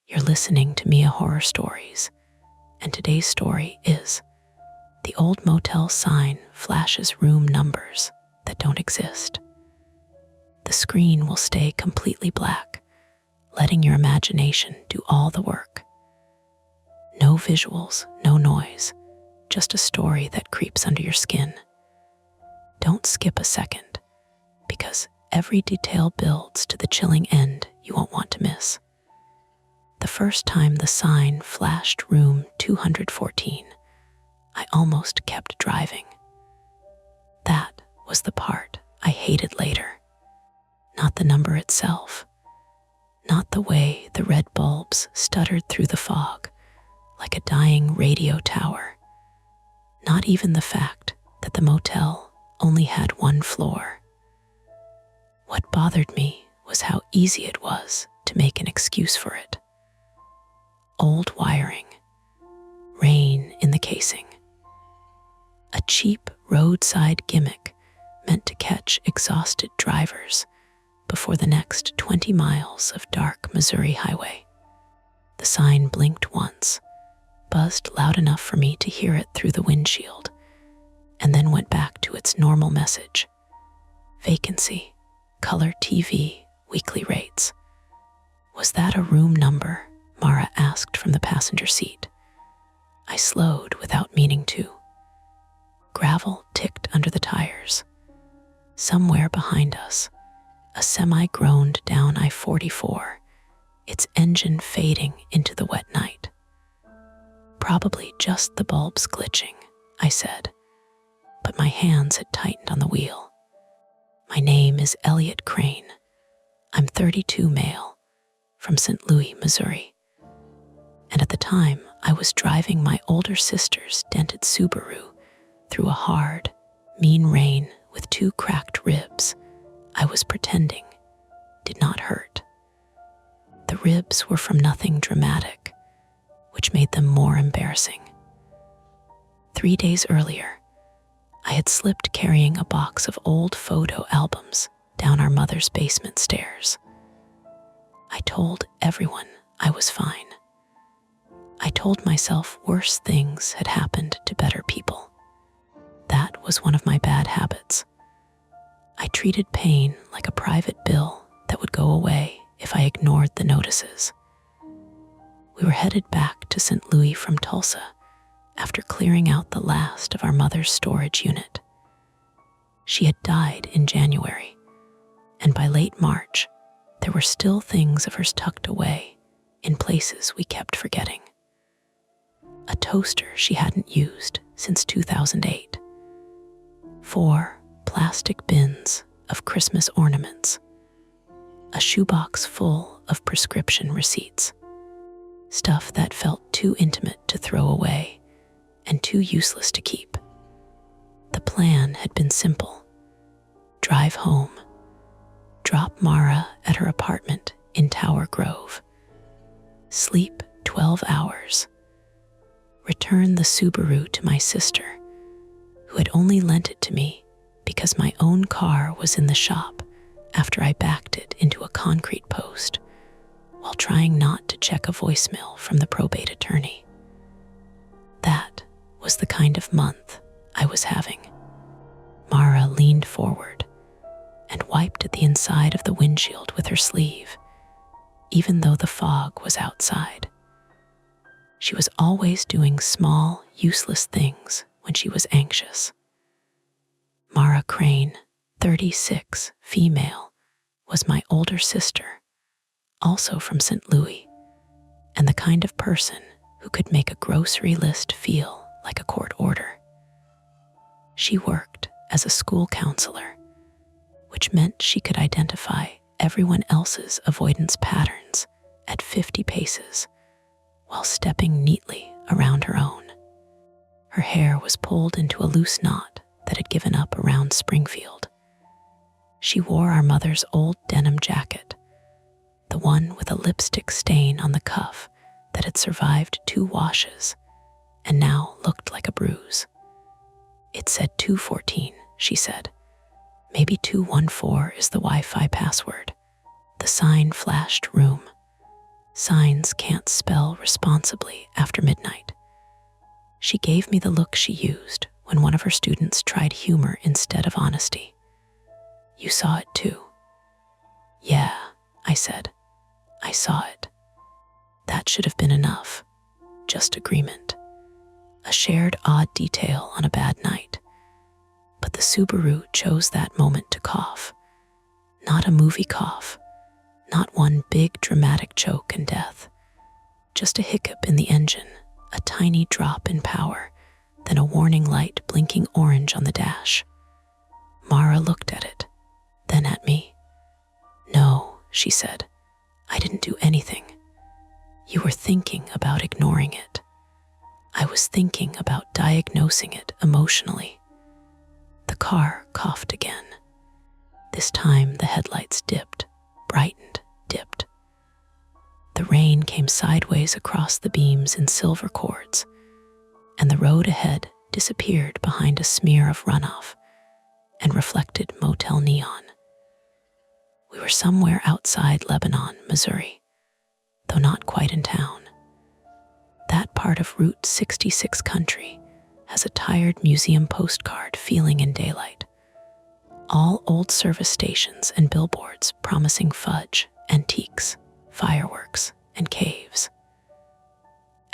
You're listening to Mia Horror Stories, and today's story is The Old Motel Sign Flashes Room Numbers That Don't Exist. The screen will stay completely black, letting your imagination do all the work. No visuals, no noise, just a story that creeps under your skin. Don't skip a second, because every detail builds to the chilling end you won't want to miss. The first time the sign flashed room 214, I almost kept driving. That was the part I hated later. Not the number itself, not the way the red bulbs stuttered through the fog like a dying radio tower, not even the fact that the motel only had one floor. What bothered me was how easy it was to make an excuse for it. Old wiring, rain in the casing, a cheap roadside gimmick meant to catch exhausted drivers before the next 20 miles of dark Missouri highway. The sign blinked once, buzzed loud enough for me to hear it through the windshield, and then went back to its normal message. Vacancy, color TV, weekly rates. Was that a room number? Mara asked from the passenger seat. I slowed without meaning to. Gravel ticked under the tires. Somewhere behind us, a semi groaned down I-44, its engine fading into the wet night. Probably just the bulbs glitching, I said, but my hands had tightened on the wheel. My name is Elliot Crane. I'm 32, male, from St. Louis, Missouri. And at the time, I was driving my older sister's dented Subaru through a hard, mean rain with 2 cracked ribs I was pretending did not hurt. The ribs were from nothing dramatic, which made them more embarrassing. 3 days earlier, I had slipped carrying a box of old photo albums down our mother's basement stairs. I told everyone I was fine. I told myself worse things had happened to better people. That was one of my bad habits. I treated pain like a private bill that would go away if I ignored the notices. We were headed back to St. Louis from Tulsa after clearing out the last of our mother's storage unit. She had died in January, and by late March, there were still things of hers tucked away in places we kept forgetting. A toaster she hadn't used since 2008. 4 plastic bins of Christmas ornaments. A shoebox full of prescription receipts. Stuff that felt too intimate to throw away and too useless to keep. The plan had been simple. Drive home. Drop Mara at her apartment in Tower Grove. Sleep 12 hours. Return the Subaru to my sister, who had only lent it to me because my own car was in the shop after I backed it into a concrete post while trying not to check a voicemail from the probate attorney. That was the kind of month I was having. Mara leaned forward and wiped at the inside of the windshield with her sleeve, even though the fog was outside. She was always doing small, useless things when she was anxious. Mara Crane, 36, female, was my older sister, also from St. Louis, and the kind of person who could make a grocery list feel like a court order. She worked as a school counselor, which meant she could identify everyone else's avoidance patterns at 50 paces while stepping neatly around her own. Her hair was pulled into a loose knot that had given up around Springfield. She wore our mother's old denim jacket, the one with a lipstick stain on the cuff that had survived 2 washes and now looked like a bruise. It said 214, she said. Maybe 214 is the Wi-Fi password. The sign flashed room. Signs can't spell responsibly after midnight. She gave me the look she used when one of her students tried humor instead of honesty. You saw it too. Yeah, I said. I saw it. That should have been enough. Just agreement. A shared odd detail on a bad night. But the Subaru chose that moment to cough. Not a movie cough. Not one big dramatic choke and death. Just a hiccup in the engine, a tiny drop in power, then a warning light blinking orange on the dash. Mara looked at it, then at me. No, she said. I didn't do anything. You were thinking about ignoring it. I was thinking about diagnosing it emotionally. The car coughed again. This time the headlights dipped, brightened, dipped. The rain came sideways across the beams in silver cords, and the road ahead disappeared behind a smear of runoff and reflected motel neon. We were somewhere outside Lebanon, Missouri, though not quite in town. That part of Route 66 country has a tired museum postcard feeling in daylight. All old service stations and billboards promising fudge, antiques, fireworks, and caves.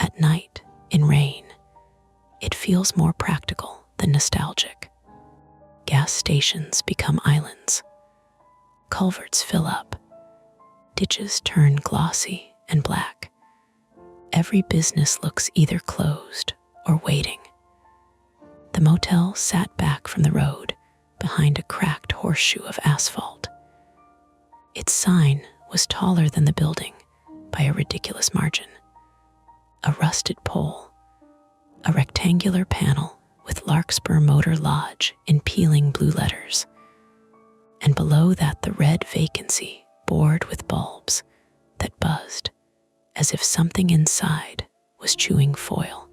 At night, in rain, it feels more practical than nostalgic. Gas stations become islands. Culverts fill up. Ditches turn glossy and black. Every business looks either closed or waiting. The motel sat back from the road behind a cracked horseshoe of asphalt. Its sign was taller than the building by a ridiculous margin. A rusted pole, a rectangular panel with Larkspur Motor Lodge in peeling blue letters, and below that the red vacancy board with bulbs that buzzed as if something inside was chewing foil.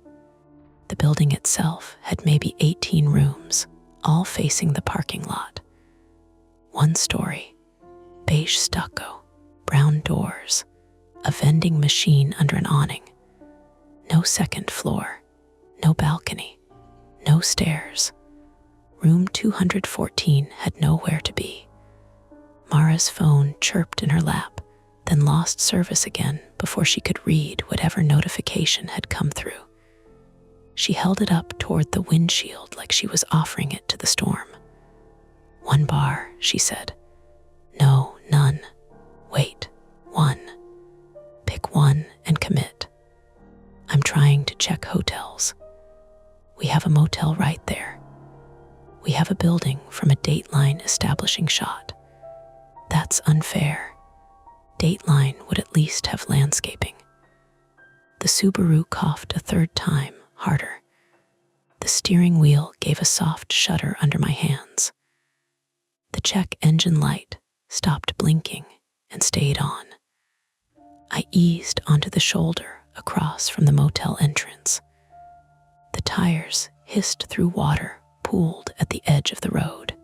The building itself had maybe 18 rooms, all facing the parking lot. One story, beige stucco, brown doors, a vending machine under an awning. No second floor, no balcony, no stairs. Room 214 had nowhere to be. Mara's phone chirped in her lap, then lost service again before she could read whatever notification had come through. She held it up toward the windshield like she was offering it to the storm. 1 bar, she said. No, none. Wait, 1. Pick 1 and commit. I'm trying to check hotels. We have a motel right there. We have a building from a Dateline establishing shot. That's unfair. Dateline would at least have landscaping. The Subaru coughed a third time, harder. The steering wheel gave a soft shudder under my hands. The check engine light stopped blinking and stayed on. I eased onto the shoulder across from the motel entrance. The tires hissed through water pooled at the edge of the road.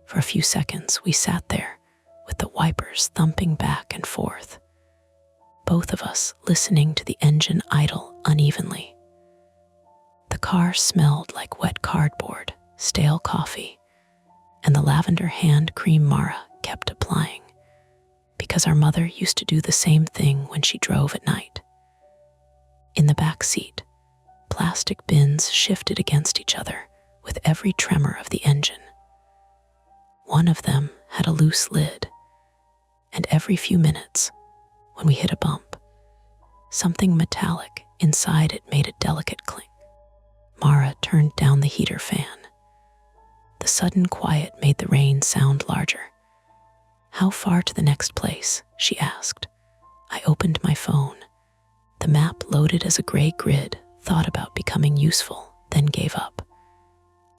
For a few seconds, we sat there with the wipers thumping back and forth, both of us listening to the engine idle unevenly. The car smelled like wet cardboard, stale coffee, and the lavender hand cream Mara kept applying, because our mother used to do the same thing when she drove at night. In the back seat, plastic bins shifted against each other with every tremor of the engine. One of them had a loose lid, and every few minutes, when we hit a bump, something metallic inside it made a delicate clink. Mara turned down the heater fan. The sudden quiet made the rain sound larger. How far to the next place? She asked. I opened my phone. The map loaded as a gray grid, thought about becoming useful, then gave up.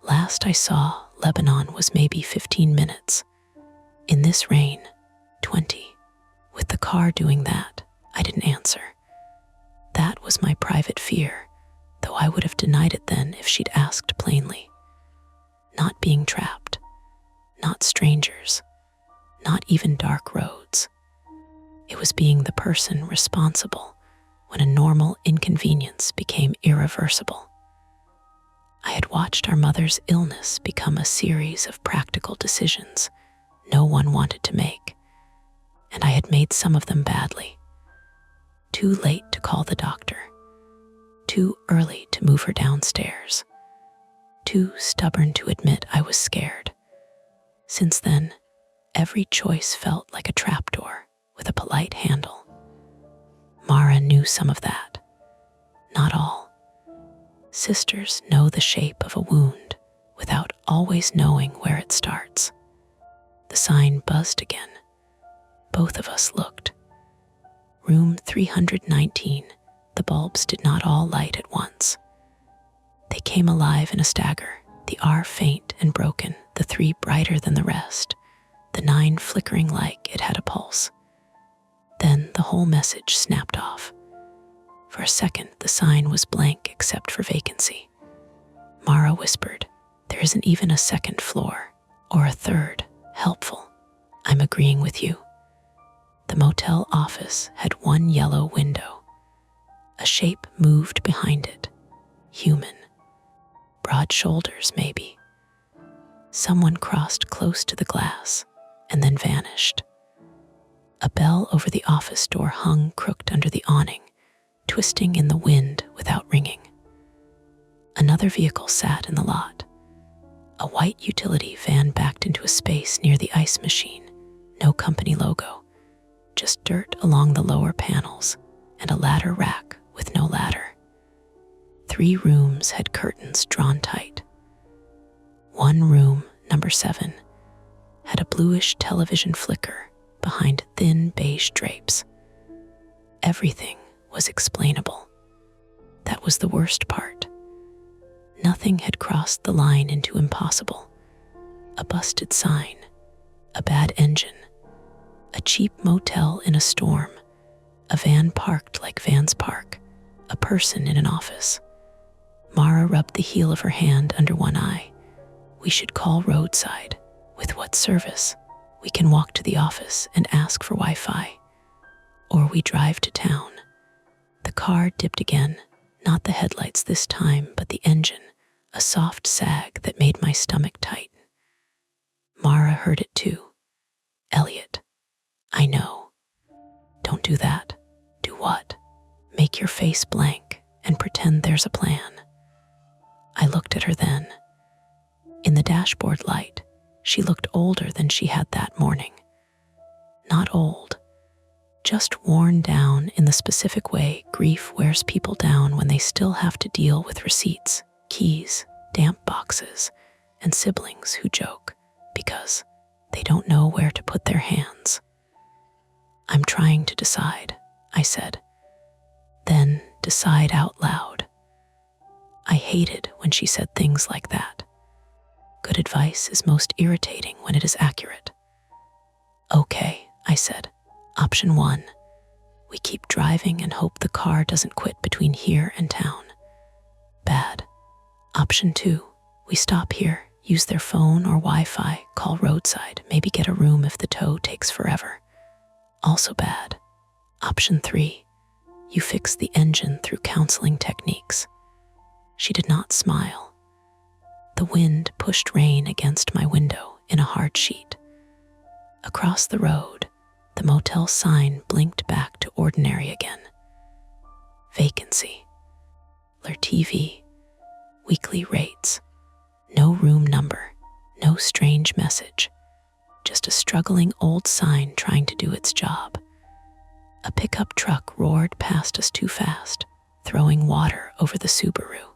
Last I saw, Lebanon was maybe 15 minutes. In this rain, 20. With the car doing that, I didn't answer. That was my private fear, though I would have denied it then if she'd asked plainly. Not being trapped, not strangers, not even dark roads. It was being the person responsible when a normal inconvenience became irreversible. I had watched our mother's illness become a series of practical decisions no one wanted to make, and I had made some of them badly. Too late to call the doctor, too early to move her downstairs, too stubborn to admit I was scared. Since then, every choice felt like a trapdoor with a polite handle. Mara knew some of that. Not all. Sisters know the shape of a wound without always knowing where it starts. The sign buzzed again. Both of us looked. Room 319, the bulbs did not all light at once. They came alive in a stagger, the R faint and broken, the 3 brighter than the rest, the 9 flickering like it had a pulse. Then the whole message snapped off. For a second, the sign was blank except for vacancy. Mara whispered, "There isn't even a second floor, or a third. Helpful. I'm agreeing with you." The motel office had one yellow window. A shape moved behind it. Human. Broad shoulders, maybe. Someone crossed close to the glass and then vanished. A bell over the office door hung crooked under the awning, twisting in the wind without ringing. Another vehicle sat in the lot. A white utility van backed into a space near the ice machine. No company logo, just dirt along the lower panels and a ladder rack with no ladder. 3 rooms had curtains drawn tight. One room, number 7, had a bluish television flicker behind thin beige drapes. Everything was explainable. That was the worst part. Nothing had crossed the line into impossible. A busted sign, a bad engine, a cheap motel in a storm, a van parked like vans park, a person in an office. Mara rubbed the heel of her hand under one eye. We should call roadside. With what service? We can walk to the office and ask for Wi-Fi. Or we drive to town. The car dipped again, not the headlights this time, but the engine, a soft sag that made my stomach tighten. Mara heard it too. "Elliot, I know. Don't do that." "Do what?" "Make your face blank and pretend there's a plan." I looked at her then. In the dashboard light, she looked older than she had that morning. Not old, just worn down in the specific way grief wears people down when they still have to deal with receipts, keys, damp boxes, and siblings who joke because they don't know where to put their hands. "I'm trying to decide," I said. Then decide out loud. I hated when she said things like that. Good advice is most irritating when it is accurate. "Okay," I said. "Option 1, we keep driving and hope the car doesn't quit between here and town." Bad. "Option 2, we stop here, use their phone or Wi-Fi, call roadside, maybe get a room if the tow takes forever." Also bad. "Option 3, you fix the engine through counseling techniques." She did not smile. The wind pushed rain against my window in a hard sheet. Across the road, the motel sign blinked back to ordinary again. Vacancy. Leur TV. Weekly rates. No room number. No strange message. Just a struggling old sign trying to do its job. A pickup truck roared past us too fast, throwing water over the Subaru.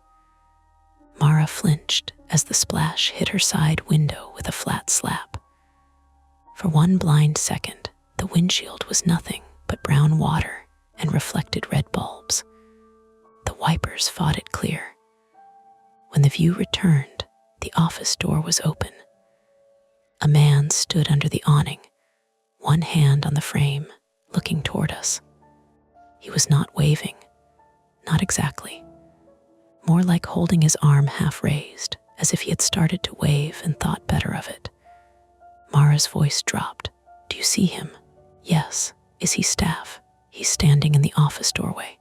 Mara flinched as the splash hit her side window with a flat slap. For one blind second, the windshield was nothing but brown water and reflected red bulbs. The wipers fought it clear. When the view returned, the office door was open. A man stood under the awning, one hand on the frame, looking toward us. He was not waving, not exactly. More like holding his arm half raised, as if he had started to wave and thought better of it. Mara's voice dropped. "Do you see him?" "Yes." Is he staff? He's standing in the office doorway.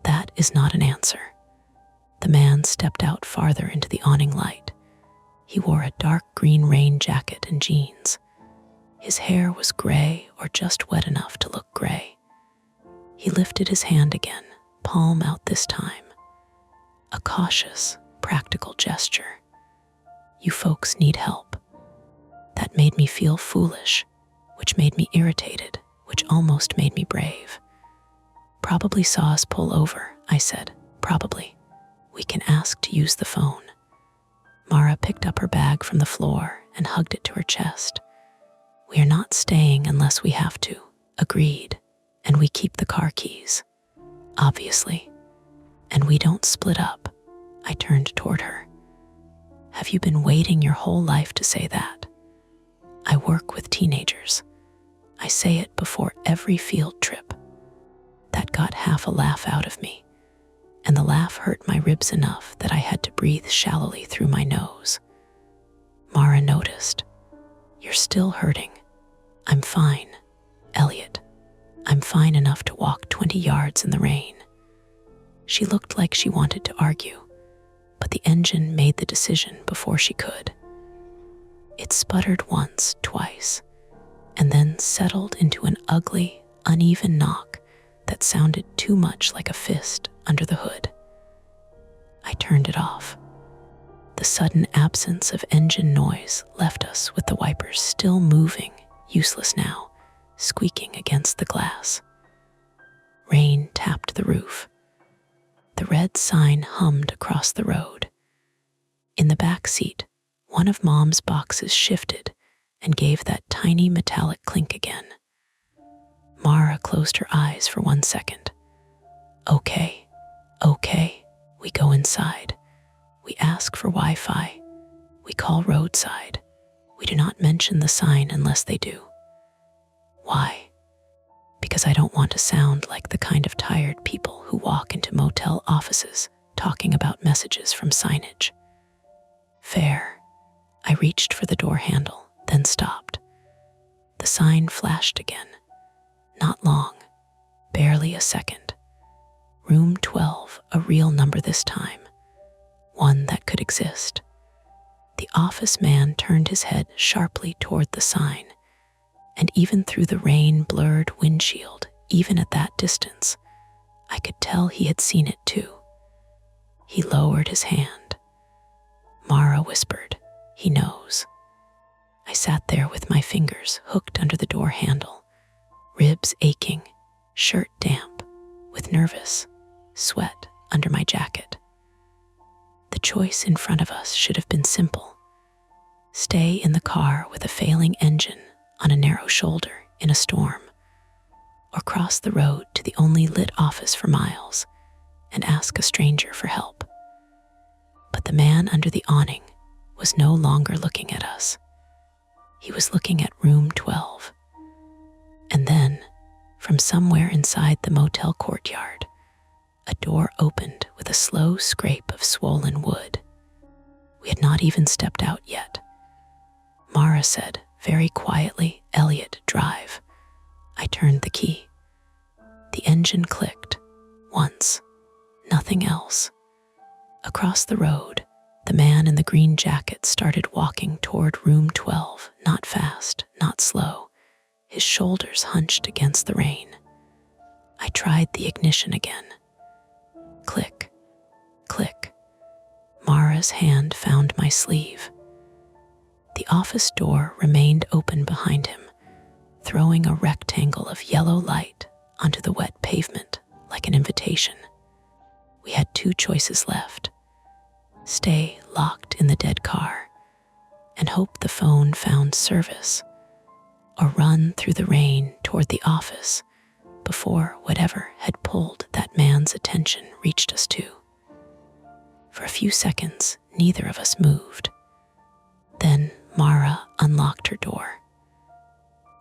That is not an answer. The man stepped out farther into the awning light. He wore a dark green rain jacket and jeans. His hair was gray or just wet enough to look gray. He lifted his hand again, palm out this time. A cautious, practical gesture. You folks need help. That made me feel foolish, which made me irritated, which almost made me brave. Probably saw us pull over, I said. Probably. We can ask to use the phone. Mara picked up her bag from the floor and hugged it to her chest. We are not staying unless we have to. Agreed. And we keep the car keys. Obviously. And we don't split up. I turned toward her. Have you been waiting your whole life to say that? I work with teenagers. I say it before every field trip. That got half a laugh out of me, and the laugh hurt my ribs enough that I had to breathe shallowly through my nose. Mara noticed. You're still hurting. I'm fine, Elliot. I'm fine enough to walk 20 yards in the rain. She looked like she wanted to argue, but the engine made the decision before she could. It sputtered once, twice, and then settled into an ugly, uneven knock that sounded too much like a fist under the hood. I turned it off. The sudden absence of engine noise left us with the wipers still moving, useless now, squeaking against the glass. Rain tapped the roof. The red sign hummed across the road. In the back seat, one of Mom's boxes shifted and gave that tiny metallic clink again. Mara closed her eyes for 1 second. Okay, we go inside. We ask for Wi-Fi. We call roadside. We do not mention the sign unless they do. Why? Because I don't want to sound like the kind of tired people who walk into motel offices talking about messages from signage. Fair. I reached for the door handle, then stopped. The sign flashed again. Not long, barely a second. Room 12, a real number this time, one that could exist. The office man turned his head sharply toward the sign, and even through the rain-blurred windshield, even at that distance, I could tell he had seen it too. He lowered his hand. Mara whispered, "He knows." I sat there with my fingers hooked under the door handle, ribs aching, shirt damp, with nervous sweat under my jacket. The choice in front of us should have been simple. Stay in the car with a failing engine on a narrow shoulder in a storm, or cross the road to the only lit office for miles and ask a stranger for help. But the man under the awning was no longer looking at us. He was looking at room 12. And then, from somewhere inside the motel courtyard, a door opened with a slow scrape of swollen wood. We had not even stepped out yet. Mara said, very quietly, "Elliot, drive." I turned the key. The engine clicked. Once. Nothing else. Across the road, the man in the green jacket started walking toward room 12, not fast, not slow, his shoulders hunched against the rain. I tried the ignition again. Click, click. Mara's hand found my sleeve. The office door remained open behind him, throwing a rectangle of yellow light onto the wet pavement like an invitation. We had two choices left: stay locked in the dead car and hope the phone found service, or run through the rain toward the office before whatever had pulled that man's attention reached us too. For a few seconds, neither of us moved. Then Mara unlocked her door.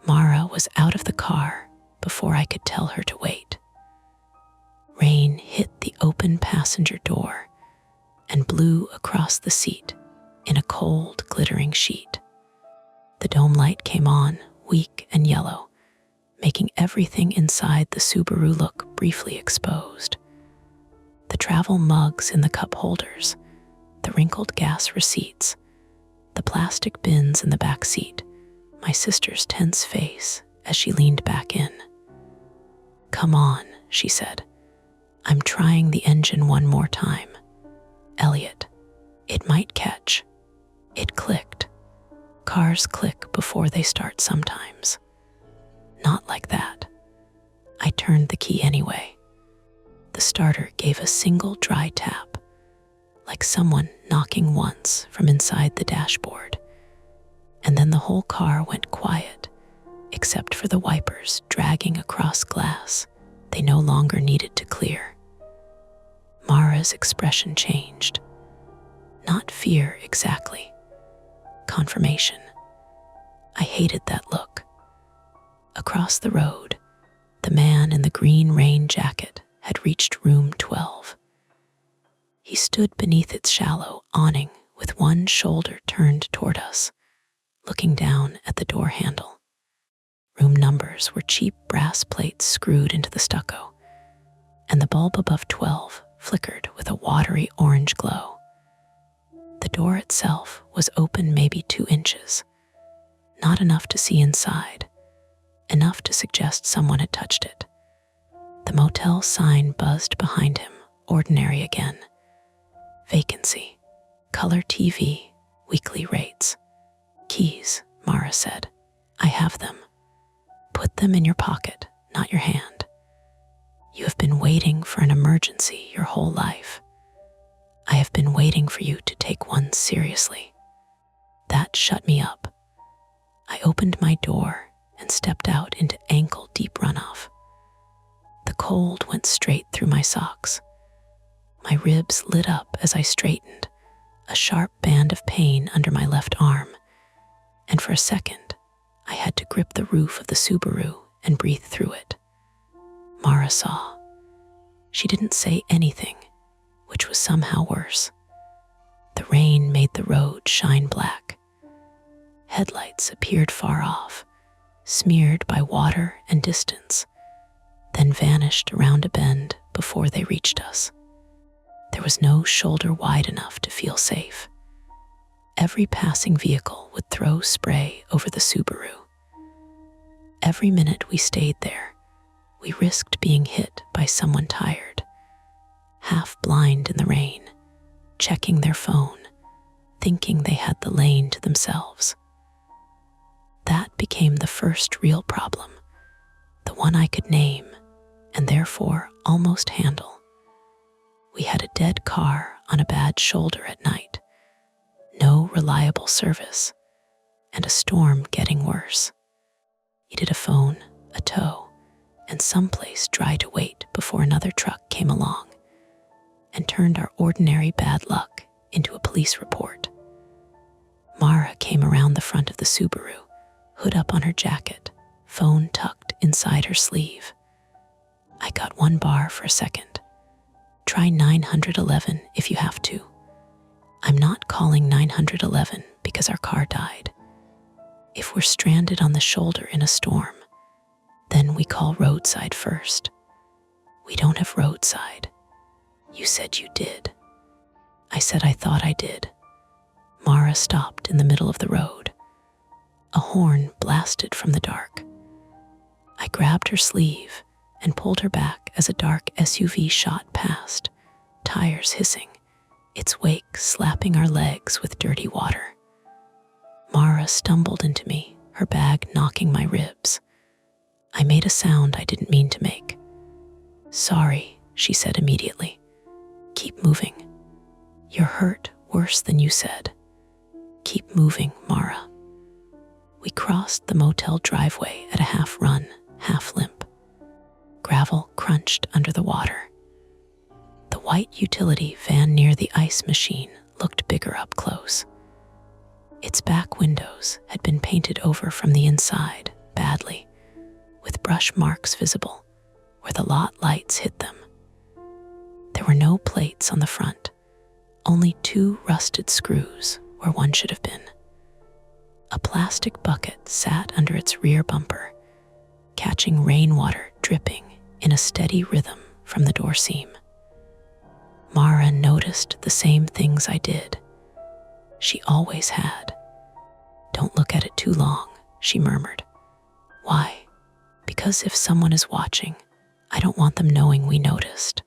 Mara was out of the car before I could tell her to wait. Rain hit the open passenger door and blew across the seat in a cold, glittering sheet. The dome light came on, weak and yellow, making everything inside the Subaru look briefly exposed. The travel mugs in the cup holders, the wrinkled gas receipts, the plastic bins in the back seat, my sister's tense face as she leaned back in. "Come on," she said. "I'm trying the engine one more time. Elliot, it might catch." It clicked. Cars click before they start sometimes. Not like that. I turned the key anyway. The starter gave a single dry tap, like someone knocking once from inside the dashboard. And then the whole car went quiet, except for the wipers dragging across glass they no longer needed to clear. Mara's expression changed. Not fear exactly. Confirmation. I hated that look. Across the road, the man in the green rain jacket had reached room 12. He stood beneath its shallow awning with one shoulder turned toward us, looking down at the door handle. Room numbers were cheap brass plates screwed into the stucco, and the bulb above 12 flickered with a watery orange glow. The door itself was open maybe 2 inches, not enough to see inside, enough to suggest someone had touched it. The motel sign buzzed behind him, ordinary again. Vacancy, color TV, weekly rates. "Keys," Mara said. "I have them. Put them in your pocket, not your hand. You have been waiting for an emergency your whole life. I have been waiting for you to take one seriously." That shut me up. I opened my door and stepped out into ankle-deep runoff. The cold went straight through my socks. My ribs lit up as I straightened, a sharp band of pain under my left arm, and for a second, I had to grip the roof of the Subaru and breathe through it. Mara saw. She didn't say anything, which was somehow worse. The rain made the road shine black. Headlights appeared far off, smeared by water and distance, then vanished around a bend before they reached us. There was no shoulder wide enough to feel safe. Every passing vehicle would throw spray over the Subaru. Every minute we stayed there, we risked being hit by someone tired, half blind in the rain, checking their phone, thinking they had the lane to themselves. That became the first real problem, the one I could name and therefore almost handle. We had a dead car on a bad shoulder at night, no reliable service, and a storm getting worse. Needed a phone, a tow, and someplace dry to wait before another truck came along and turned our ordinary bad luck into a police report. Mara came around the front of the Subaru, hood up on her jacket, phone tucked inside her sleeve. I got one bar for a second. Try 911 if you have to. I'm not calling 911 because our car died. If we're stranded on the shoulder in a storm, then we call roadside first. We don't have roadside. You said you did. I said I thought I did. Mara stopped in the middle of the road. A horn blasted from the dark. I grabbed her sleeve and pulled her back as a dark SUV shot past, tires hissing, its wake slapping our legs with dirty water. Mara stumbled into me, her bag knocking my ribs. I made a sound I didn't mean to make. "Sorry," she said immediately. "Keep moving. You're hurt worse than you said. Keep moving, Mara." We crossed the motel driveway at a half run, half limp. Gravel crunched under the water. The white utility van near the ice machine looked bigger up close. Its back windows had been painted over from the inside, badly, with brush marks visible where the lot lights hit them. There were no plates on the front, only 2 rusted screws where one should have been. A plastic bucket sat under its rear bumper, catching rainwater dripping in a steady rhythm from the door seam. Mara noticed the same things I did. She always had. "Don't look at it too long," she murmured. "Why?" "Because if someone is watching, I don't want them knowing we noticed."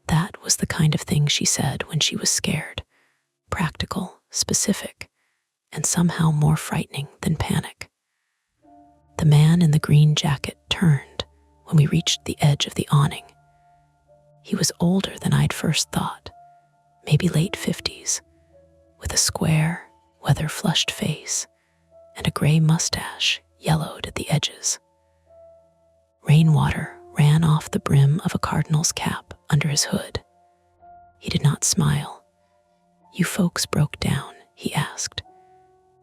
That was the kind of thing she said when she was scared. Practical, specific, and somehow more frightening than panic. The man in the green jacket turned when we reached the edge of the awning. He was older than I'd first thought, maybe late 50s, with a square, weather-flushed face and a gray mustache yellowed at the edges. Rainwater ran off the brim of a cardinal's cap under his hood. He did not smile. "You folks broke down?" he asked.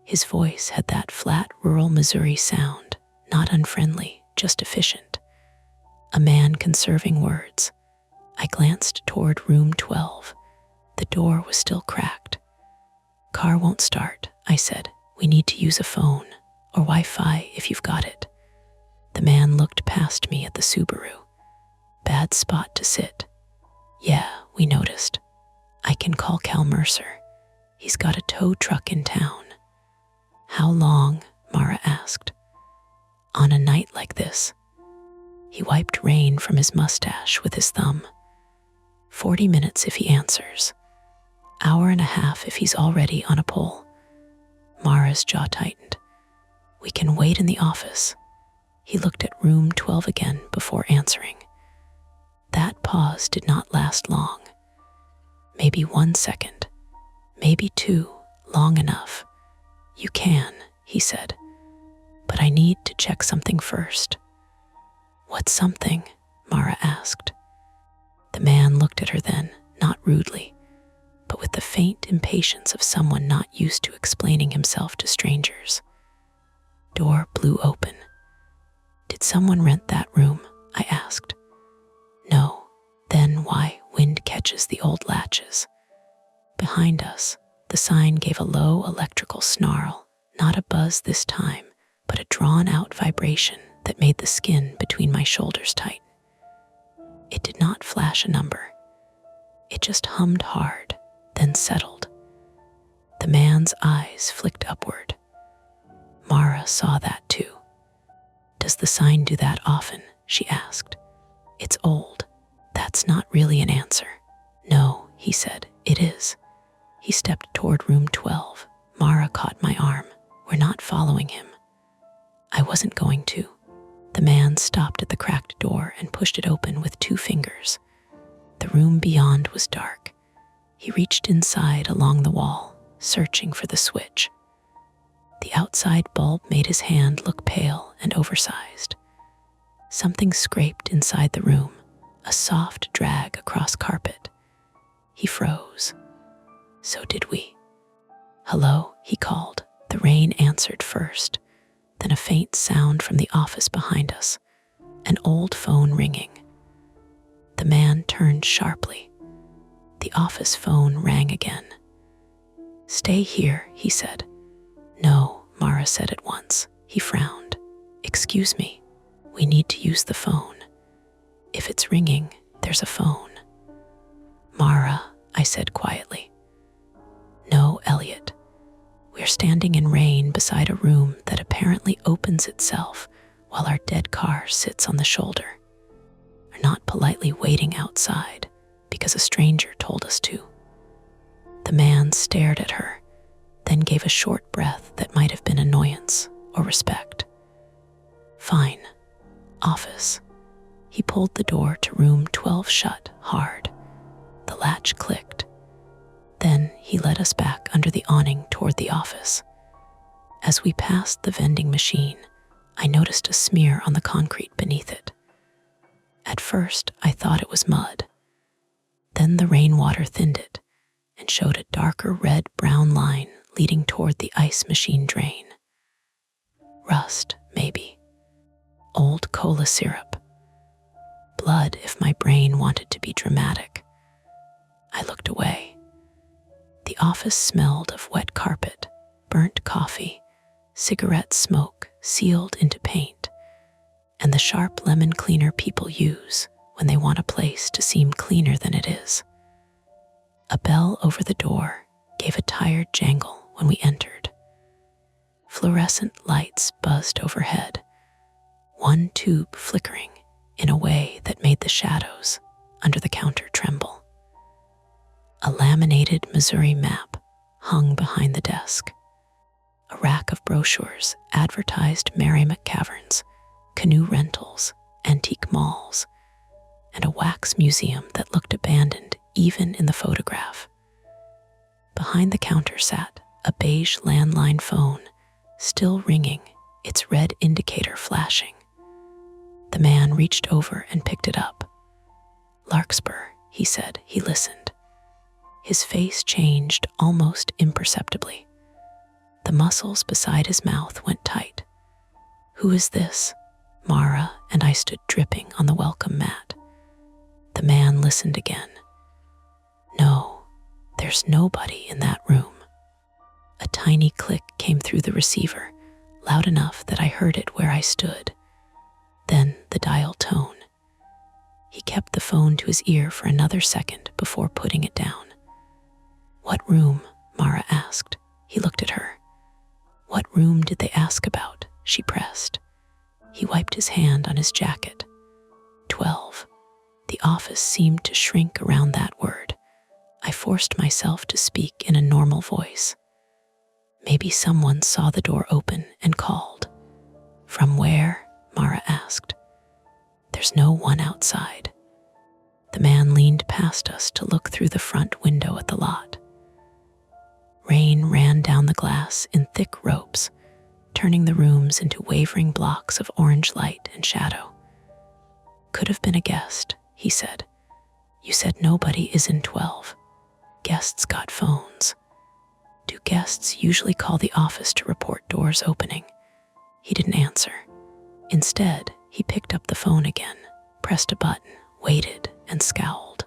His voice had that flat rural Missouri sound, not unfriendly, just efficient. A man conserving words. I glanced toward room 12. The door was still cracked. "Car won't start," I said. "We need to use a phone, or Wi-Fi if you've got it." The man looked past me at the Subaru. "Bad spot to sit." "Yeah, we noticed. I can call Cal Mercer. He's got a tow truck in town." "How long?" Mara asked. "On a night like this?" He wiped rain from his mustache with his thumb. 40 minutes if he answers. Hour and a half if he's already on a pole." Mara's jaw tightened. "We can wait in the office." He looked at room 12 again before answering. That pause did not last long. Maybe 1 second, maybe 2, long enough. "You can," he said, "but I need to check something first." "What's something?" Mara asked. The man looked at her then, not rudely, but with the faint impatience of someone not used to explaining himself to strangers. Door blew open. "Did someone rent that room?" I asked. "No." "Then why wind catches the old latches?" Behind us, the sign gave a low electrical snarl, not a buzz this time, but a drawn-out vibration that made the skin between my shoulders tight. It did not flash a number. It just hummed hard, then settled. The man's eyes flicked upward. Mara saw that too. "Does the sign do that often?" she asked. "It's old." "That's not really an answer." "No," he said, "it is." He stepped toward room 12. Mara caught my arm. "We're not following him." I wasn't going to. The man stopped at the cracked door and pushed it open with 2 fingers. The room beyond was dark. He reached inside along the wall, searching for the switch. The outside bulb made his hand look pale and oversized. Something scraped inside the room, a soft drag across carpet. He froze. So did we. "Hello," he called. The rain answered first, then a faint sound from the office behind us, an old phone ringing. The man turned sharply. The office phone rang again. "Stay here," he said. "No," Mara said at once. He frowned. "Excuse me, we need to use the phone. If it's ringing, there's a phone." "Mara," I said quietly. "No, Elliot. We're standing in rain beside a room that apparently opens itself while our dead car sits on the shoulder. We're not politely waiting outside because a stranger told us to." The man stared at her, then gave a short breath that might have been annoyance or respect. "Fine. Office." He pulled the door to room 12 shut hard. The latch clicked. Then he led us back under the awning toward the office. As we passed the vending machine, I noticed a smear on the concrete beneath it. At first, I thought it was mud. Then the rainwater thinned it and showed a darker red-brown line leading toward the ice machine drain. Rust, maybe. Old cola syrup. Blood if my brain wanted to be dramatic. I looked away. The office smelled of wet carpet, burnt coffee, cigarette smoke sealed into paint, and the sharp lemon cleaner people use when they want a place to seem cleaner than it is. A bell over the door gave a tired jangle when we entered. Fluorescent lights buzzed overhead, one tube flickering in a way that made the shadows under the counter tremble. A laminated Missouri map hung behind the desk. A rack of brochures advertised Merrimack Caverns, canoe rentals, antique malls, and a wax museum that looked abandoned even in the photograph. Behind the counter sat a beige landline phone, still ringing, its red indicator flashing. The man reached over and picked it up. "Larkspur," he said. He listened. His face changed almost imperceptibly. The muscles beside his mouth went tight. "Who is this?" Mara and I stood dripping on the welcome mat. The man listened again. "No, there's nobody in that room." A tiny click came through the receiver, loud enough that I heard it where I stood. Then the dial tone. He kept the phone to his ear for another second before putting it down. "What room?" Mara asked. He looked at her. "What room did they ask about?" she pressed. He wiped his hand on his jacket. 12. The office seemed to shrink around that word. I forced myself to speak in a normal voice. "Maybe someone saw the door open and called." "From where?" Mara asked. "There's no one outside." The man leaned past us to look through the front window at the lot. Rain ran down the glass in thick ropes, turning the rooms into wavering blocks of orange light and shadow. "Could have been a guest," he said. "You said nobody is in 12. Guests got phones." "Do guests usually call the office to report doors opening?" He didn't answer. Instead, he picked up the phone again, pressed a button, waited, and scowled.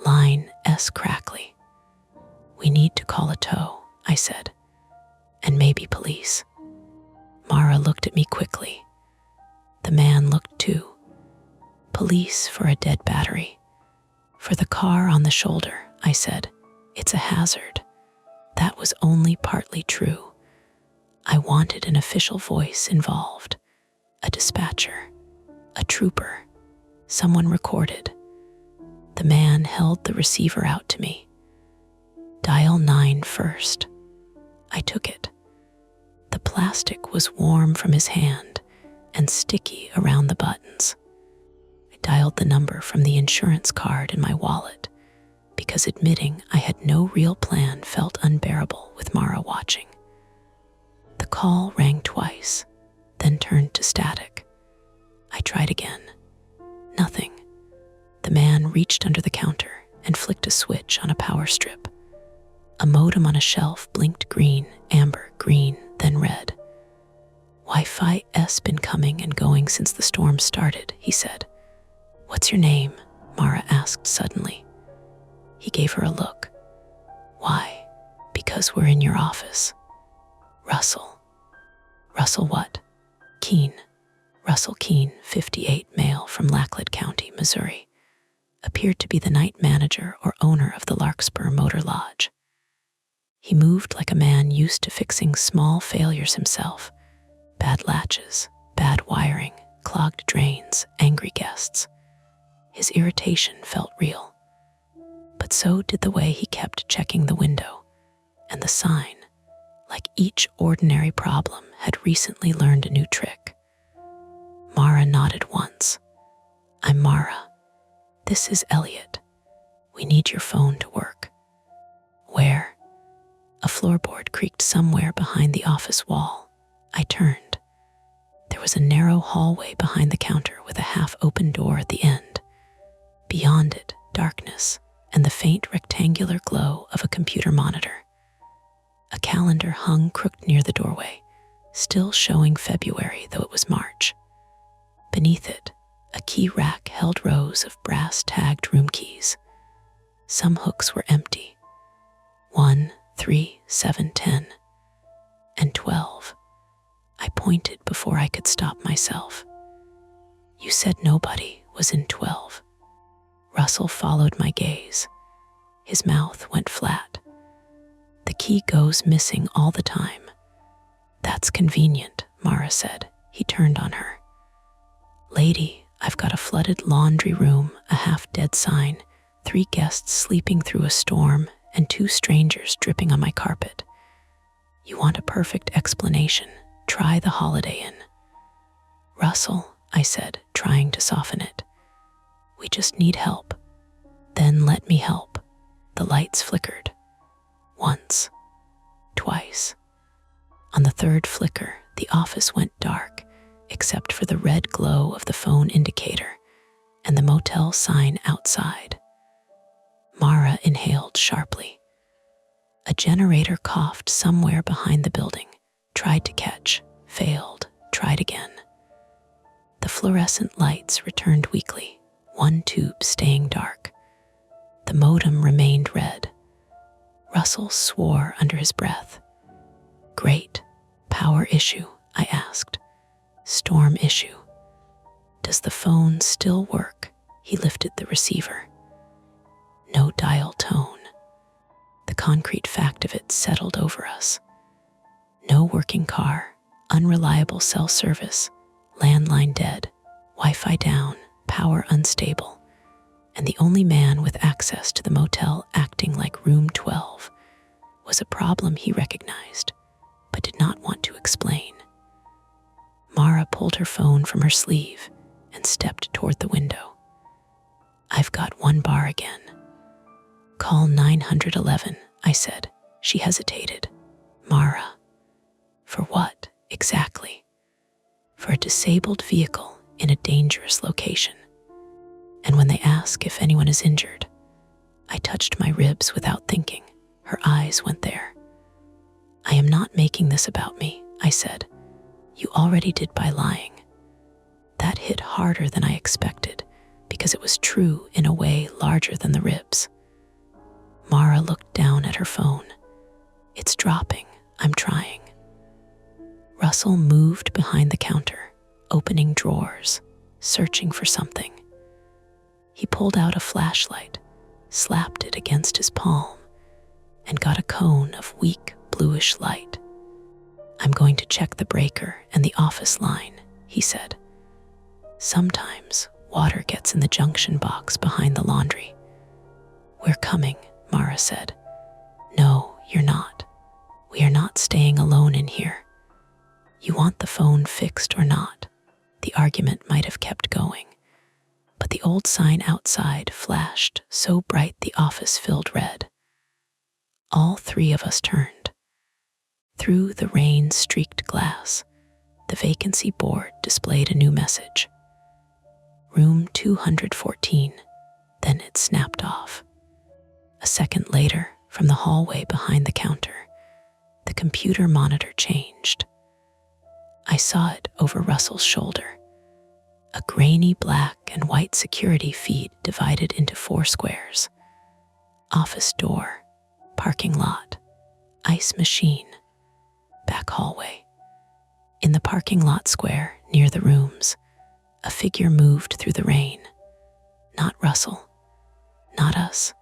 Line S crackly. "We need to call a tow," I said. "And maybe police." Mara looked at me quickly. The man looked too. "Police for a dead battery." "For the car on the shoulder," I said. "It's a hazard." That was only partly true. I wanted an official voice involved. A dispatcher, a trooper, someone recorded. The man held the receiver out to me. "Dial 9 first." I took it. The plastic was warm from his hand and sticky around the buttons. I dialed the number from the insurance card in my wallet because admitting I had no real plan felt unbearable with Mara watching. The call rang twice, then turned to static. I tried again. Nothing. The man reached under the counter and flicked a switch on a power strip. A modem on a shelf blinked green, amber, green, then red. "Wi-Fi's been coming and going since the storm started," he said. "What's your name?" Mara asked suddenly. He gave her a look. "Why?" "Because we're in your office." "Russell." "Russell what?" "Keene. Russell Keene, 58, male from Laclede County, Missouri. Appeared to be the night manager or owner of the Larkspur Motor Lodge." He moved like a man used to fixing small failures himself. Bad latches, bad wiring, clogged drains, angry guests. His irritation felt real. But so did the way he kept checking the window, and the sign, like each ordinary problem, had recently learned a new trick. Mara nodded once. "I'm Mara. This is Elliot. We need your phone to work." "Where?" A floorboard creaked somewhere behind the office wall. I turned. There was a narrow hallway behind the counter with a half-open door at the end. Beyond it, darkness and the faint rectangular glow of a computer monitor. A calendar hung crooked near the doorway, still showing February though it was March. Beneath it, a key rack held rows of brass-tagged room keys. Some hooks were empty. 1, 3, 7, 10, and 12. I pointed before I could stop myself. You said nobody was in 12. Russell followed my gaze. His mouth went flat. The key goes missing all the time. That's convenient, Mara said. He turned on her. Lady, I've got a flooded laundry room, a half-dead sign, 3 guests sleeping through a storm, and 2 strangers dripping on my carpet. You want a perfect explanation. Try the Holiday Inn. Russell, I said, trying to soften it. We just need help. Then let me help. The lights flickered. Once. Twice. On the 3rd flicker, the office went dark, except for the red glow of the phone indicator and the motel sign outside. Mara inhaled sharply. A generator coughed somewhere behind the building, tried to catch, failed, tried again. The fluorescent lights returned weakly, one tube staying dark. The modem remained red. Russell swore under his breath. Great. Power issue, I asked. Storm issue. Does the phone still work? He lifted the receiver. No dial tone. The concrete fact of it settled over us. No working car, unreliable cell service, landline dead, Wi-Fi down, power unstable, and the only man with access to the motel acting like room 12 was a problem he recognized, but did not want to explain. Mara pulled her phone from her sleeve and stepped toward the window. I've got 1 bar again. Call 911, I said. She hesitated. Mara. For what, exactly? For a disabled vehicle in a dangerous location. And when they ask if anyone is injured, I touched my ribs without thinking. Her eyes went there. I am not making this about me, I said. You already did by lying. That hit harder than I expected, because it was true in a way larger than the ribs. Mara looked down at her phone. It's dropping. I'm trying. Russell moved behind the counter, opening drawers, searching for something. He pulled out a flashlight, slapped it against his palm, and got a cone of weak bluish light. I'm going to check the breaker and the office line, he said. Sometimes water gets in the junction box behind the laundry. We're coming, Mara said. No, you're not. We are not staying alone in here. You want the phone fixed or not? The argument might have kept going, but the old sign outside flashed so bright the office filled red. All 3 of us turned. Through the rain-streaked glass, the vacancy board displayed a new message. Room 214, then it snapped off. A second later, from the hallway behind the counter, the computer monitor changed. I saw it over Russell's shoulder. A grainy black and white security feed divided into 4 squares. Office door, parking lot, ice machine, back hallway. In the parking lot square, near the rooms, a figure moved through the rain. Not Russell, not us.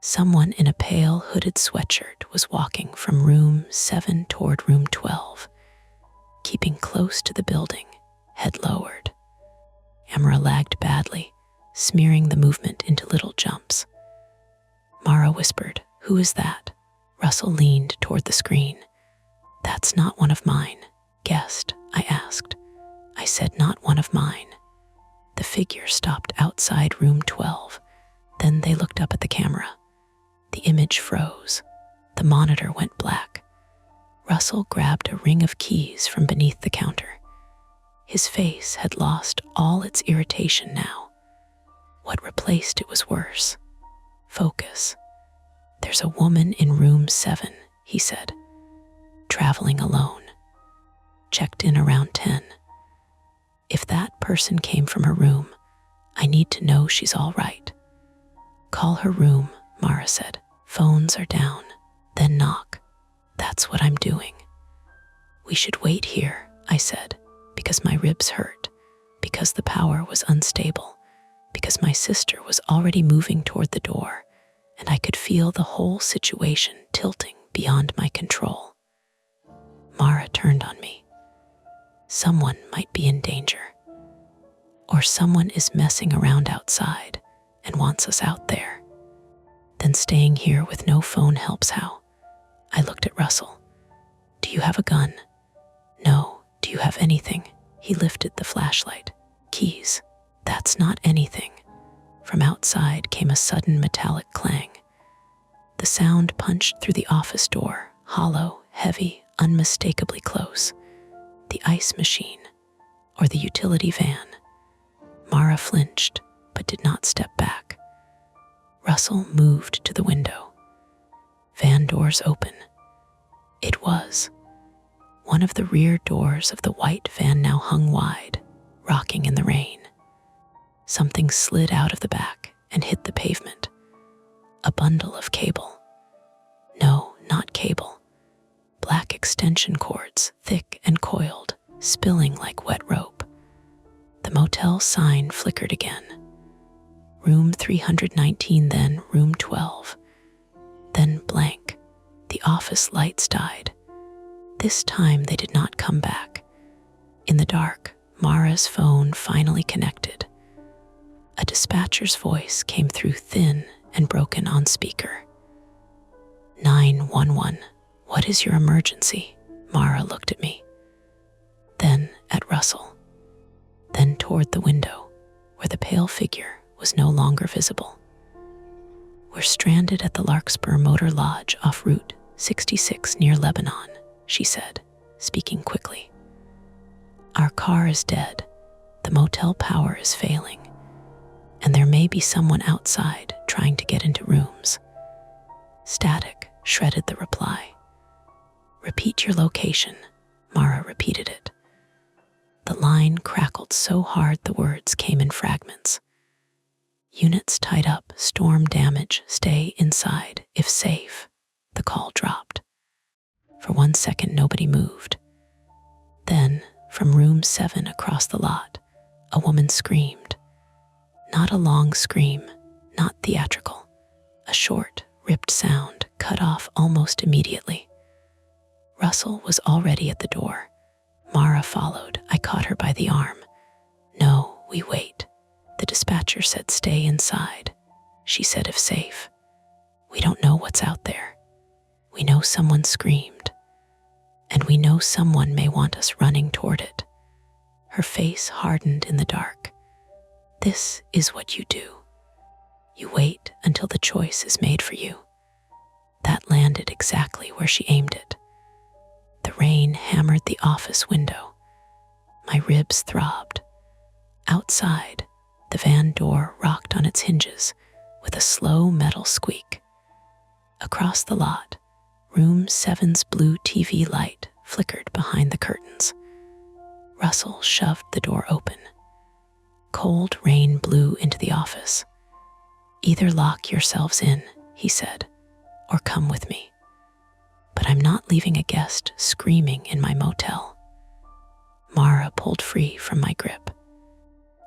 Someone in a pale hooded sweatshirt was walking from room 7 toward room 12, keeping close to the building, head lowered. Camera lagged badly, smearing the movement into little jumps. Mara whispered, "Who is that?" Russell leaned toward the screen. "That's not one of mine." "Guessed?" I asked. I said, "Not one of mine." The figure stopped outside room 12. Then they looked up at the camera. The image froze. The monitor went black. Russell grabbed a ring of keys from beneath the counter. His face had lost all its irritation now. What replaced it was worse. Focus. "There's a woman in room 7, he said. "Traveling alone. Checked in around 10. If that person came from her room, I need to know she's all right." "Call her room," Mara said. "Phones are down. Then knock." "That's what I'm doing." "We should wait here," I said, because my ribs hurt, because the power was unstable, because my sister was already moving toward the door, and I could feel the whole situation tilting beyond my control. Mara turned on me. Someone might be in danger. Or someone is messing around outside and wants us out there. Then staying here with no phone helps how? I looked at Russell. Do you have a gun? No. Do you have anything? He lifted the flashlight. Keys. That's not anything. From outside came a sudden metallic clang. The sound punched through the office door, hollow, heavy, unmistakably close. The ice machine, or the utility van. Mara flinched, but did not step back. Russell moved to the window. Van doors open. It was. One of the rear doors of the white van now hung wide, rocking in the rain. Something slid out of the back and hit the pavement. A bundle of cable. No, not cable. Black extension cords, thick and coiled, spilling like wet rope. The motel sign flickered again. Room 319, then room 12. Then blank. The office lights died. This time they did not come back. In the dark, Mara's phone finally connected. A dispatcher's voice came through thin and broken on speaker. 911. What is your emergency? Mara looked at me. Then at Russell. Then toward the window, where the pale figure was no longer visible. We're stranded at the Larkspur Motor Lodge off Route 66 near Lebanon, she said, speaking quickly. Our car is dead, the motel power is failing, and there may be someone outside trying to get into rooms. Static shredded the reply. Repeat your location, Mara repeated it. The line crackled so hard the words came in fragments. Units tied up, storm damage, stay inside, if safe. The call dropped. For 1 second, nobody moved. Then, from room 7 across the lot, a woman screamed. Not a long scream, not theatrical. A short, ripped sound, cut off almost immediately. Russell was already at the door. Mara followed. I caught her by the arm. No, we wait. The dispatcher said stay inside. She said if safe. We don't know what's out there. We know someone screamed. And we know someone may want us running toward it. Her face hardened in the dark. This is what you do. You wait until the choice is made for you. That landed exactly where she aimed it. The rain hammered the office window. My ribs throbbed. Outside, the van door rocked on its hinges with a slow metal squeak. Across the lot, room 7's blue TV light flickered behind the curtains. Russell shoved the door open. Cold rain blew into the office. Either lock yourselves in, he said, or come with me. But I'm not leaving a guest screaming in my motel. Mara pulled free from my grip.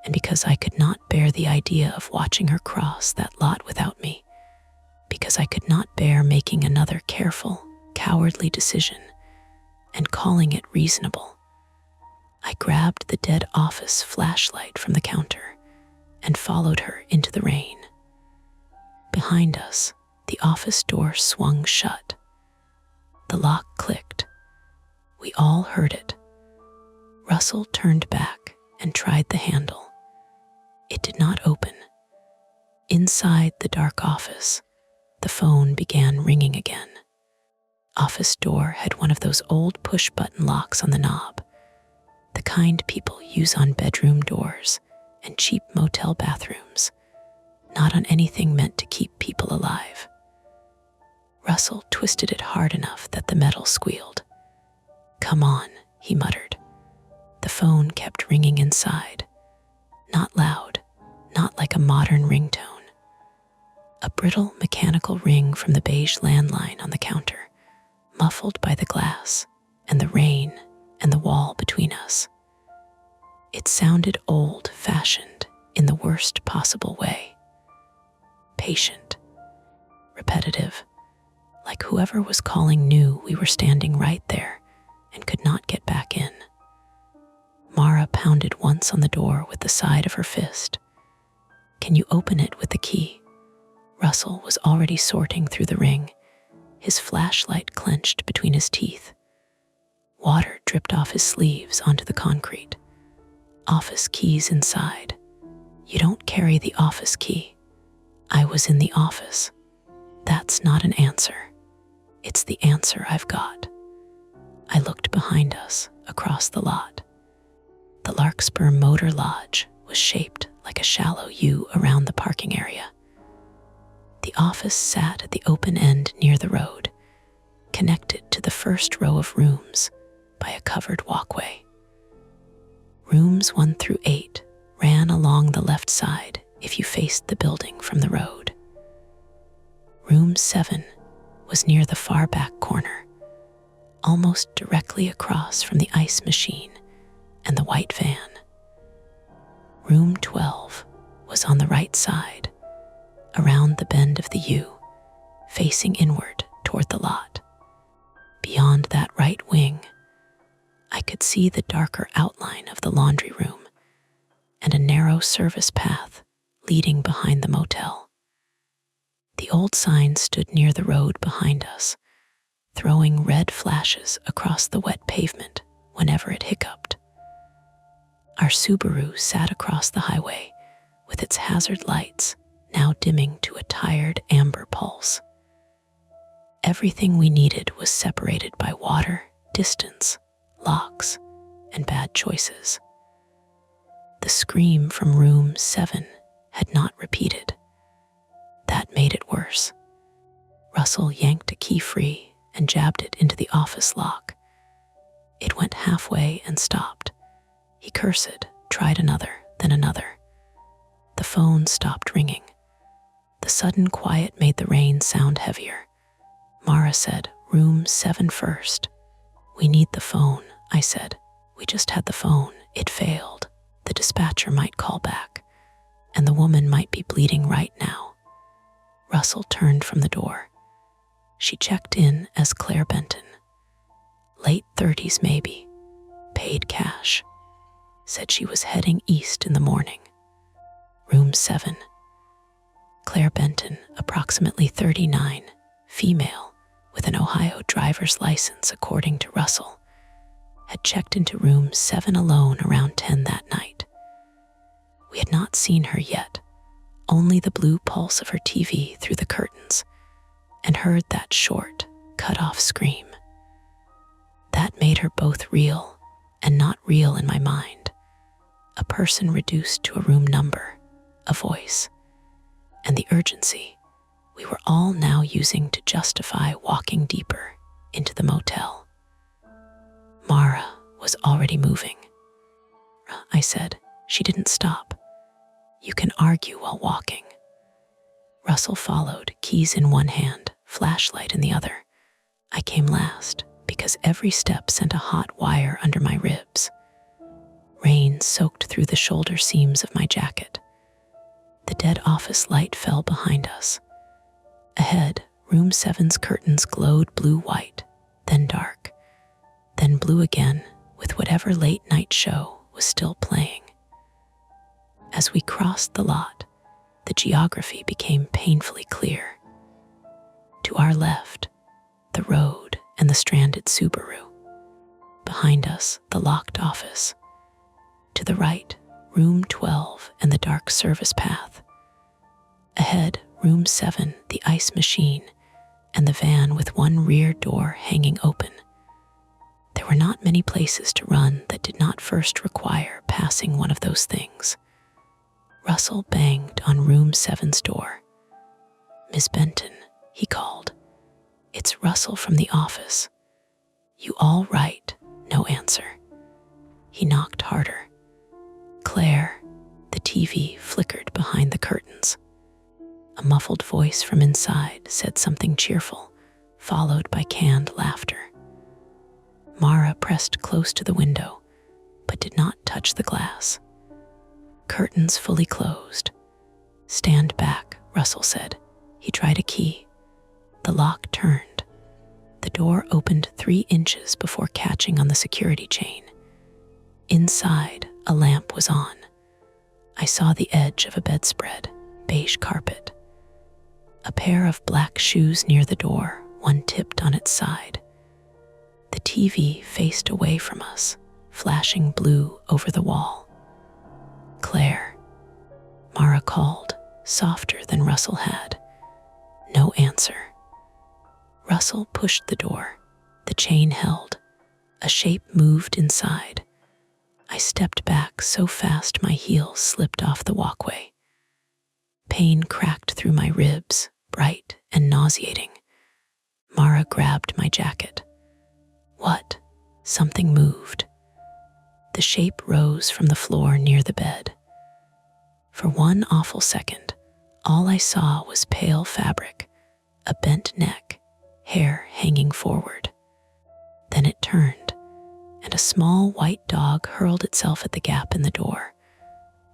And because I could not bear the idea of watching her cross that lot without me, because I could not bear making another careful, cowardly decision and calling it reasonable, I grabbed the dead office flashlight from the counter and followed her into the rain. Behind us, the office door swung shut. The lock clicked. We all heard it. Russell turned back and tried the handle. It did not open. Inside the dark office, the phone began ringing again. Office door had one of those old push-button locks on the knob, the kind people use on bedroom doors and cheap motel bathrooms, not on anything meant to keep people alive. Russell twisted it hard enough that the metal squealed. Come on, he muttered. The phone kept ringing inside. Not loud, not like a modern ringtone. A brittle mechanical ring from the beige landline on the counter, muffled by the glass and the rain and the wall between us. It sounded old-fashioned in the worst possible way. Patient, repetitive, like whoever was calling knew we were standing right there and could not get back in. Mara pounded once on the door with the side of her fist. "Can you open it with the key?" Russell was already sorting through the ring, his flashlight clenched between his teeth. Water dripped off his sleeves onto the concrete. Office keys inside. "You don't carry the office key." "I was in the office." "That's not an answer. It's the answer I've got." I looked behind us, across the lot. The Larkspur Motor Lodge was shaped like a shallow U around the parking area. The office sat at the open end near the road, connected to the first row of rooms by a covered walkway. Rooms 1 through 8 ran along the left side if you faced the building from the road. Room 7 was near the far back corner, almost directly across from the ice machine and the white van. Room 12 was on the right side, around the bend of the U, facing inward toward the lot. Beyond that right wing, I could see the darker outline of the laundry room and a narrow service path leading behind the motel. The old sign stood near the road behind us, throwing red flashes across the wet pavement whenever it hiccuped. Our Subaru sat across the highway with its hazard lights now dimming to a tired amber pulse. Everything we needed was separated by water, distance, locks, and bad choices. The scream from room 7 had not repeated. That made it worse. Russell yanked a key free and jabbed it into the office lock. It went halfway and stopped. He cursed, tried another, then another. The phone stopped ringing. The sudden quiet made the rain sound heavier. Mara said, "Room 7 first." "We need the phone," I said. "We just had the phone. It failed. The dispatcher might call back, and the woman might be bleeding right now." Russell turned from the door. She checked in as Claire Benton. Late 30s maybe. Paid cash. Said she was heading east in the morning. Room 7. Claire Benton, approximately 39, female, with an Ohio driver's license according to Russell, had checked into room 7 alone around 10 that night. We had not seen her yet, only the blue pulse of her TV through the curtains, and heard that short, cut-off scream. That made her both real and not real in my mind. A person reduced to a room number, a voice, and the urgency we were all now using to justify walking deeper into the motel. Mara was already moving. I said. She didn't stop. "You can argue while walking." Russell followed, keys in one hand, flashlight in the other. I came last because every step sent a hot wire under my ribs. Rain soaked through the shoulder seams of my jacket. The dead office light fell behind us. Ahead, room 7's curtains glowed blue-white, then dark, then blue again with whatever late-night show was still playing. As we crossed the lot, the geography became painfully clear. To our left, the road and the stranded Subaru. Behind us, the locked office. To the right, room 12 and the dark service path. Ahead, room 7, the ice machine, and the van with one rear door hanging open. There were not many places to run that did not first require passing one of those things. Russell banged on room 7's door. "Miss Benton," he called. "It's Russell from the office." "You all right?" No answer. He knocked harder. "Claire," the TV flickered behind the curtains. A muffled voice from inside said something cheerful, followed by canned laughter. Mara pressed close to the window, but did not touch the glass. Curtains fully closed. "Stand back," Russell said. He tried a key. The lock turned. The door opened 3 inches before catching on the security chain. Inside, a lamp was on. I saw the edge of a bedspread, beige carpet. A pair of black shoes near the door, one tipped on its side. The TV faced away from us, flashing blue over the wall. "Claire," Mara called, softer than Russell had. No answer. Russell pushed the door. The chain held. A shape moved inside. I stepped back so fast my heels slipped off the walkway. Pain cracked through my ribs, bright and nauseating. Mara grabbed my jacket. What? Something moved. The shape rose from the floor near the bed. For one awful second, all I saw was pale fabric, a bent neck, hair hanging forward. Then it turned, and a small white dog hurled itself at the gap in the door,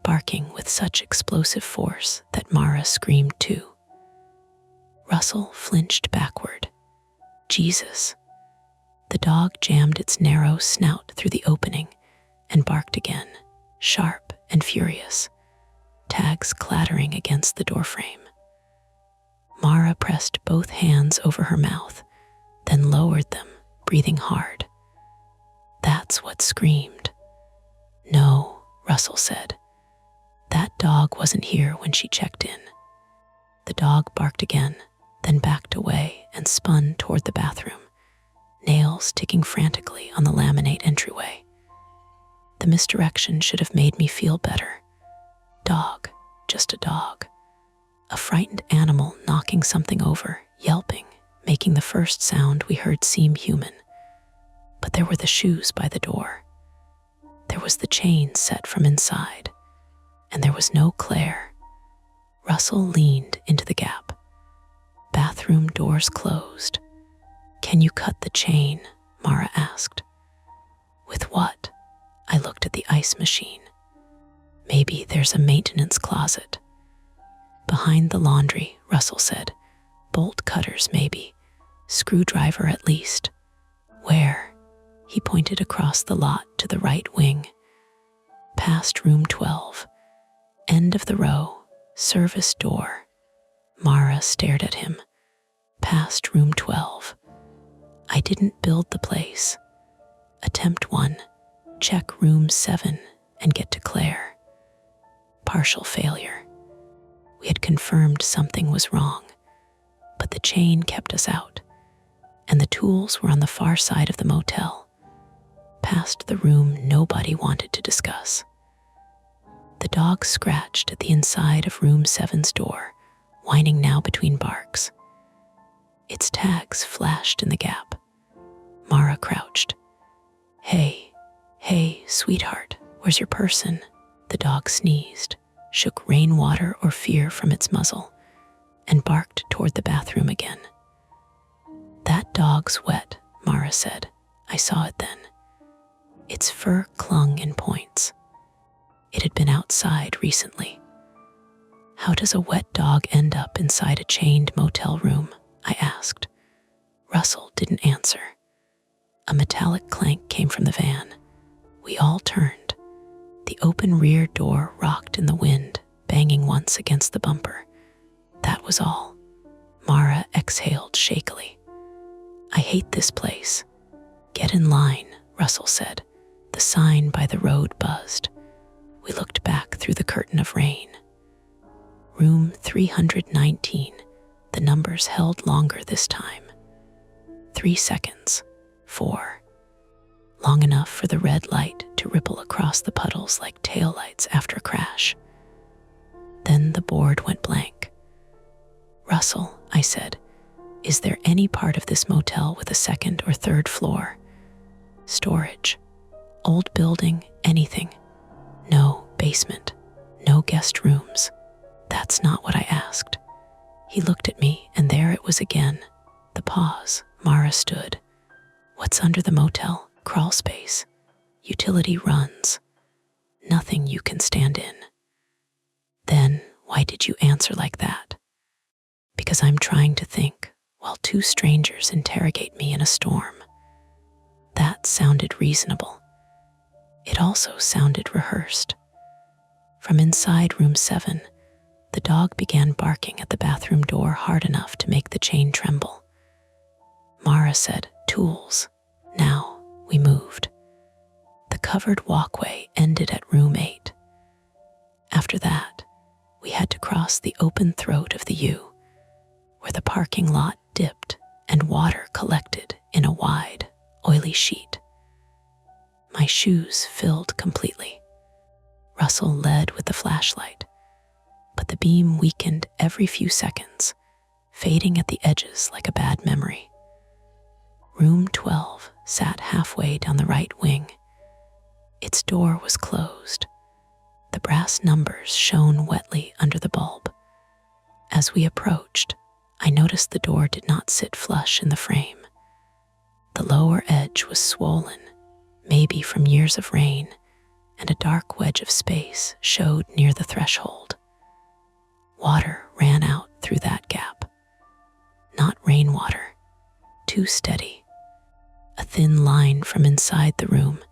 barking with such explosive force that Mara screamed too. Russell flinched backward. Jesus! The dog jammed its narrow snout through the opening and barked again, sharp and furious, tags clattering against the doorframe. Mara pressed both hands over her mouth, then lowered them, breathing hard. That's what screamed. "No," Russell said. "That dog wasn't here when she checked in." The dog barked again, then backed away and spun toward the bathroom, nails ticking frantically on the laminate entryway. The misdirection should have made me feel better. Dog, just a dog. A frightened animal knocking something over, yelping, making the first sound we heard seem human. But there were the shoes by the door. There was the chain set from inside. And there was no Claire. Russell leaned into the gap. Bathroom doors closed. "Can you cut the chain?" Mara asked. "With what?" I looked at the ice machine. "Maybe there's a maintenance closet." "Behind the laundry," Russell said. "Bolt cutters, maybe. Screwdriver at least." "Where?" He pointed across the lot to the right wing. "Past room 12. End of the row, service door." Mara stared at him. "Past room 12. I didn't build the place. Attempt 1. Check room 7 and get to Claire." Partial failure. We had confirmed something was wrong, but the chain kept us out, and the tools were on the far side of the motel, past the room nobody wanted to discuss. The dog scratched at the inside of room 7's door, whining now between barks. Its tags flashed in the gap. Mara crouched. Hey, sweetheart, where's your person?" The dog sneezed, shook rainwater or fear from its muzzle, and barked toward the bathroom again. "That dog's wet," Mara said. I saw it then. Its fur clung in points. It had been outside recently. "How does a wet dog end up inside a chained motel room?" I asked. Russell didn't answer. A metallic clank came from the van. We all turned. The open rear door rocked in the wind, banging once against the bumper. That was all. Mara exhaled shakily. "I hate this place." "Get in line," Russell said. The sign by the road buzzed. We looked back through the curtain of rain. Room 319. The numbers held longer this time. 3 seconds. 4. Long enough for the red light to ripple across the puddles like taillights after a crash. Then the board went blank. "Russell," I said, "is there any part of this motel with a 2nd or 3rd floor? Storage, old building, anything?" "No, basement, no guest rooms." "That's not what I asked." He looked at me, and there it was again. The pause. Mara stood. "What's under the motel? Crawl space?" utility runs, nothing you can stand in. Then, why did you answer like that? Because I'm trying to think while two strangers interrogate me in a storm. That sounded reasonable. It also sounded rehearsed. From inside room 7, the dog began barking at the bathroom door hard enough to make the chain tremble. Mara said, "Tools." Now we moved. The covered walkway ended at room 8. After that, we had to cross the open throat of the U, where the parking lot dipped and water collected in a wide, oily sheet. My shoes filled completely. Russell led with the flashlight, but the beam weakened every few seconds, fading at the edges like a bad memory. Room 12 sat halfway down the right wing. Its door was closed. The brass numbers shone wetly under the bulb. As we approached, I noticed the door did not sit flush in the frame. The lower edge was swollen, maybe from years of rain, and a dark wedge of space showed near the threshold. Water ran out through that gap. Not rainwater, too steady. A thin line from inside the room,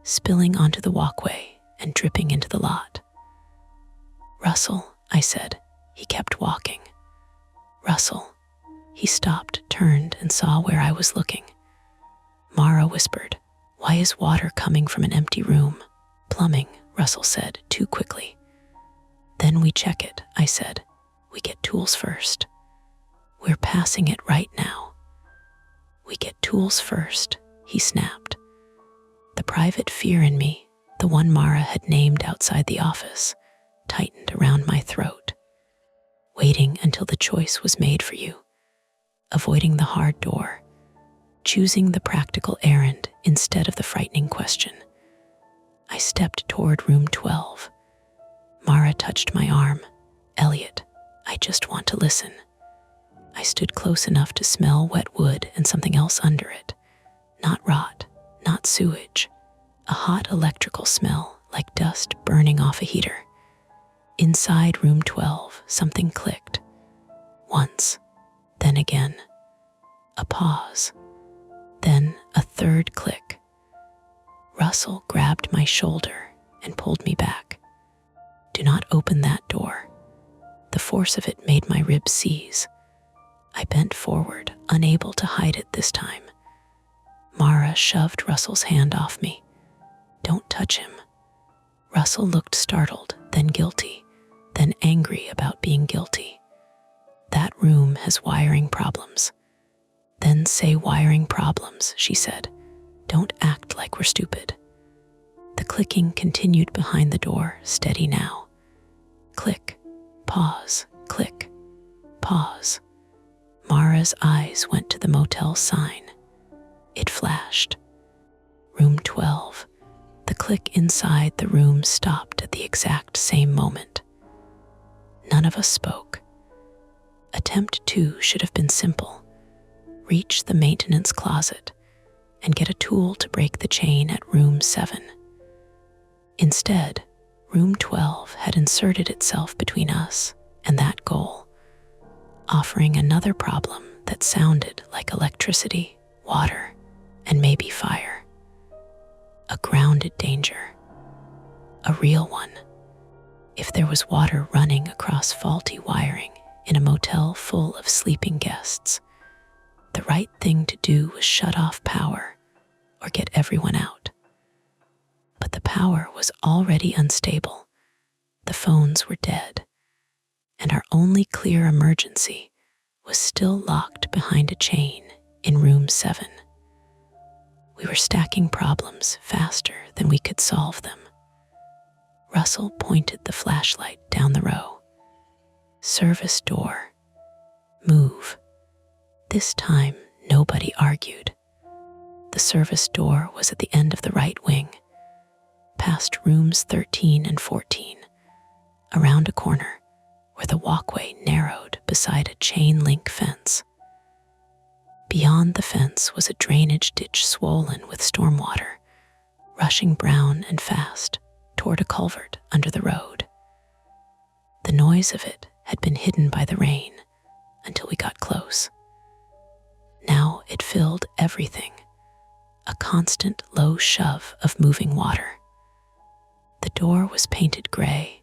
spilling onto the walkway and dripping into the lot. "Russell," I said. He kept walking. "Russell." He stopped, turned, and saw where I was looking. Mara whispered, "Why is water coming from an empty room?" "Plumbing," Russell said, too quickly. "Then we check it," I said. "We get tools first." "We're passing it right now." "We get tools first," he snapped. The private fear in me, the one Mara had named outside the office, tightened around my throat. Waiting until the choice was made for you. Avoiding the hard door. Choosing the practical errand instead of the frightening question. I stepped toward room 12. Mara touched my arm. "Elliot, I just want to listen." I stood close enough to smell wet wood and something else under it. Not rot, not sewage. A hot electrical smell, like dust burning off a heater. Inside room 12, something clicked. Once, then again. A pause. Then a third click. Russell grabbed my shoulder and pulled me back. "Do not open that door." The force of it made my ribs seize. I bent forward, unable to hide it this time. Mara shoved Russell's hand off me. "Don't touch him." Russell looked startled, then guilty, then angry about being guilty. "That room has wiring problems." "Then say wiring problems," she said. "Don't act like we're stupid." The clicking continued behind the door, steady now. Click, pause, click, pause. Mara's eyes went to the motel sign. It flashed. Room 12. The click inside the room stopped at the exact same moment. None of us spoke. Attempt 2 should have been simple. Reach the maintenance closet and get a tool to break the chain at room 7. Instead, room 12 had inserted itself between us and that goal, offering another problem that sounded like electricity, water, and maybe fire. A grounded danger. A real one. If there was water running across faulty wiring in a motel full of sleeping guests, the right thing to do was shut off power or get everyone out. But the power was already unstable. The phones were dead, and our only clear emergency was still locked behind a chain in room 7. We were stacking problems faster than we could solve them. Russell pointed the flashlight down the row. "Service door. Move." This time, nobody argued. The service door was at the end of the right wing, past rooms 13 and 14, around a corner where the walkway narrowed beside a chain-link fence. Beyond the fence was a drainage ditch swollen with stormwater, rushing brown and fast toward a culvert under the road. The noise of it had been hidden by the rain until we got close. Now it filled everything, a constant low shove of moving water. The door was painted gray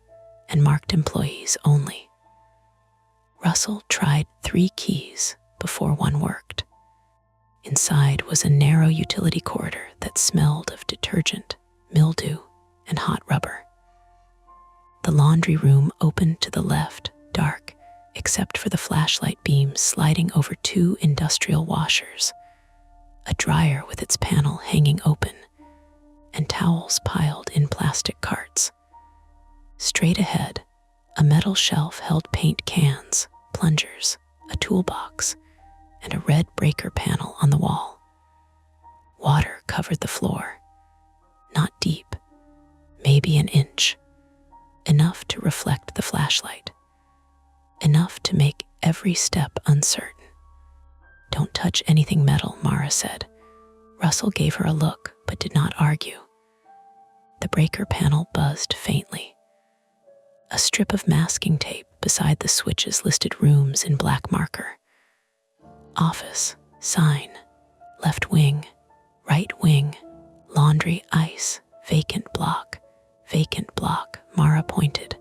and marked employees only. Russell tried 3 keys before one worked. Inside was a narrow utility corridor that smelled of detergent, mildew, and hot rubber. The laundry room opened to the left, dark, except for the flashlight beams sliding over 2 industrial washers, a dryer with its panel hanging open, and towels piled in plastic carts. Straight ahead, a metal shelf held paint cans, plungers, a toolbox, and a red breaker panel on the wall. Water covered the floor, not deep, maybe an inch, enough to reflect the flashlight, enough to make every step uncertain. "Don't touch anything metal," Mara said. Russell gave her a look, but did not argue. The breaker panel buzzed faintly. A strip of masking tape beside the switches listed rooms in black marker. Office, sign, left wing, right wing, laundry, ice, vacant block, Mara pointed.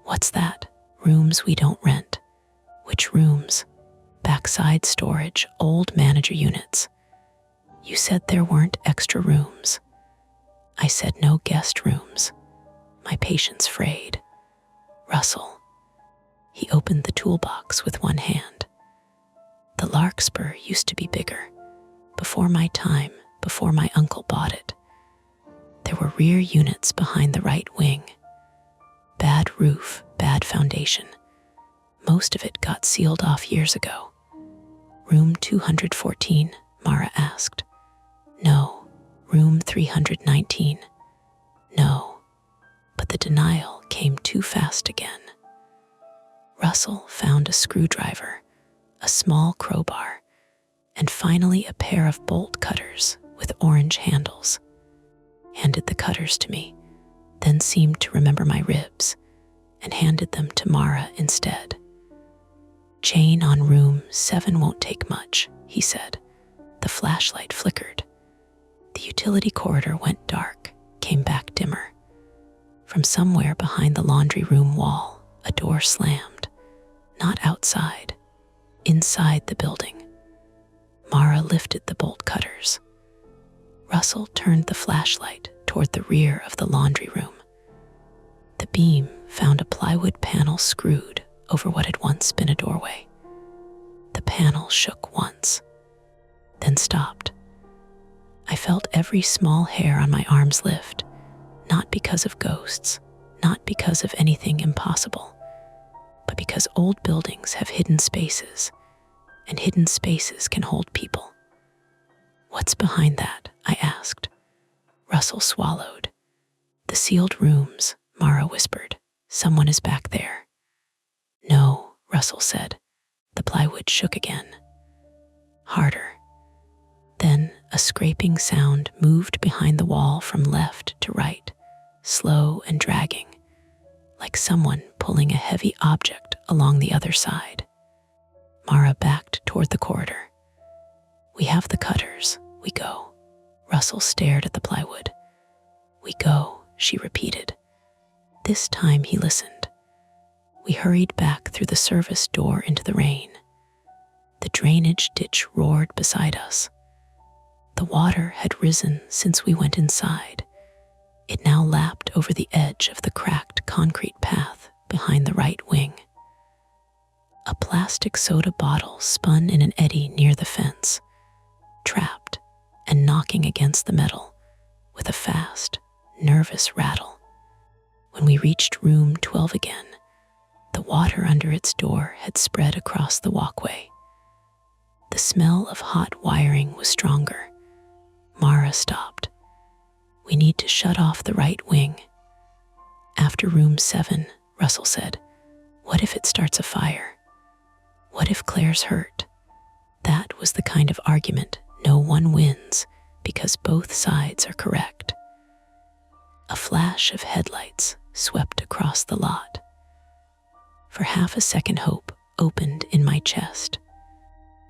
"What's that?" "Rooms we don't rent." "Which rooms?" "Backside storage, old manager units." "You said there weren't extra rooms." "I said no guest rooms." My patience frayed. "Russell." He opened the toolbox with one hand. "The Larkspur used to be bigger. Before my time, before my uncle bought it. There were rear units behind the right wing. Bad roof, bad foundation. Most of it got sealed off years ago." "Room 214, Mara asked. "No." "Room 319. "No." But the denial came too fast again. Russell found a screwdriver, a small crowbar, and finally a pair of bolt cutters with orange handles. Handed the cutters to me, then seemed to remember my ribs, and handed them to Mara instead. "Chain on room 7 won't take much," he said. The flashlight flickered. The utility corridor went dark, came back dimmer. From somewhere behind the laundry room wall, a door slammed. Not outside, inside the building. Mara lifted the bolt cutters. Russell turned the flashlight toward the rear of the laundry room. The beam found a plywood panel screwed over what had once been a doorway. The panel shook once, then stopped. I felt every small hair on my arms lift, not because of ghosts, not because of anything impossible, but because old buildings have hidden spaces, and hidden spaces can hold people. "What's behind that?" I asked. Russell swallowed. "The sealed rooms," Mara whispered. "Someone is back there." "No," Russell said. The plywood shook again. Harder. Then a scraping sound moved behind the wall from left to right, slow and dragging, like someone pulling a heavy object along the other side. Mara backed toward the corridor. "We have the cutters. We go." Russell stared at the plywood. "We go," she repeated. This time he listened. We hurried back through the service door into the rain. The drainage ditch roared beside us. The water had risen since we went inside. It now lapped over the edge of the cracked concrete path behind the right wing. A plastic soda bottle spun in an eddy near the fence, trapped and knocking against the metal with a fast, nervous rattle. When we reached room 12 again, the water under its door had spread across the walkway. The smell of hot wiring was stronger. Mara stopped. "We need to shut off the right wing." "After room 7, Russell said. "What if it starts a fire? What if Claire's hurt?" That was the kind of argument no one wins because both sides are correct. A flash of headlights swept across the lot. For half a second, hope opened in my chest.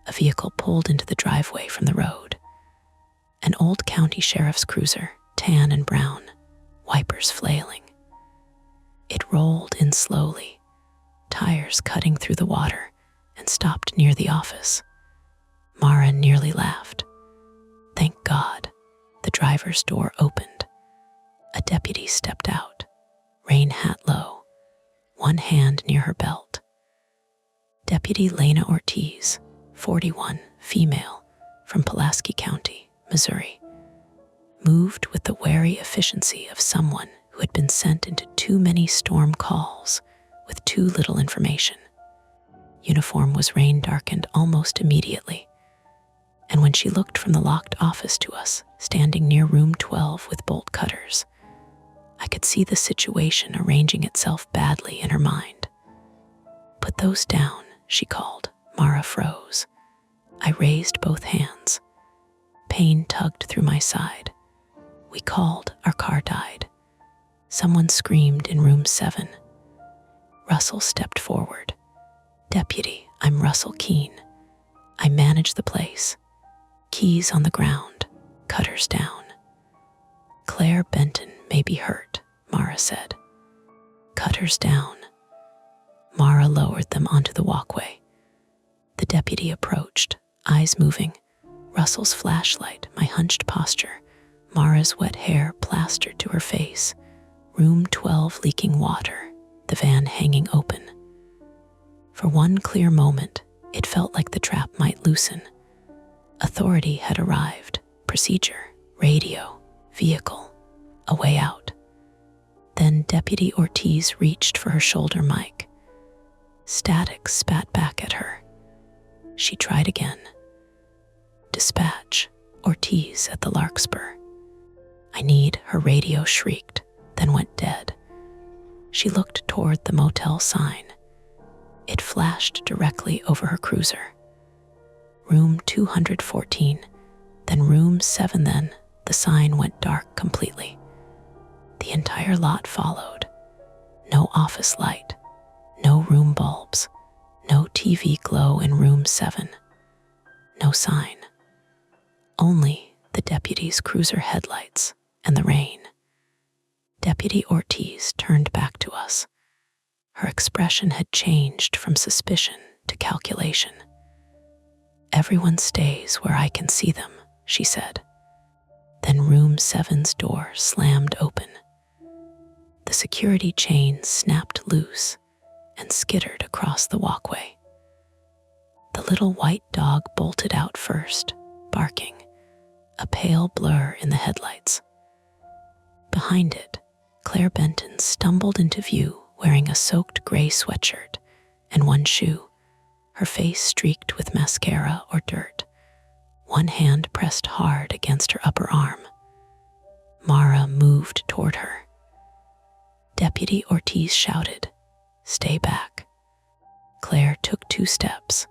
A vehicle pulled into the driveway from the road. An old county sheriff's cruiser, tan and brown, wipers flailing. It rolled in slowly, tires cutting through the water, and stopped near the office. Mara nearly laughed. Thank God. The driver's door opened. A deputy stepped out, rain hat low, one hand near her belt. Deputy Lena Ortiz, 41, female, from Pulaski County, Missouri, moved with the wary efficiency of someone who had been sent into too many storm calls with too little information. Uniform was rain-darkened almost immediately, and when she looked from the locked office to us, standing near room 12 with bolt cutters, I could see the situation arranging itself badly in her mind. Put those down, she called. Mara froze. I raised both hands. Pain tugged through my side. We called, our car died. Someone screamed in room 7. Russell stepped forward. Deputy, I'm Russell Keene. I manage the place. Keys on the ground, cutters down. Claire Benton may be hurt, Mara said. Cutters down. Mara lowered them onto the walkway. The deputy approached, eyes moving, Russell's flashlight, my hunched posture, Mara's wet hair plastered to her face, room 12 leaking water, the van hanging open. For one clear moment, it felt like the trap might loosen. Authority had arrived, procedure, radio, vehicle, a way out. Then Deputy Ortiz reached for her shoulder mic. Static spat back at her. She tried again. Dispatch, Ortiz at the Larkspur. I need, her radio shrieked, then went dead. She looked toward the motel sign. It flashed directly over her cruiser. Room 214, then room 7, then the sign went dark completely. The entire lot followed. No office light, no room bulbs, no TV glow in room 7. No sign. Only the deputy's cruiser headlights and the rain. Deputy Ortiz turned back to us. Her expression had changed from suspicion to calculation. Everyone stays where I can see them, she said. Then room 7's door slammed open. The security chain snapped loose and skittered across the walkway. The little white dog bolted out first, barking, a pale blur in the headlights. Behind it, Claire Benton stumbled into view wearing a soaked gray sweatshirt and one shoe, her face streaked with mascara or dirt, one hand pressed hard against her upper arm. Mara moved toward her. Deputy Ortiz shouted, "Stay back." Claire took 2 steps,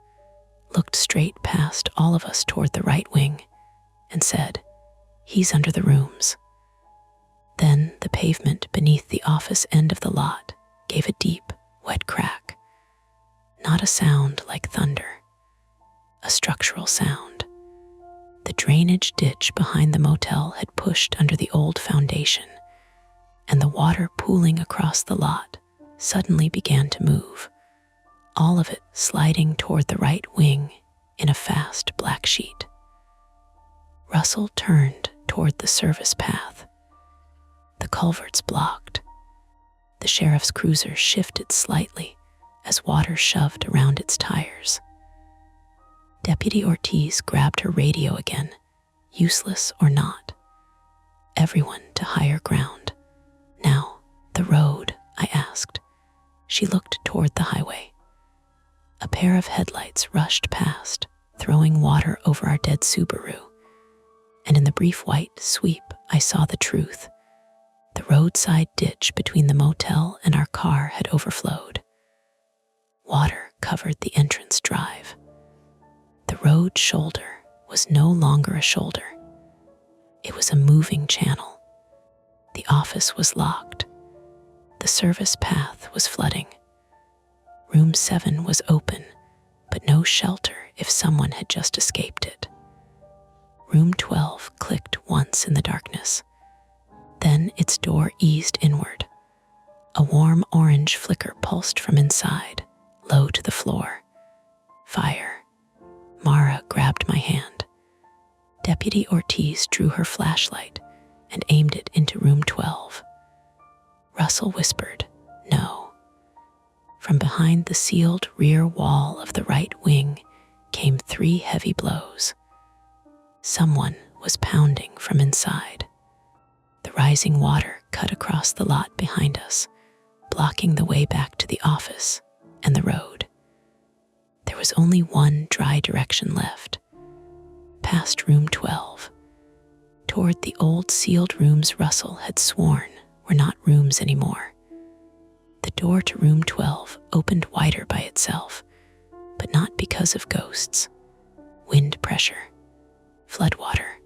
looked straight past all of us toward the right wing, and said, "He's under the rooms." Then the pavement beneath the office end of the lot gave a deep, wet crack. Not a sound like thunder, a structural sound. The drainage ditch behind the motel had pushed under the old foundation, and the water pooling across the lot suddenly began to move, all of it sliding toward the right wing in a fast black sheet. Russell turned toward the service path. The culvert's blocked. The sheriff's cruiser shifted slightly as water shoved around its tires. Deputy Ortiz grabbed her radio again, useless or not. Everyone to higher ground. Now, the road, I asked. She looked toward the highway. A pair of headlights rushed past, throwing water over our dead Subaru. And in the brief white sweep, I saw the truth. The roadside ditch between the motel and our car had overflowed. Water covered the entrance drive. The road shoulder was no longer a shoulder. It was a moving channel. The office was locked. The service path was flooding. Room 7 was open, but no shelter if someone had just escaped it. Room 12 clicked once in the darkness. Then its door eased inward. A warm orange flicker pulsed from inside, low to the floor. Fire. Mara grabbed my hand. Deputy Ortiz drew her flashlight and aimed it into room 12. Russell whispered, "No." From behind the sealed rear wall of the right wing came 3 heavy blows. Someone was pounding from inside. The rising water cut across the lot behind us, blocking the way back to the office and the road. There was only one dry direction left, past room 12, toward the old sealed rooms Russell had sworn were not rooms anymore. The door to room 12 opened wider by itself, but not because of ghosts. Wind pressure, floodwater,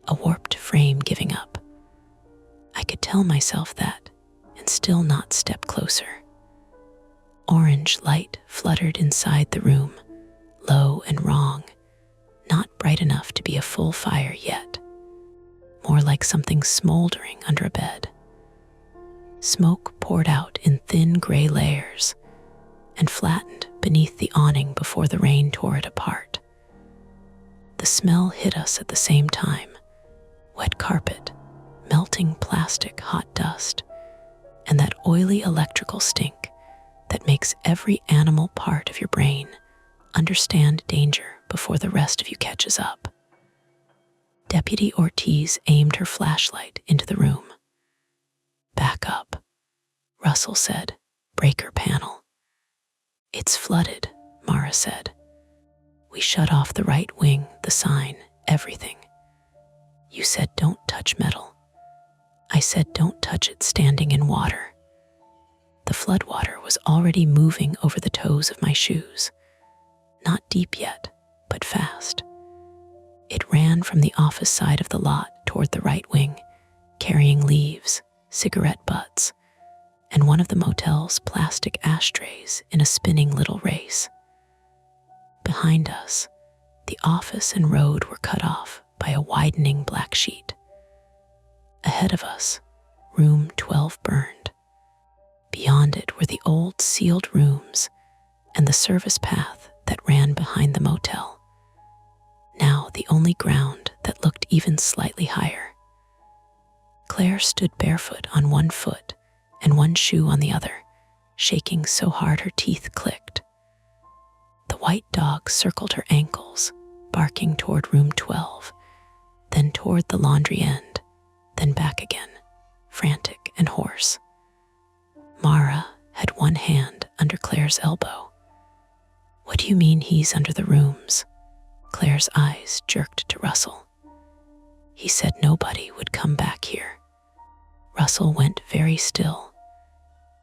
a warped frame giving up. I could tell myself that and still not step closer. Orange light fluttered inside the room, low and wrong, not bright enough to be a full fire yet, more like something smoldering under a bed. Smoke poured out in thin gray layers and flattened beneath the awning before the rain tore it apart. The smell hit us at the same time: wet carpet, melting plastic, hot dust, and that oily electrical stink that makes every animal part of your brain understand danger before the rest of you catches up. Deputy Ortiz aimed her flashlight into the room. "Back up," Russell said. "Breaker panel." "It's flooded," Mara said. "We shut off the right wing, the sign, everything. You said don't touch metal. I said don't touch it standing in water." The floodwater was already moving over the toes of my shoes. Not deep yet, but fast. It ran from the office side of the lot toward the right wing, carrying leaves, cigarette butts, and one of the motel's plastic ashtrays in a spinning little race. Behind us, the office and road were cut off by a widening black sheet. Ahead of us, room 12 burned. Beyond it were the old sealed rooms and the service path that ran behind the motel, now the only ground that looked even slightly higher. Claire stood barefoot on one foot and one shoe on the other, shaking so hard her teeth clicked. The white dog circled her ankles, barking toward room 12, then toward the laundry end, then back again, frantic and hoarse. Mara had one hand under Claire's elbow. "What do you mean he's under the rooms?" Claire's eyes jerked to Russell. "He said nobody would come back here." Russell went very still.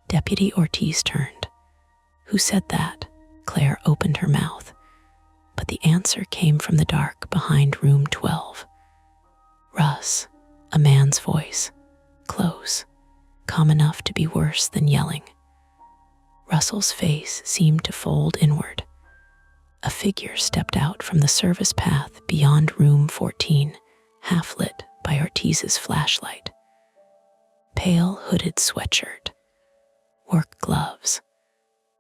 Deputy Ortiz turned. "Who said that?" Claire opened her mouth, but the answer came from the dark behind room 12. "Russ," a man's voice, close, calm enough to be worse than yelling. Russell's face seemed to fold inward. A figure stepped out from the service path beyond room 14, half lit by Ortiz's flashlight. Pale hooded sweatshirt, work gloves,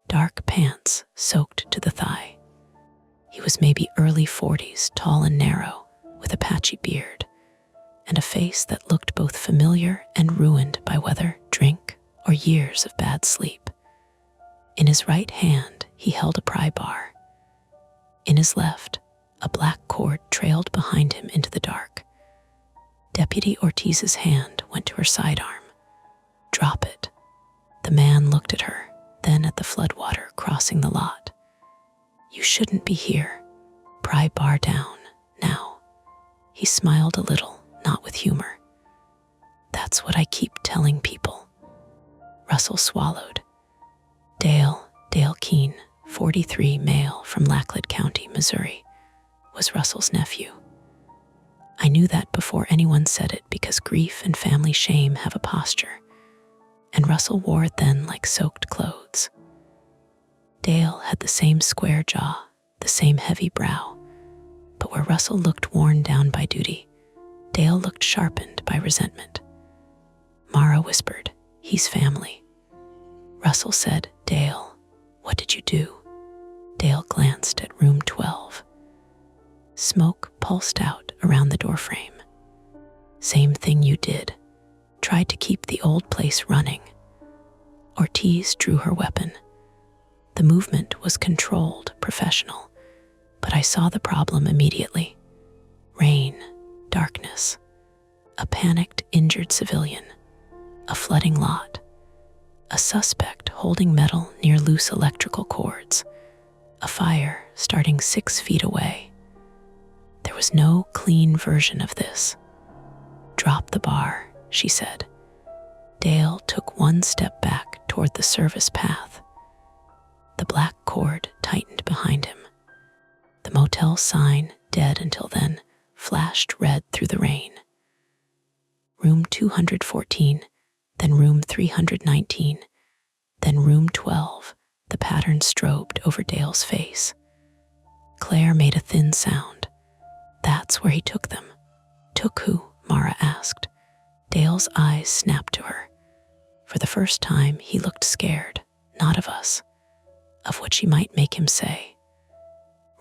dark pants soaked to the thigh. He was maybe early 40s, tall and narrow, with a patchy beard, and a face that looked both familiar and ruined by weather, drink, or years of bad sleep. In his right hand, he held a pry bar. In his left, a black cord trailed behind him into the dark. Deputy Ortiz's hand went to her sidearm. "Drop it." The man looked at her, then at the floodwater crossing the lot. "You shouldn't be here. Pry bar down, now." He smiled a little, not with humor. "That's what I keep telling people." Russell swallowed. Dale Keene, 43, male from Laclede County, Missouri, was Russell's nephew. I knew that before anyone said it because grief and family shame have a posture, and Russell wore it then like soaked clothes. Dale had the same square jaw, the same heavy brow, but where Russell looked worn down by duty, Dale looked sharpened by resentment. Mara whispered, "He's family." Russell said, "Dale, what did you do?" Dale glanced at room 12. Smoke pulsed out around the doorframe. "Same thing you did. Tried to keep the old place running." Ortiz drew her weapon. The movement was controlled, professional, but I saw the problem immediately. Rain, darkness, a panicked, injured civilian, a flooding lot, a suspect holding metal near loose electrical cords, a fire starting 6 feet away. There was no clean version of this. "Drop the bar," she said. Dale took one step back toward the service path. The black cord tightened behind him. The motel sign, dead until then, flashed red through the rain. Room 214, then room 319, then room 12, the pattern strobed over Dale's face. Claire made a thin sound. "That's where he took them." "Took who?" Mara asked. Dale's eyes snapped to her. For the first time, he looked scared, not of us, of what she might make him say.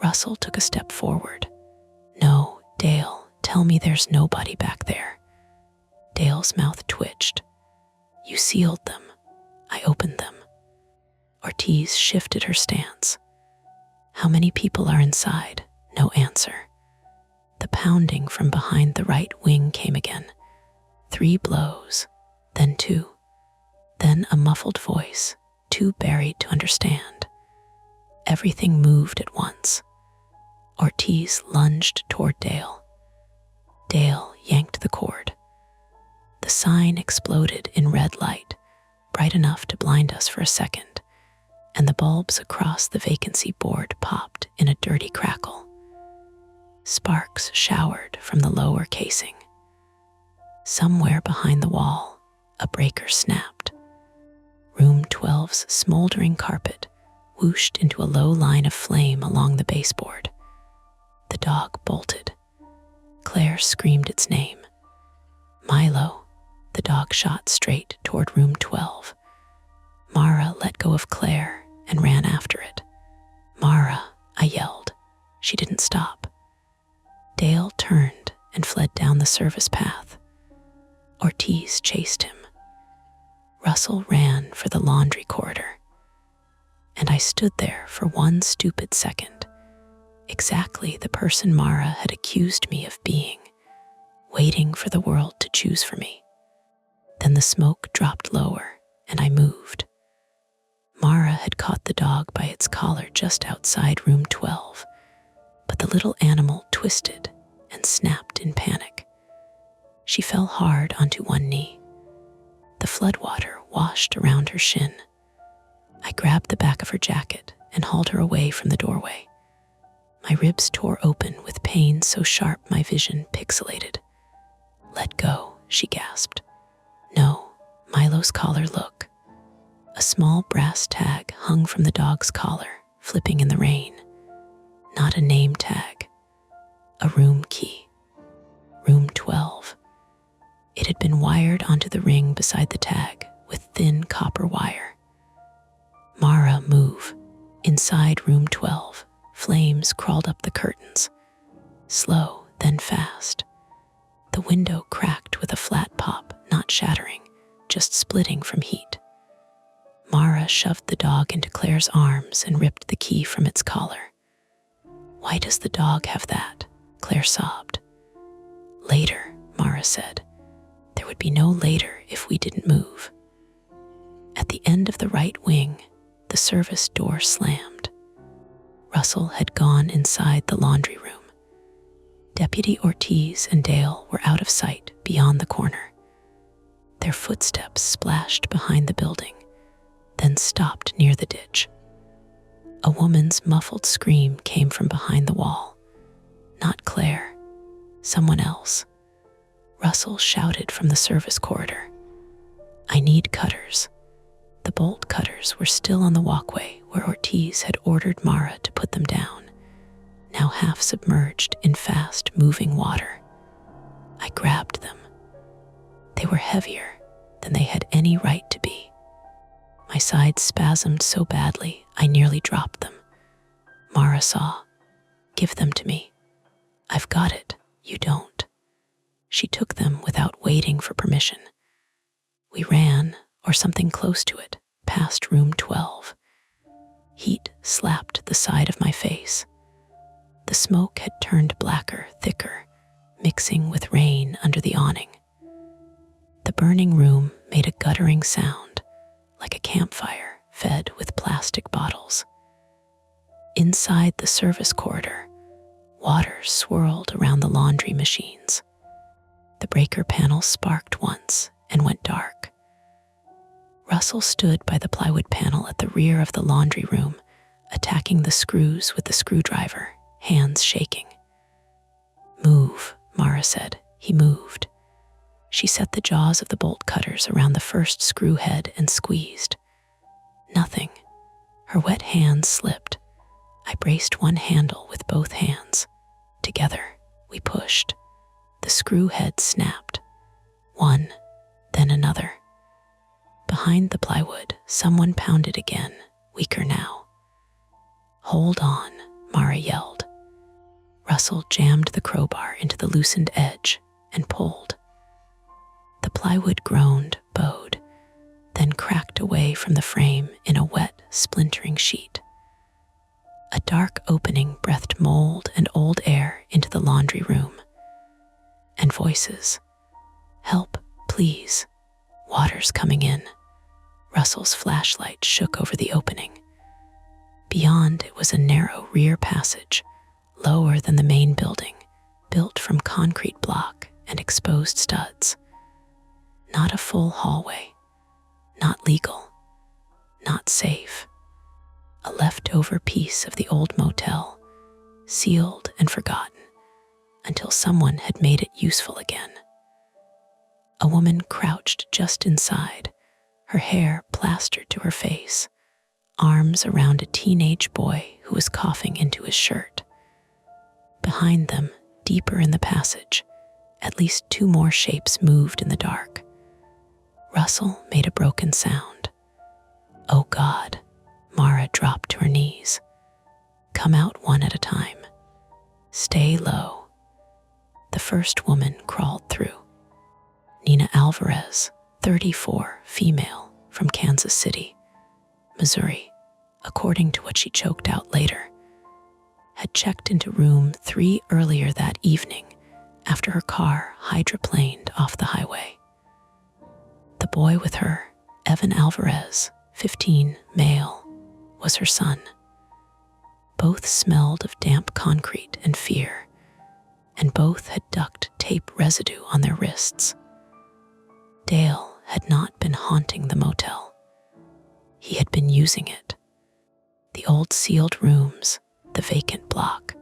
Russell took a step forward. "No, Dale, tell me there's nobody back there." Dale's mouth twitched. "You sealed them. I opened them." Ortiz shifted her stance. "How many people are inside?" No answer. The pounding from behind the right wing came again. 3 blows, then 2. Then a muffled voice, too buried to understand. Everything moved at once. Ortiz lunged toward Dale. Dale yanked the cord. The sign exploded in red light, bright enough to blind us for a second, and the bulbs across the vacancy board popped in a dirty crackle. Sparks showered from the lower casing. Somewhere behind the wall, a breaker snapped. Room 12's smoldering carpet whooshed into a low line of flame along the baseboard. The dog bolted. Claire screamed its name. "Milo." The dog shot straight toward room 12. Mara let go of Claire and ran after it. "Mara," I yelled. She didn't stop. Dale turned and fled down the service path. Ortiz chased him. Russell ran for the laundry corridor. And I stood there for one stupid second, exactly the person Mara had accused me of being, waiting for the world to choose for me. Then the smoke dropped lower, and I moved. Mara had caught the dog by its collar just outside room 12, but the little animal twisted and snapped in panic. She fell hard onto one knee. The floodwater washed around her shin. I grabbed the back of her jacket and hauled her away from the doorway. My ribs tore open with pain so sharp my vision pixelated. "Let go," she gasped. "No." Milo's collar, look. A small brass tag hung from the dog's collar, flipping in the rain. Not a name tag. A room key. Room 12. It had been wired onto the ring beside the tag with thin copper wire. "Mara, move." Inside room 12, flames crawled up the curtains. Slow, then fast. The window cracked with a flat pop, not shattering, just splitting from heat. Mara shoved the dog into Claire's arms and ripped the key from its collar. "Why does the dog have that?" Claire sobbed. "Later," Mara said. "There would be no later if we didn't move." At the end of the right wing, the service door slammed. Russell had gone inside the laundry room. Deputy Ortiz and Dale were out of sight beyond the corner. Their footsteps splashed behind the building, then stopped near the ditch. A woman's muffled scream came from behind the wall. Not Claire. Someone else. Russell shouted from the service corridor. I need cutters. The bolt cutters were still on the walkway where Ortiz had ordered Mara to put them down, now half submerged in fast-moving water. I grabbed them. They were heavier than they had any right to be. My sides spasmed so badly I nearly dropped them. Mara saw. Give them to me. I've got it. You don't. She took them without waiting for permission. We ran, or something close to it, past room 12. Heat slapped the side of my face. The smoke had turned blacker, thicker, mixing with rain under the awning. The burning room made a guttering sound, like a campfire fed with plastic bottles. Inside the service corridor, water swirled around the laundry machines. The breaker panel sparked once and went dark. Russell stood by the plywood panel at the rear of the laundry room, attacking the screws with the screwdriver, hands shaking. Move, Mara said. He moved. She set the jaws of the bolt cutters around the first screw head and squeezed. Nothing. Her wet hands slipped. I braced one handle with both hands. Together, we pushed. The screw head snapped. One, then another. Behind the plywood, someone pounded again, weaker now. Hold on, Mara yelled. Russell jammed the crowbar into the loosened edge and pulled. The plywood groaned, bowed, then cracked away from the frame in a wet, splintering sheet. A dark opening breathed mold and old air into the laundry room. And voices. Help, please. Water's coming in. Russell's flashlight shook over the opening. Beyond it was a narrow rear passage, lower than the main building, built from concrete block and exposed studs. Not a full hallway. Not legal. Not safe. A leftover piece of the old motel, sealed and forgotten, until someone had made it useful again. A woman crouched just inside, her hair plastered to her face, arms around a teenage boy who was coughing into his shirt. Behind them, deeper in the passage, at least two more shapes moved in the dark. Russell made a broken sound. Oh God, Mara dropped to her knees. Come out one at a time. Stay low. The first woman crawled through. Nina Alvarez, 34, female, from Kansas City, Missouri, according to what she choked out later, had checked into room 3 earlier that evening after her car hydroplaned off the highway. The boy with her, Evan Alvarez, 15, male, was her son. Both smelled of damp concrete and fear, and both had duct tape residue on their wrists. Dale had not been haunting the motel. He had been using it. The old sealed rooms, the vacant block,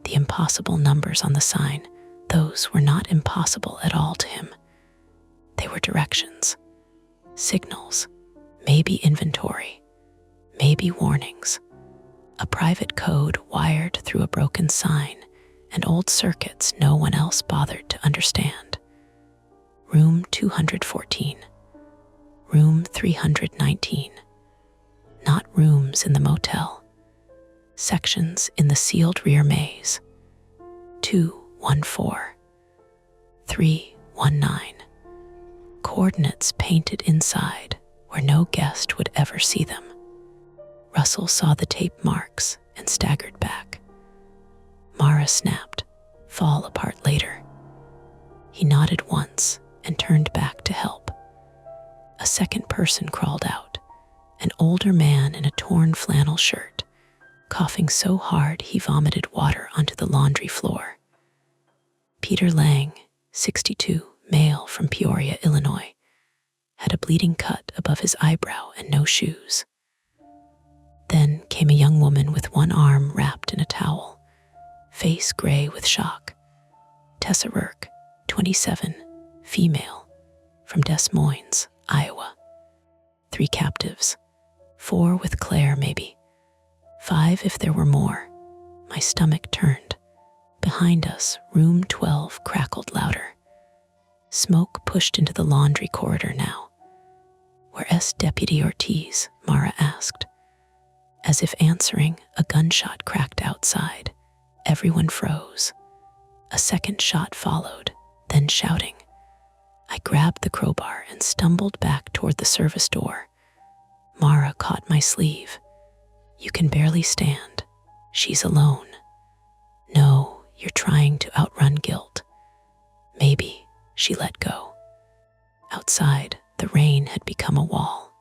the impossible numbers on the sign, those were not impossible at all to him. They were directions, signals, maybe inventory, maybe warnings, a private code wired through a broken sign and old circuits no one else bothered to understand. Room 214, room 319, not rooms in the motel, sections in the sealed rear maze, 214, 319, coordinates painted inside where no guest would ever see them. Russell saw the tape marks and staggered back. Mara snapped, fall apart later. He nodded once and turned back to help. A second person crawled out, an older man in a torn flannel shirt, coughing so hard he vomited water onto the laundry floor. Peter Lang, 62, male from Peoria, Illinois, had a bleeding cut above his eyebrow and no shoes. Then came a young woman with one arm wrapped in a towel, face gray with shock. Tessa Rourke, 27, female, from Des Moines, Iowa. 3 captives, 4 with Claire maybe, 5 if there were more. My stomach turned. Behind us, room 12 crackled louder. Smoke pushed into the laundry corridor now. "Where's Deputy Ortiz?" Mara asked. As if answering, a gunshot cracked outside. Everyone froze. A second shot followed, then shouting. I grabbed the crowbar and stumbled back toward the service door. Mara caught my sleeve. "You can barely stand. She's alone." "No, you're trying to outrun guilt." "Maybe." She let go. Outside, the rain had become a wall.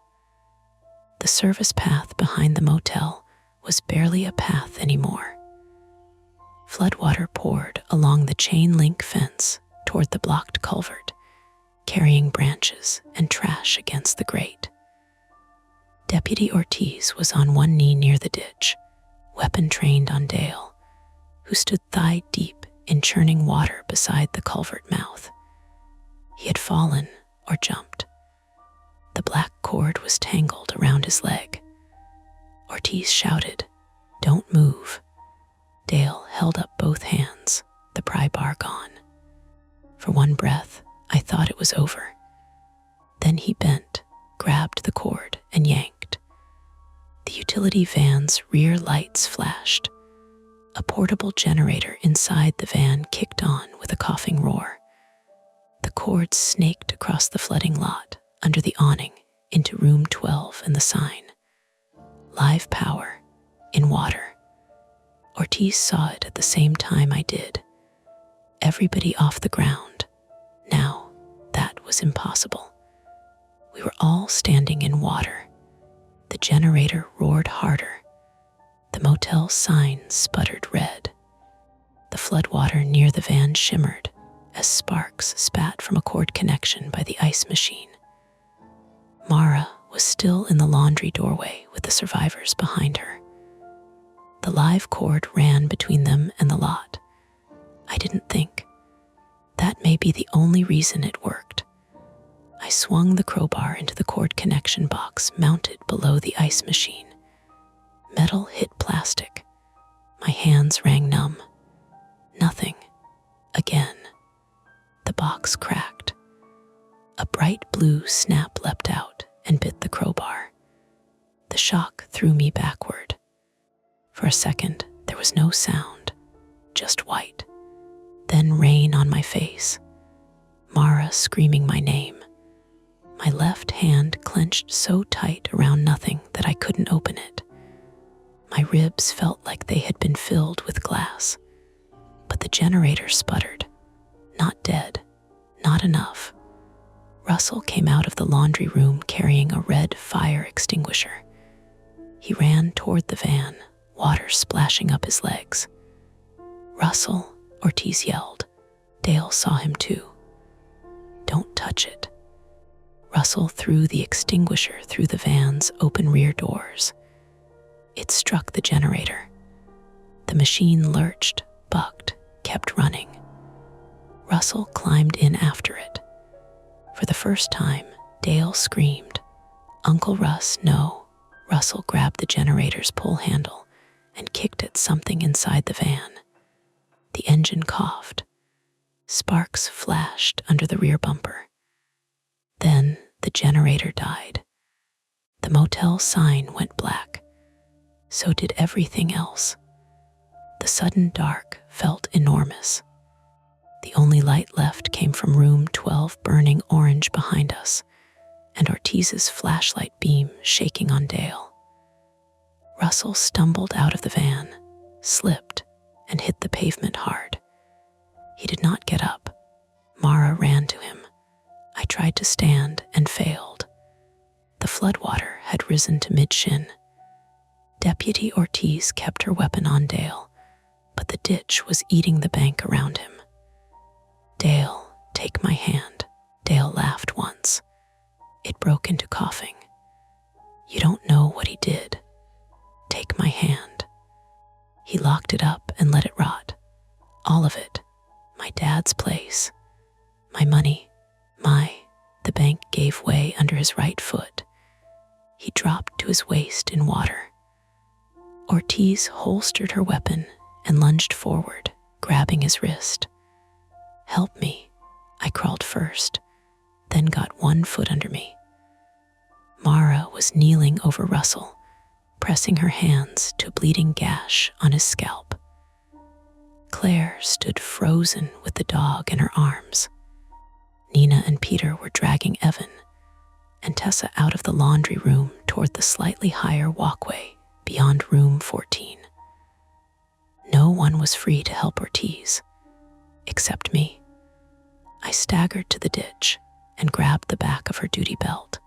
The service path behind the motel was barely a path anymore. Floodwater poured along the chain-link fence toward the blocked culvert, carrying branches and trash against the grate. Deputy Ortiz was on one knee near the ditch, weapon trained on Dale, who stood thigh-deep in churning water beside the culvert mouth. He had fallen or jumped. The black cord was tangled around his leg. Ortiz shouted, "Don't move." Dale held up both hands, the pry bar gone. For one breath, I thought it was over. Then he bent, grabbed the cord, and yanked. The utility van's rear lights flashed. A portable generator inside the van kicked on with a coughing roar. The cord snaked across the flooding lot, under the awning, into room 12 and the sign. Live power, in water. Ortiz saw it at the same time I did. Everybody off the ground. Now, that was impossible. We were all standing in water. The generator roared harder. The motel sign sputtered red. The floodwater near the van shimmered as sparks spat from a cord connection by the ice machine. Mara was still in the laundry doorway with the survivors behind her. The live cord ran between them and the lot. I didn't think. That may be the only reason it worked. I swung the crowbar into the cord connection box mounted below the ice machine. Metal hit plastic. My hands rang numb. Nothing. Again. The box cracked. A bright blue snap leapt out and bit the crowbar. The shock threw me backward. For a second, there was no sound, just white. Then rain on my face. Mara screaming my name. My left hand clenched so tight around nothing that I couldn't open it. My ribs felt like they had been filled with glass. But the generator sputtered. Not dead. Not enough. Russell came out of the laundry room carrying a red fire extinguisher. He ran toward the van, water splashing up his legs. "Russell," Ortiz yelled. Dale saw him too. "Don't touch it." Russell threw the extinguisher through the van's open rear doors. It struck the generator. The machine lurched, bucked, kept running. Russell climbed in after it. For the first time, Dale screamed, "Uncle Russ, no." Russell grabbed the generator's pull handle and kicked at something inside the van. The engine coughed. Sparks flashed under the rear bumper. Then the generator died. The motel sign went black. So did everything else. The sudden dark felt enormous. The only light left came from room 12 burning orange behind us, and Ortiz's flashlight beam shaking on Dale. Russell stumbled out of the van, slipped, and hit the pavement hard. He did not get up. Mara ran to him. I tried to stand and failed. The floodwater had risen to mid-shin. Deputy Ortiz kept her weapon on Dale, but the ditch was eating the bank around him. "Dale, take my hand." Dale laughed once. It broke into coughing. "You don't know what he did. Take my hand." He locked it up and let it rot. All of it. my dad's place, my money, the bank gave way under his right foot. He dropped to his waist in water. Ortiz holstered her weapon and lunged forward, grabbing his wrist. "Help me," I crawled first, then got one foot under me. Mara was kneeling over Russell, pressing her hands to a bleeding gash on his scalp. Claire stood frozen with the dog in her arms. Nina and Peter were dragging Evan and Tessa out of the laundry room toward the slightly higher walkway beyond room 14. No one was free to help Ortiz, except me. I staggered to the ditch and grabbed the back of her duty belt.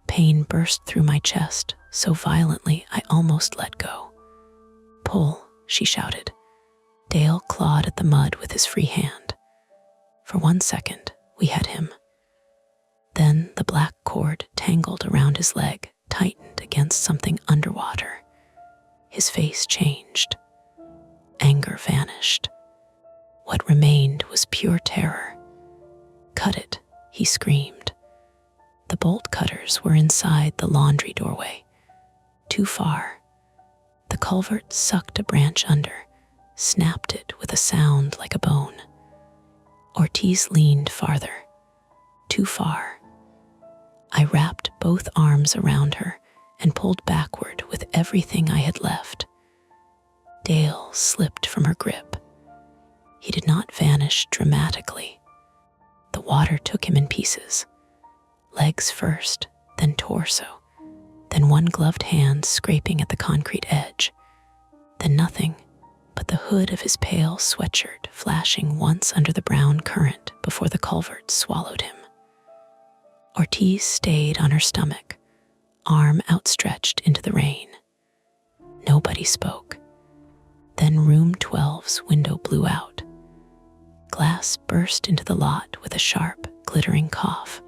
Pain burst through my chest so violently I almost let go. "Pull," she shouted. Dale clawed at the mud with his free hand. For 1 second, we had him. Then the black cord tangled around his leg, tightened against something underwater. His face changed. Anger vanished. What remained was pure terror. "Cut it," he screamed. The bolt cutters were inside the laundry doorway. Too far. The culvert sucked a branch under, snapped it with a sound like a bone. Ortiz leaned farther. Too far. I wrapped both arms around her and pulled backward with everything I had left. Dale slipped from her grip. He did not vanish dramatically. The water took him in pieces. Legs first, then torso, then one gloved hand scraping at the concrete edge, then nothing but the hood of his pale sweatshirt flashing once under the brown current before the culvert swallowed him. Ortiz stayed on her stomach, arm outstretched into the rain. Nobody spoke. Then room 12's window blew out. Glass burst into the lot with a sharp, glittering cough.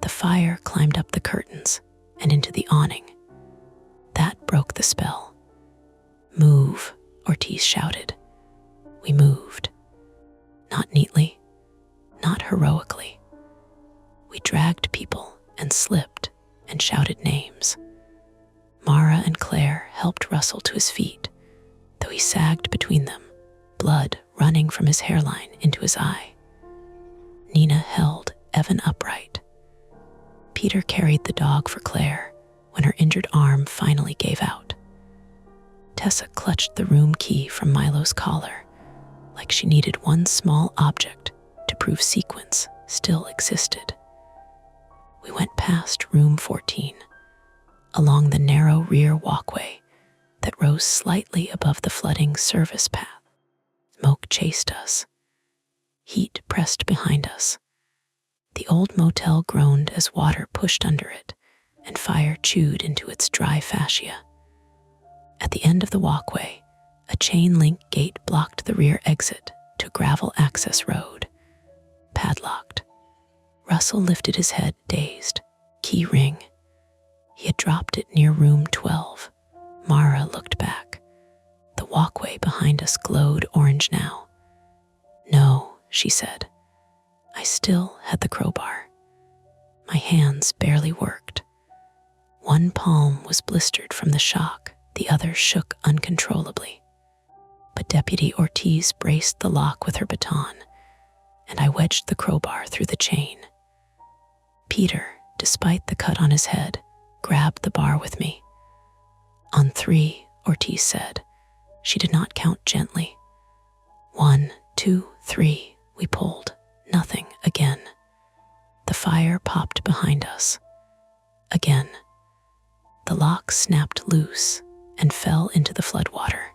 The fire climbed up the curtains and into the awning. That broke the spell. "Move," Ortiz shouted. We moved. Not neatly, not heroically. We dragged people and slipped and shouted names. Mara and Claire helped Russell to his feet, though he sagged between them, blood running from his hairline into his eye. Nina held Evan upright. Peter carried the dog for Claire when her injured arm finally gave out. Tessa clutched the room key from Milo's collar, like she needed one small object to prove sequence still existed. We went past room 14, along the narrow rear walkway that rose slightly above the flooding service path. Smoke chased us. Heat pressed behind us. The old motel groaned as water pushed under it, and fire chewed into its dry fascia. At the end of the walkway, a chain-link gate blocked the rear exit to a gravel access road, padlocked. Russell lifted his head, dazed. Key ring. He had dropped it near room 12. Mara looked back. The walkway behind us glowed orange now. "No," she said. I still had the crowbar. My hands barely worked. One palm was blistered from the shock, the other shook uncontrollably. But Deputy Ortiz braced the lock with her baton, and I wedged the crowbar through the chain. Peter, despite the cut on his head, grabbed the bar with me. "On 3, Ortiz said. She did not count gently. 1, 2, 3, we pulled. Nothing again. The fire popped behind us. Again. The lock snapped loose and fell into the floodwater.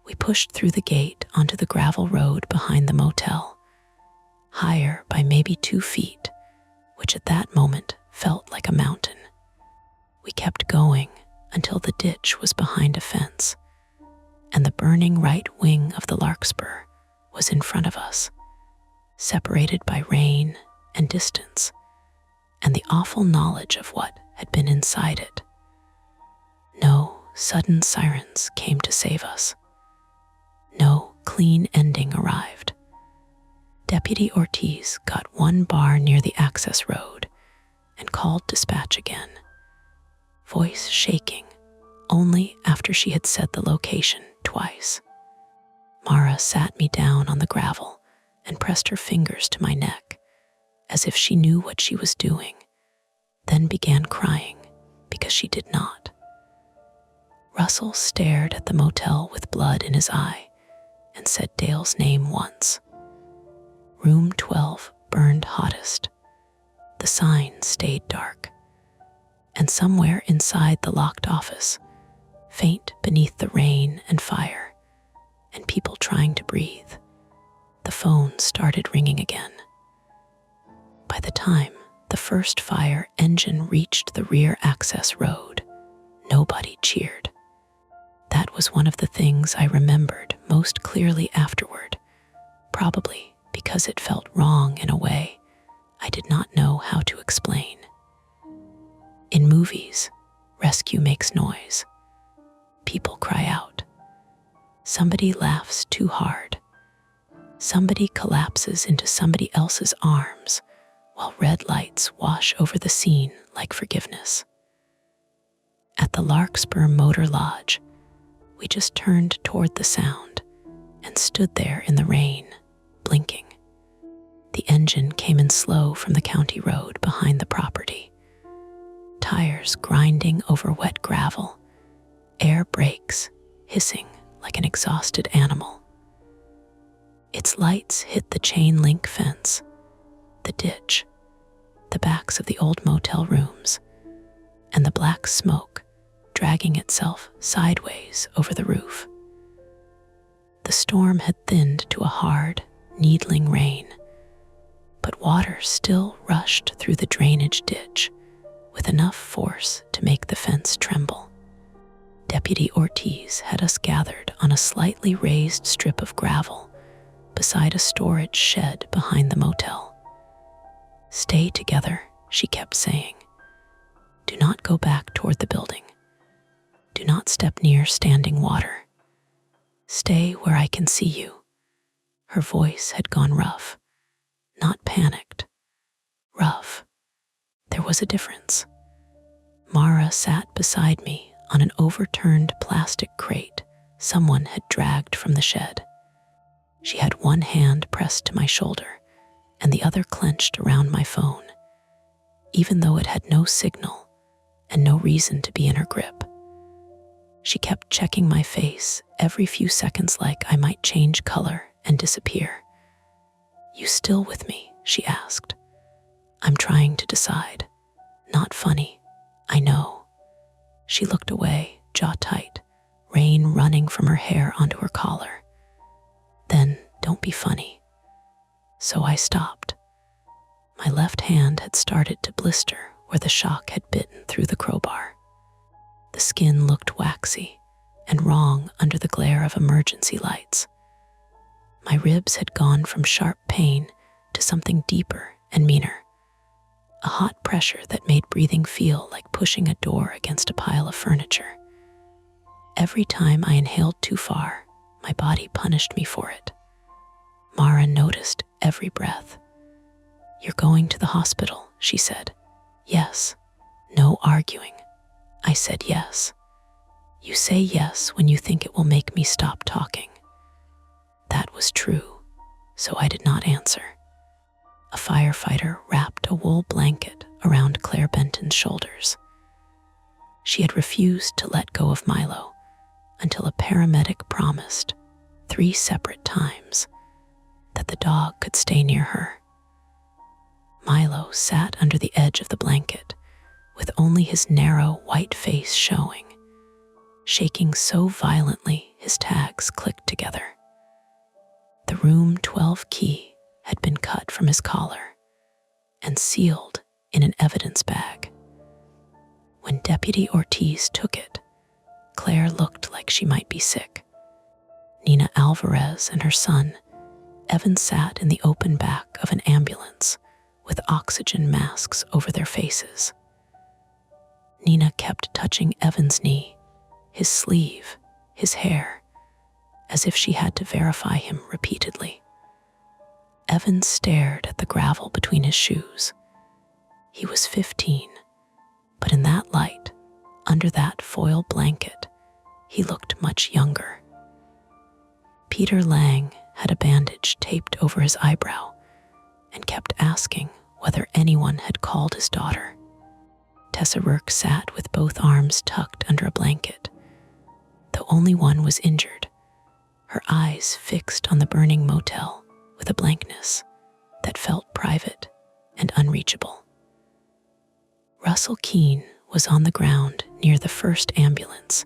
We pushed through the gate onto the gravel road behind the motel, higher by maybe 2 feet, which at that moment felt like a mountain. We kept going until the ditch was behind a fence, and the burning right wing of the Larkspur was in front of us, separated by rain and distance, and the awful knowledge of what had been inside it. No sudden sirens came to save us. No clean clean ending arrived. Deputy Ortiz got one bar near the access road and called dispatch again, voice shaking only after she had said the location twice. Mara sat me down on the gravel and pressed her fingers to my neck as if she knew what she was doing, then began crying because she did not. Russell stared at the motel with blood in his eye and said Dale's name once. Room 12 burned hottest. The sign stayed dark. And somewhere inside the locked office, faint beneath the rain and fire, and people trying to breathe, the phone started ringing again. By the time the first fire engine reached the rear access road, nobody cheered. That was one of the things I remembered most clearly afterward, probably because it felt wrong in a way I did not know how to explain. In movies, rescue makes noise. People cry out. Somebody laughs too hard. Somebody collapses into somebody else's arms while red lights wash over the scene like forgiveness. At the Larkspur Motor Lodge, we just turned toward the sound and stood there in the rain, blinking. The engine came in slow from the county road behind the property. Tires grinding over wet gravel, air brakes hissing like an exhausted animal. Its lights hit the chain link fence, the ditch, the backs of the old motel rooms, and the black smoke dragging itself sideways over the roof. The storm had thinned to a hard, needling rain, but water still rushed through the drainage ditch with enough force to make the fence tremble. Deputy Ortiz had us gathered on a slightly raised strip of gravel beside a storage shed behind the motel. "Stay together," she kept saying. "Do not go back toward the building. Do not step near standing water. Stay where I can see you." Her voice had gone rough, not panicked, rough. There was a difference. Mara sat beside me on an overturned plastic crate someone had dragged from the shed. She had one hand pressed to my shoulder and the other clenched around my phone, even though it had no signal and no reason to be in her grip. She kept checking my face every few seconds like I might change color and disappear. "You still with me?" she asked. "I'm trying to decide. Not funny, I know." She looked away, jaw tight, rain running from her hair onto her collar. "Then don't be funny." So I stopped. My left hand had started to blister where the shock had bitten through the crowbar. The skin looked waxy and wrong under the glare of emergency lights. My ribs had gone from sharp pain to something deeper and meaner, a hot pressure that made breathing feel like pushing a door against a pile of furniture. Every time I inhaled too far, my body punished me for it. Mara noticed every breath. "You're going to the hospital," she said. "Yes." No arguing. I said yes. "You say yes when you think it will make me stop talking." That was true, so I did not answer. A firefighter wrapped a wool blanket around Claire Benton's shoulders. She had refused to let go of Milo until a paramedic promised 3 separate times that the dog could stay near her. Milo sat under the edge of the blanket with only his narrow white face showing, shaking so violently his tags clicked together. The room 12 key had been cut from his collar and sealed in an evidence bag. When Deputy Ortiz took it, Claire looked like she might be sick. Nina Alvarez and her son, Evan, sat in the open back of an ambulance with oxygen masks over their faces. Nina kept touching Evan's knee, his sleeve, his hair, as if she had to verify him repeatedly. Evan stared at the gravel between his shoes. He was 15, but in that light, under that foil blanket, he looked much younger. Peter Lang had a bandage taped over his eyebrow and kept asking whether anyone had called his daughter. Tessa Rourke sat with both arms tucked under a blanket, though only one was injured, her eyes fixed on the burning motel with a blankness that felt private and unreachable. Russell Keene was on the ground near the first ambulance,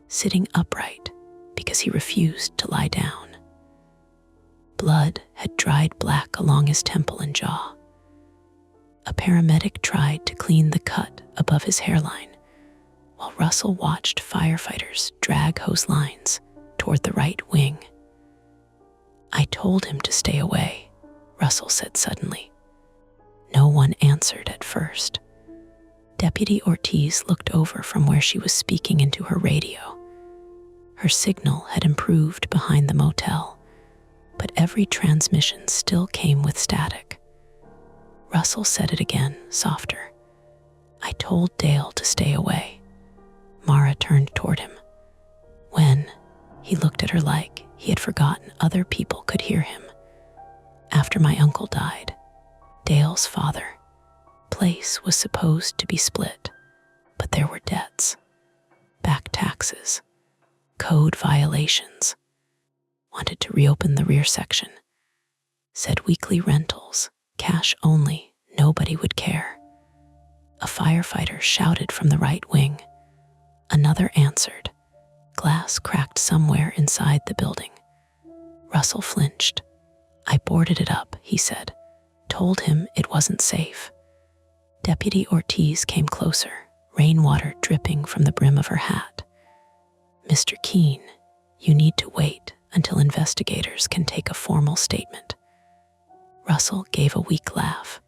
sitting upright because he refused to lie down. Blood had dried black along his temple and jaw. A paramedic tried to clean the cut above his hairline, while Russell watched firefighters drag hose lines toward the right wing. "I told him to stay away," Russell said suddenly. No one answered at first. Deputy Ortiz looked over from where she was speaking into her radio. Her signal had improved behind the motel, but every transmission still came with static. Russell said it again, softer. "I told Dale to stay away." Mara turned toward him. When he looked at her like he had forgotten other people could hear him. "After my uncle died, Dale's father, place was supposed to be split, but there were debts, back taxes, code violations. Wanted to reopen the rear section. Said weekly rentals, cash only, nobody would care." A firefighter shouted from the right wing. Another answered. Glass cracked somewhere inside the building. Russell flinched. "I boarded it up," he said. "Told him it wasn't safe." Deputy Ortiz came closer, rainwater dripping from the brim of her hat. "Mr. Keene, you need to wait until investigators can take a formal statement." Russell gave a weak laugh.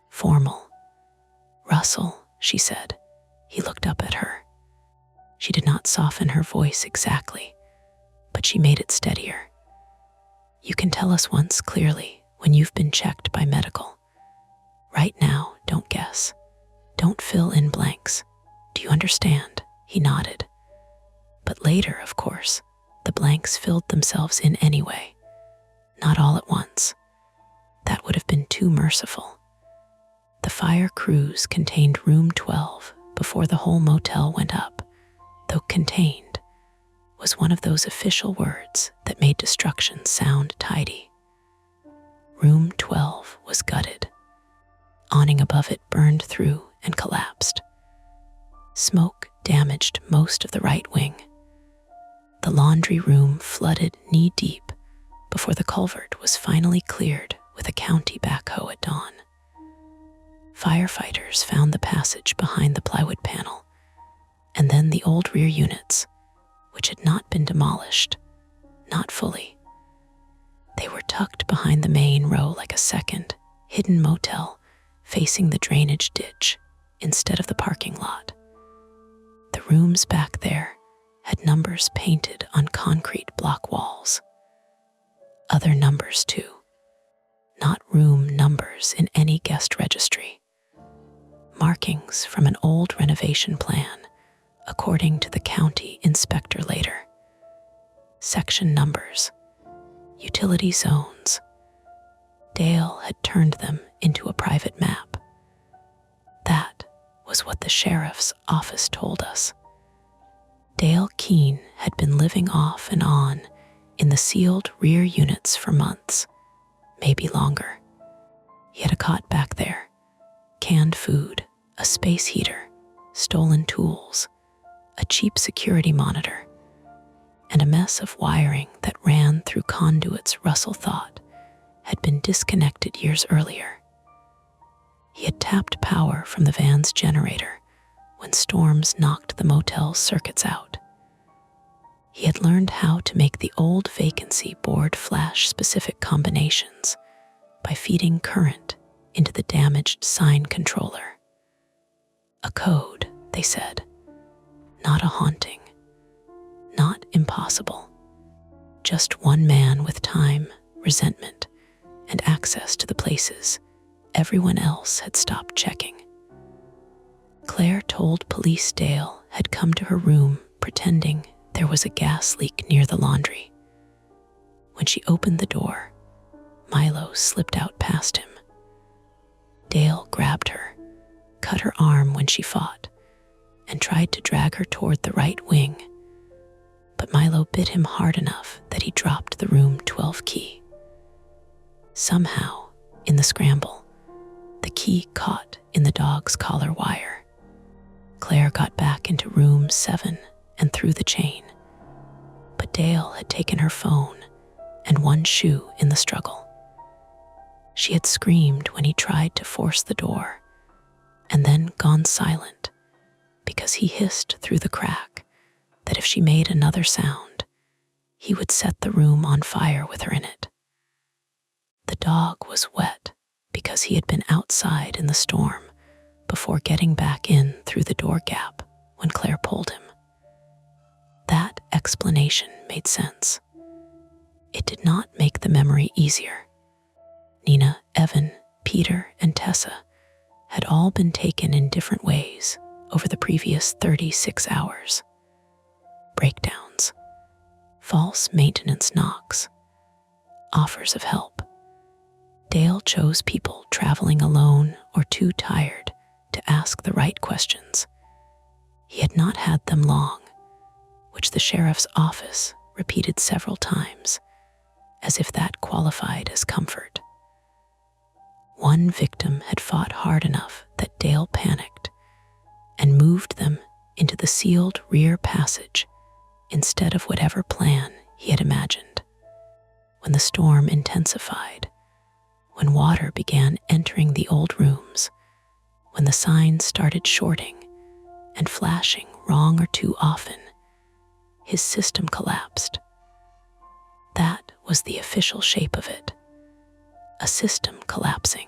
"Formal." "Russell," she said. He looked up at her. She did not soften her voice exactly, but she made it steadier. "You can tell us once clearly when you've been checked by medical. Right now, don't guess. Don't fill in blanks. Do you understand?" He nodded. But later, of course, the blanks filled themselves in anyway. Not all at once. That would have been too merciful. The fire crews contained room 12 before the whole motel went up, though "contained" was one of those official words that made destruction sound tidy. Room 12 was gutted. Awning above it burned through and collapsed. Smoke damaged most of the right wing. The laundry room flooded knee-deep before the culvert was finally cleared with a county backhoe at dawn. Firefighters found the passage behind the plywood panel, and then the old rear units, which had not been demolished, not fully. They were tucked behind the main row like a second, hidden motel facing the drainage ditch instead of the parking lot. The rooms back there had numbers painted on concrete block walls. Other numbers too, not room numbers in any guest registry. Markings from an old renovation plan, according to the county inspector later. Section numbers, utility zones. Dale had turned them into a private map. That was what the sheriff's office told us. Dale Keene had been living off and on in the sealed rear units for months, maybe longer. He had a cot back there, canned food, a space heater, stolen tools, a cheap security monitor, and a mess of wiring that ran through conduits Russell thought had been disconnected years earlier. He had tapped power from the van's generator when storms knocked the motel's circuits out. He had learned how to make the old vacancy board flash specific combinations by feeding current into the damaged sign controller. A code, they said, not a haunting, not impossible. Just one man with time, resentment, and access to the places everyone else had stopped checking. Claire told police Dale had come to her room pretending there was a gas leak near the laundry. When she opened the door, Milo slipped out past him. Dale grabbed her, cut her arm when she fought, and tried to drag her toward the right wing. But Milo bit him hard enough that he dropped the room 12 key. Somehow, in the scramble, the key caught in the dog's collar wire. Claire got back into room 7 and threw the chain, but Dale had taken her phone and one shoe in the struggle. She had screamed when he tried to force the door, and then gone silent because he hissed through the crack that if she made another sound, he would set the room on fire with her in it. The dog was wet because he had been outside in the storm before getting back in through the door gap when Claire pulled him. That explanation made sense. It did not make the memory easier. Nina, Evan, Peter, and Tessa had all been taken in different ways over the previous 36 hours. Breakdowns, false maintenance knocks, offers of help. Dale chose people traveling alone or too tired to ask the right questions. He had not had them long, which the sheriff's office repeated several times, as if that qualified as comfort. One victim had fought hard enough that Dale panicked and moved them into the sealed rear passage instead of whatever plan he had imagined. When the storm intensified, when water began entering the old rooms, when the signs started shorting and flashing wrong or too often, his system collapsed. That was the official shape of it. A system collapsing.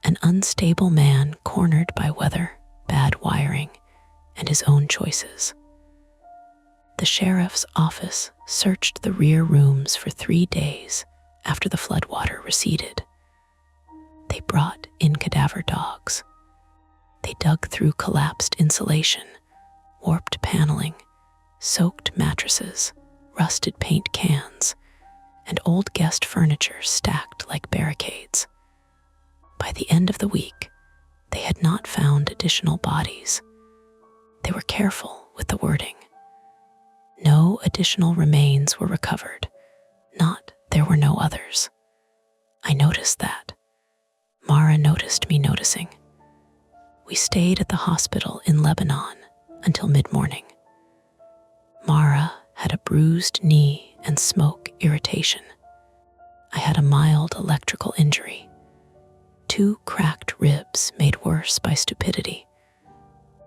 An unstable man cornered by weather, bad wiring, and his own choices. The sheriff's office searched the rear rooms for 3 days after the floodwater receded. They brought in cadaver dogs. They dug through collapsed insulation, warped paneling, soaked mattresses, rusted paint cans, and old guest furniture stacked like barricades. By the end of the week, they had not found additional bodies. They were careful with the wording. No additional remains were recovered, not there were no others. I noticed that. Mara noticed me noticing. We stayed at the hospital in Lebanon until mid-morning. Mara had a bruised knee and smoke irritation. I had a mild electrical injury. 2 cracked ribs made worse by stupidity,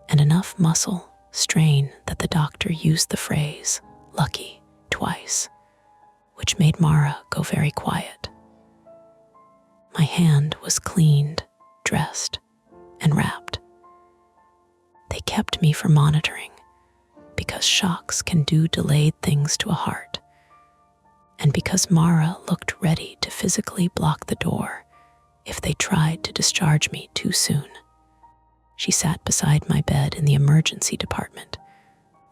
and enough muscle strain that the doctor used the phrase, lucky, twice, which made Mara go very quiet. My hand was cleaned, dressed, and wrapped. They kept me for monitoring, because shocks can do delayed things to a heart, and because Mara looked ready to physically block the door if they tried to discharge me too soon. She sat beside my bed in the emergency department,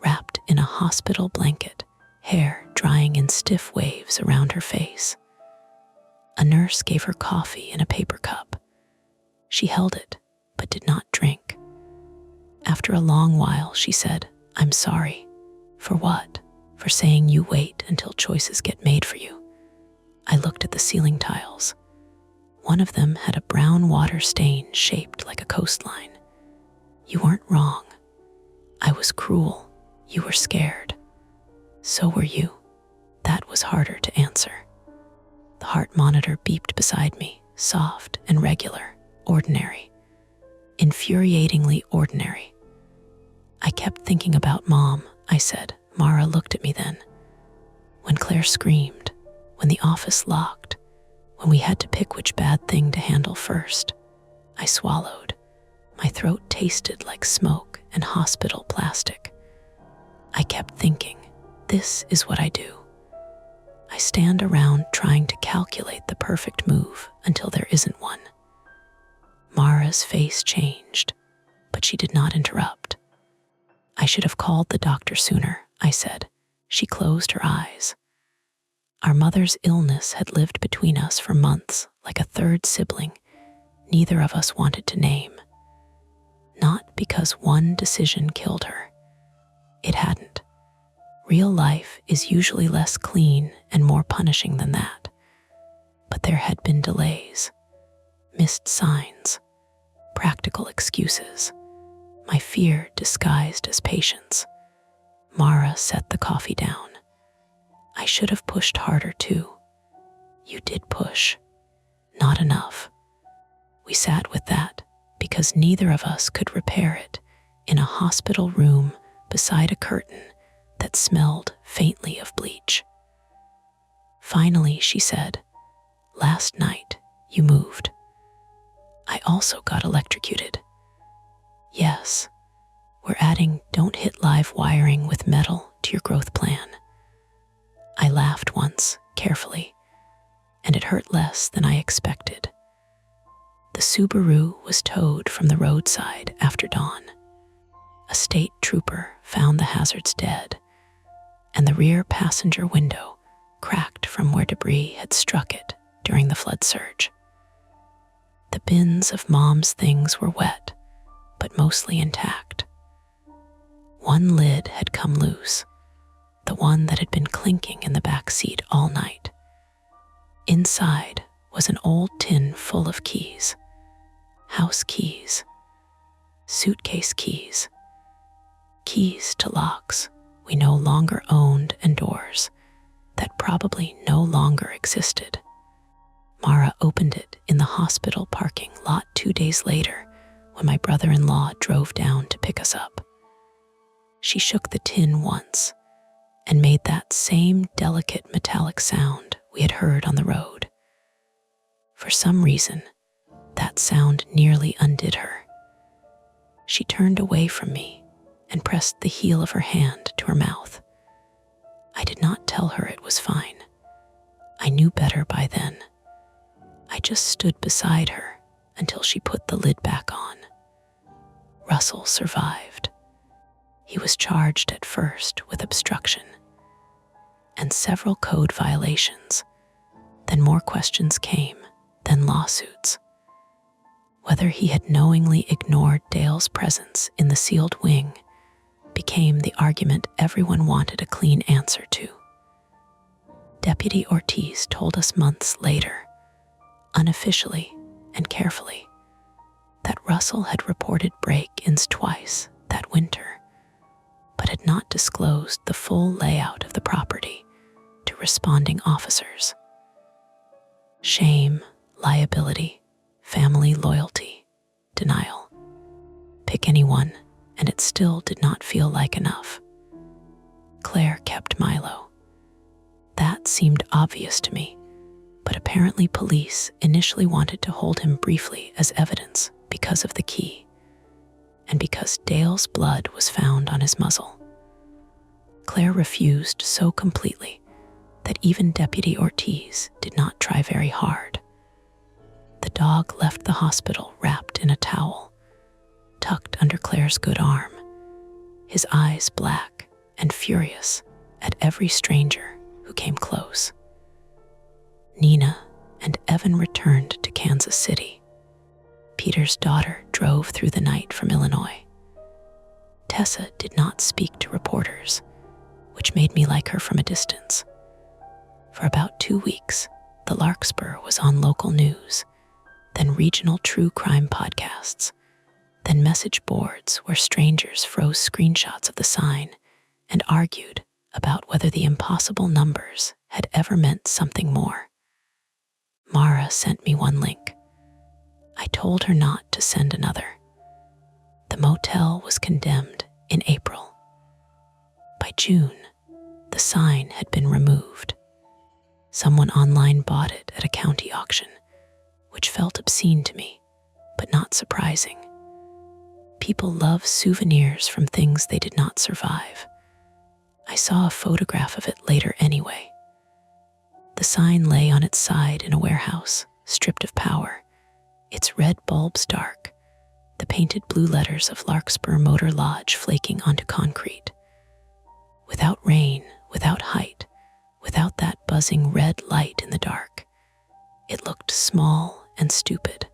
wrapped in a hospital blanket, hair drying in stiff waves around her face. A nurse gave her coffee in a paper cup. She held it, but did not drink. After a long while, she said, "I'm sorry." "For what?" "For saying you wait until choices get made for you." I looked at the ceiling tiles. One of them had a brown water stain shaped like a coastline. You weren't wrong. I was cruel. You were scared. So were you. That was harder to answer. The heart monitor beeped beside me, soft and regular, ordinary. Infuriatingly ordinary. I kept thinking about Mom, I said. Mara looked at me then. When Claire screamed, when the office locked, when we had to pick which bad thing to handle first, I swallowed. My throat tasted like smoke and hospital plastic. I kept thinking, this is what I do. I stand around trying to calculate the perfect move until there isn't one. Mara's face changed, but she did not interrupt. I should have called the doctor sooner, I said. She closed her eyes. Our mother's illness had lived between us for months, like a third sibling neither of us wanted to name. Not because one decision killed her. It hadn't. Real life is usually less clean and more punishing than that. But there had been delays, missed signs, practical excuses, my fear disguised as patience. Mara set the coffee down. I should have pushed harder too. You did push. Not enough. We sat with that because neither of us could repair it in a hospital room beside a curtain that smelled faintly of bleach. Finally, she said, "Last night, you moved. I also got electrocuted." "Yes, we're adding don't hit live wiring with metal to your growth plan." I laughed once, carefully, and it hurt less than I expected. The Subaru was towed from the roadside after dawn. A state trooper found the hazards dead, and the rear passenger window cracked from where debris had struck it during the flood surge. The bins of Mom's things were wet, but mostly intact. One lid had come loose, the one that had been clinking in the back seat all night. Inside was an old tin full of keys. House keys, suitcase keys, keys to locks we no longer owned and doors that probably no longer existed. Mara opened it in the hospital parking lot 2 days later when my brother-in-law drove down to pick us up. She shook the tin once and made that same delicate metallic sound we had heard on the road. For some reason, that sound nearly undid her. She turned away from me and pressed the heel of her hand to her mouth. I did not tell her it was fine. I knew better by then. I just stood beside her until she put the lid back on. Russell survived. He was charged at first with obstruction and several code violations. Then more questions came, then lawsuits. Whether he had knowingly ignored Dale's presence in the sealed wing became the argument everyone wanted a clean answer to. Deputy Ortiz told us months later, unofficially and carefully, that Russell had reported break-ins twice that winter, but had not disclosed the full layout of the property to responding officers. Shame, liability, family loyalty, denial. Pick any one, and it still did not feel like enough. Claire kept Milo. That seemed obvious to me, but apparently police initially wanted to hold him briefly as evidence because of the key, and because Dale's blood was found on his muzzle. Claire refused so completely that even Deputy Ortiz did not try very hard. The dog left the hospital wrapped in a towel, tucked under Claire's good arm, his eyes black and furious at every stranger who came close. Nina and Evan returned to Kansas City. Peter's daughter drove through the night from Illinois. Tessa did not speak to reporters, which made me like her from a distance. For about 2 weeks, the Larkspur was on local news, then regional true crime podcasts, then message boards where strangers froze screenshots of the sign and argued about whether the impossible numbers had ever meant something more. Mara sent me one link. I told her not to send another. The motel was condemned in April. By June, the sign had been removed. Someone online bought it at a county auction, which felt obscene to me, but not surprising. People love souvenirs from things they did not survive. I saw a photograph of it later anyway. The sign lay on its side in a warehouse, stripped of power, its red bulbs dark, the painted blue letters of Larkspur Motor Lodge flaking onto concrete. Without rain, without height, without that buzzing red light in the dark, it looked small and stupid.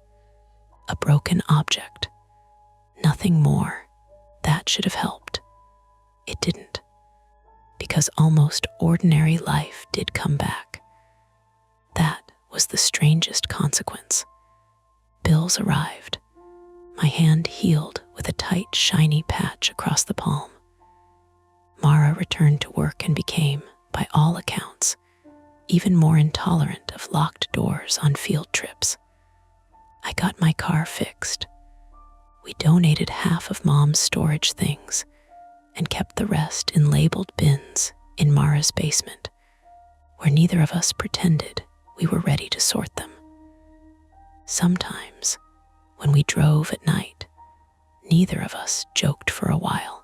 A broken object. Nothing more. That should have helped. It didn't. Because almost ordinary life did come back. That was the strangest consequence. Bills arrived. My hand healed with a tight, shiny patch across the palm. Mara returned to work and became, by all accounts, even more intolerant of locked doors on field trips. I got my car fixed. We donated half of Mom's storage things and kept the rest in labeled bins in Mara's basement, where neither of us pretended we were ready to sort them. Sometimes, when we drove at night, neither of us joked for a while.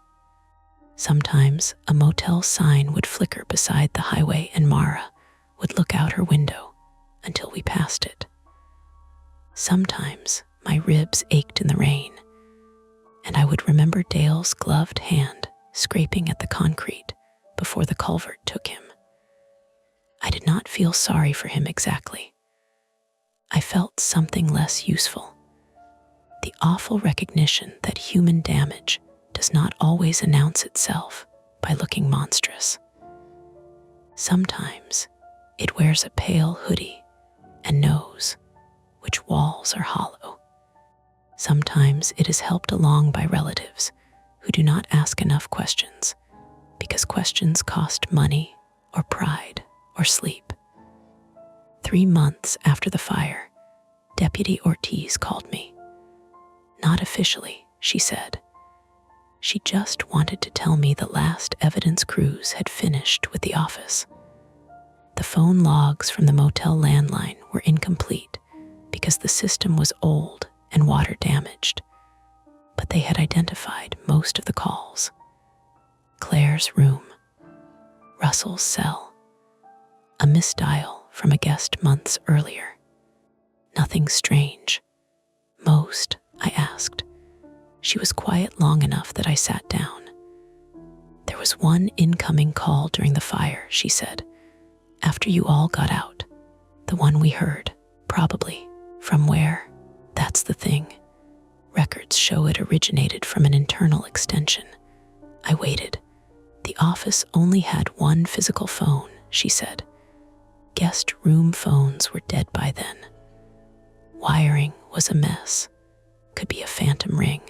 Sometimes a motel sign would flicker beside the highway and Mara would look out her window until we passed it. Sometimes my ribs ached in the rain, and I would remember Dale's gloved hand scraping at the concrete before the culvert took him. I did not feel sorry for him exactly. I felt something less useful. The awful recognition that human damage does not always announce itself by looking monstrous. Sometimes it wears a pale hoodie and knows which walls are hollow. Sometimes it is helped along by relatives who do not ask enough questions because questions cost money or pride or sleep. 3 months after the fire, Deputy Ortiz called me. Not officially, she said. She just wanted to tell me the last evidence crews had finished with the office. The phone logs from the motel landline were incomplete because the system was old and water damaged, but they had identified most of the calls. Claire's room, Russell's cell, a misdial from a guest months earlier. Nothing strange. Most, I asked. She was quiet long enough that I sat down. There was one incoming call during the fire, she said, after you all got out. The one we heard, probably. From where? That's the thing. Records show it originated from an internal extension. I waited. The office only had one physical phone, she said. Guest room phones were dead by then. Wiring was a mess. Could be a phantom ring.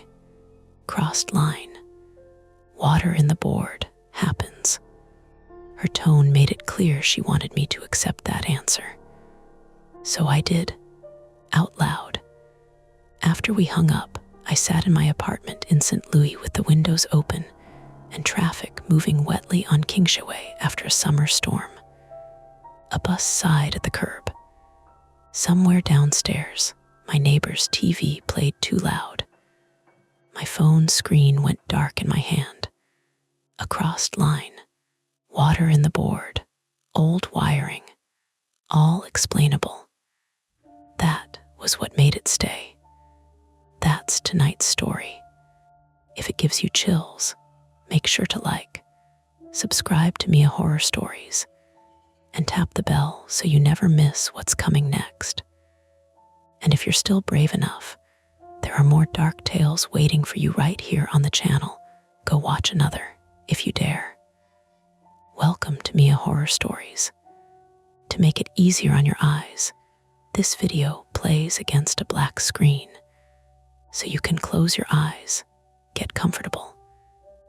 Crossed line. Water in the board. Happens. Her tone made it clear she wanted me to accept that answer. So I did. Out loud. After we hung up, I sat in my apartment in St. Louis with the windows open and traffic moving wetly on Kingshaw after a summer storm. A bus sighed at the curb. Somewhere downstairs, my neighbor's TV played too loud. My phone screen went dark in my hand. A crossed line, water in the board, old wiring, all explainable. That was what made it stay. That's tonight's story. If it gives you chills, make sure to like, subscribe to Mia Horror Stories, and tap the bell so you never miss what's coming next. And if you're still brave enough, there are more dark tales waiting for you right here on the channel. Go watch another, if you dare. Welcome to Mia Horror Stories. To make it easier on your eyes, this video plays against a black screen, so you can close your eyes, get comfortable,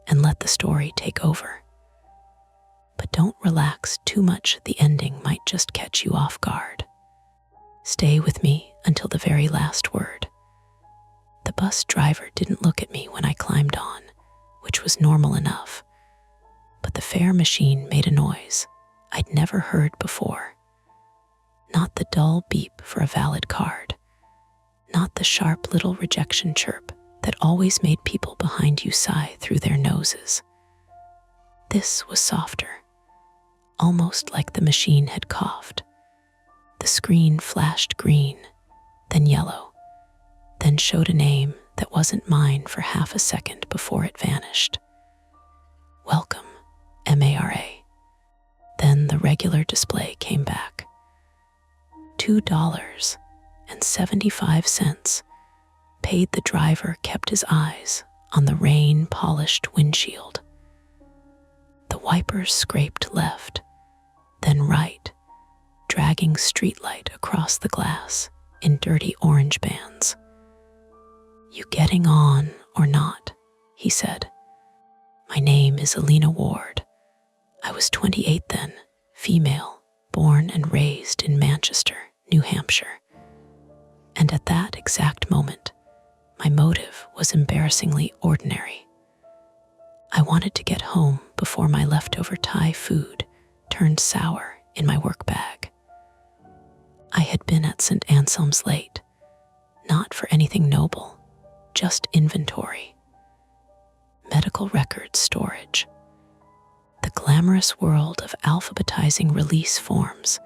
and let the story take over. But don't relax too much, the ending might just catch you off guard. Stay with me until the very last word. The bus driver didn't look at me when I climbed on, which was normal enough, but the fare machine made a noise I'd never heard before. Not the dull beep for a valid card, not the sharp little rejection chirp that always made people behind you sigh through their noses. This was softer, almost like the machine had coughed, The screen flashed green, then yellow, then showed a name that wasn't mine for half a second before it vanished. Welcome, Mara. Then the regular display came back. $2.75. Paid. The driver kept his eyes on the rain-polished windshield. The wipers scraped left, then right, dragging streetlight across the glass in dirty orange bands. "You getting on or not?" he said. "My name is Alina Ward. I was 28 then, female, born and raised in Manchester, New Hampshire. And at that exact moment, my motive was embarrassingly ordinary. I wanted to get home before my leftover Thai food turned sour in my work bag. I had been at St. Anselm's late, not for anything noble, just inventory. Medical records storage. The glamorous world of alphabetizing release forms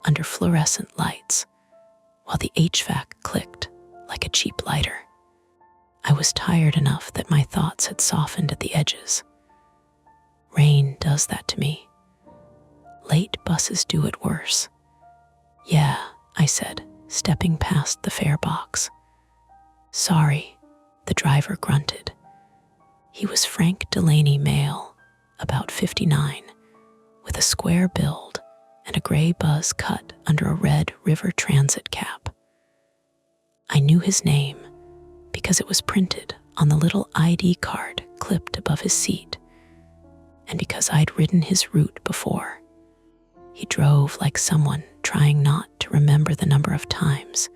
under fluorescent lights, while the HVAC clicked like a cheap lighter. I was tired enough that my thoughts had softened at the edges. Rain does that to me. Late buses do it worse. "Yeah," I said, stepping past the fare box. "Sorry," the driver grunted. He was Frank Delaney, male, about 59, with a square build and a gray buzz cut under a red River Transit cap. I knew his name because it was printed on the little ID card clipped above his seat, and because I'd ridden his route before. He drove like someone trying not to remember the number of times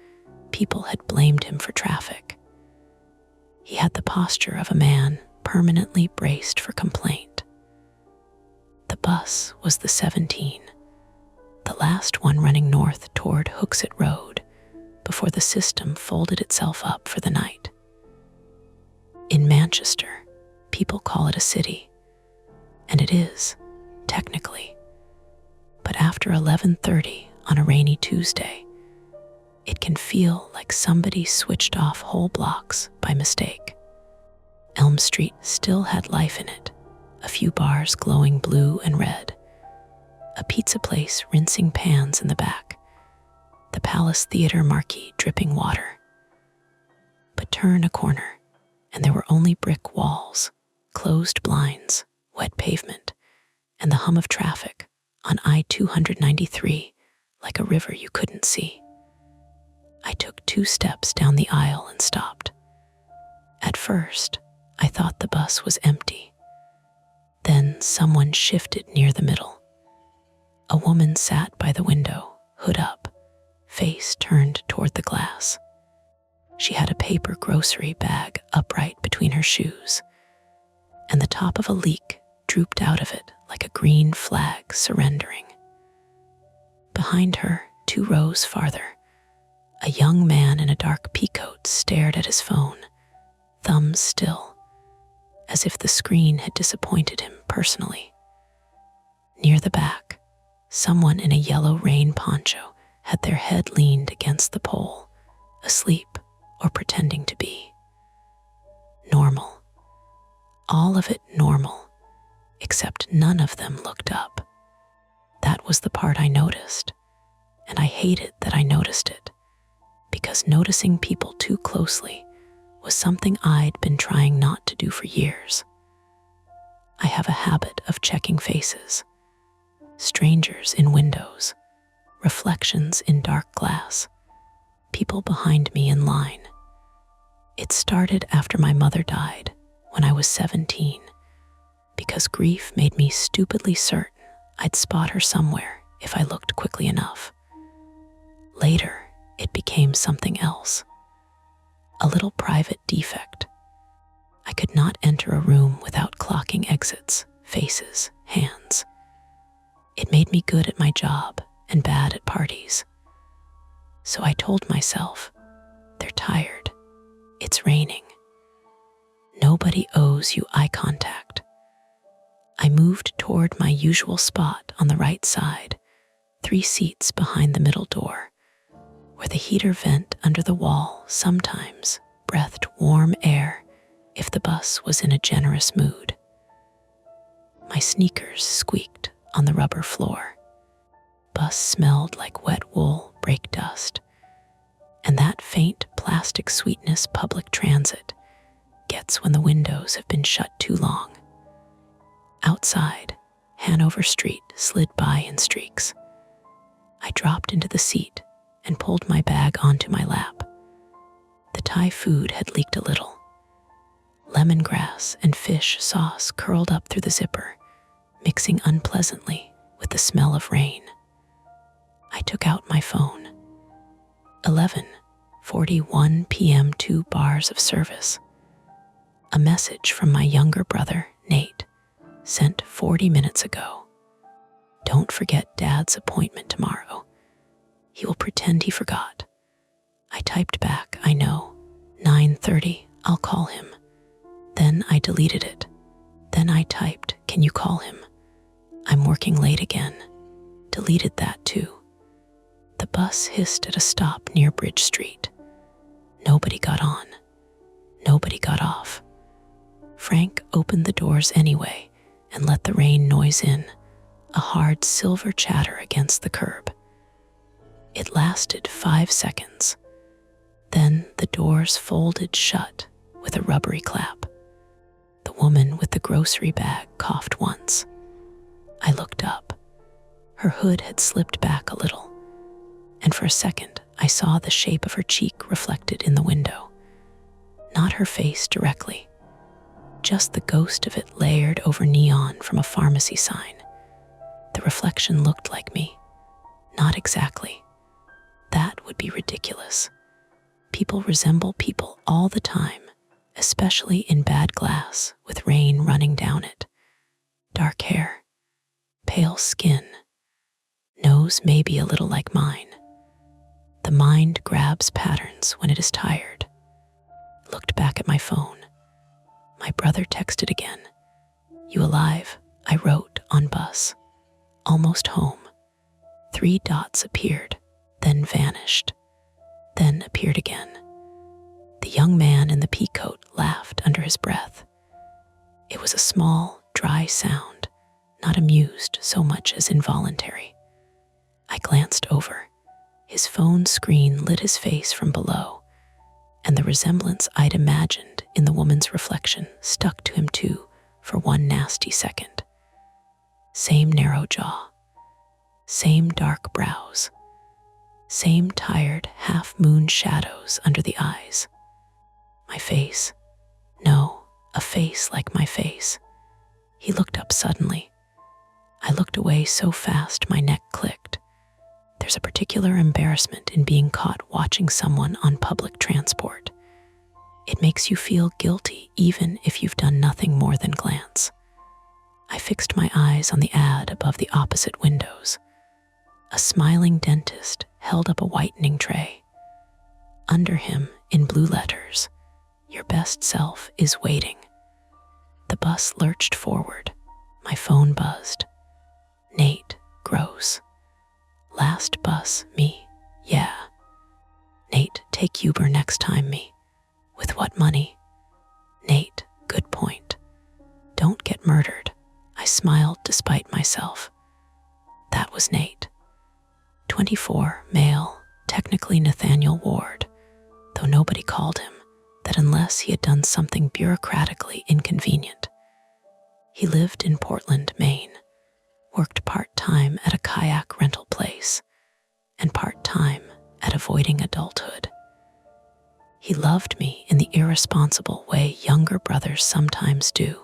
people had blamed him for traffic. He had the posture of a man permanently braced for complaint. The bus was the 17, the last one running north toward Hooksett Road before the system folded itself up for the night. In Manchester, people call it a city, and it is, technically. But after 11:30 on a rainy Tuesday, it can feel like somebody switched off whole blocks by mistake. Elm Street still had life in it, a few bars glowing blue and red, a pizza place rinsing pans in the back, the Palace Theater marquee dripping water. But turn a corner, and there were only brick walls, closed blinds, wet pavement, and the hum of traffic on I-293 like a river you couldn't see. I took 2 steps down the aisle and stopped. At first, I thought the bus was empty. Then someone shifted near the middle. A woman sat by the window, hood up, face turned toward the glass. She had a paper grocery bag upright between her shoes, and the top of a leak drooped out of it like a green flag surrendering. Behind her, 2 rows farther, a young man in a dark peacoat stared at his phone, thumbs still, as if the screen had disappointed him personally. Near the back, someone in a yellow rain poncho had their head leaned against the pole, asleep or pretending to be. Normal. All of it normal, except none of them looked up. That was the part I noticed, and I hated that I noticed it, because noticing people too closely was something I'd been trying not to do for years. I have a habit of checking faces, strangers in windows, reflections in dark glass, people behind me in line. It started after my mother died when I was 17, because grief made me stupidly certain I'd spot her somewhere if I looked quickly enough. Later, it became something else. A little private defect. I could not enter a room without clocking exits, faces, hands. It made me good at my job and bad at parties. So I told myself, they're tired. It's raining. Nobody owes you eye contact. I moved toward my usual spot on the right side, 3 seats behind the middle door, where the heater vent under the wall sometimes breathed warm air if the bus was in a generous mood. My sneakers squeaked on the rubber floor. Bus smelled like wet wool, brake dust, and that faint plastic sweetness public transit gets when the windows have been shut too long. Outside, Hanover Street slid by in streaks. I dropped into the seat and pulled my bag onto my lap. The Thai food had leaked a little. Lemongrass and fish sauce curled up through the zipper, mixing unpleasantly with the smell of rain. I took out my phone. 11:41 p.m. 2 bars of service. A message from my younger brother, Nate, sent 40 minutes ago. Don't forget Dad's appointment tomorrow. He will pretend he forgot. I typed back, I know. 9:30, I'll call him. Then I deleted it. Then I typed, can you call him? I'm working late again. Deleted that too. The bus hissed at a stop near Bridge Street. Nobody got on. Nobody got off. Frank opened the doors anyway and let the rain noise in, a hard silver chatter against the curb. It lasted 5 seconds. Then the doors folded shut with a rubbery clap. The woman with the grocery bag coughed once. I looked up. Her hood had slipped back a little, and for a second I saw the shape of her cheek reflected in the window. Not her face directly, just the ghost of it layered over neon from a pharmacy sign. The reflection looked like me. Not exactly. That would be ridiculous. People resemble people all the time, especially in bad glass with rain running down it. Dark hair, pale skin, nose maybe a little like mine. The mind grabs patterns when it is tired. Looked back at my phone. My brother texted again. You alive? I wrote on bus. Almost home. 3 dots appeared, then vanished, then appeared again. The young man in the pea coat laughed under his breath. It was a small, dry sound, not amused so much as involuntary. I glanced over. His phone screen lit his face from below, and the resemblance I'd imagined in the woman's reflection stuck to him too for one nasty second. Same narrow jaw, same dark brows, same tired half-moon shadows under the eyes. My face, no, a face like my face. He looked up suddenly. I looked away so fast my neck clicked. There's a particular embarrassment in being caught watching someone on public transport. It makes you feel guilty even if you've done nothing more than glance. I fixed my eyes on the ad above the opposite windows. A smiling dentist held up a whitening tray. Under him, in blue letters, your best self is waiting. The bus lurched forward. My phone buzzed. Nate, gross. Last bus, me, yeah. Nate, take Uber next time, me. With what money? Nate, good point. Don't get murdered. I smiled despite myself. That was Nate. 24, male, technically Nathaniel Ward, though nobody called him that unless he had done something bureaucratically inconvenient. He lived in Portland, Maine, worked part-time at a kayak rental place, and part-time at avoiding adulthood. He loved me in the irresponsible way younger brothers sometimes do,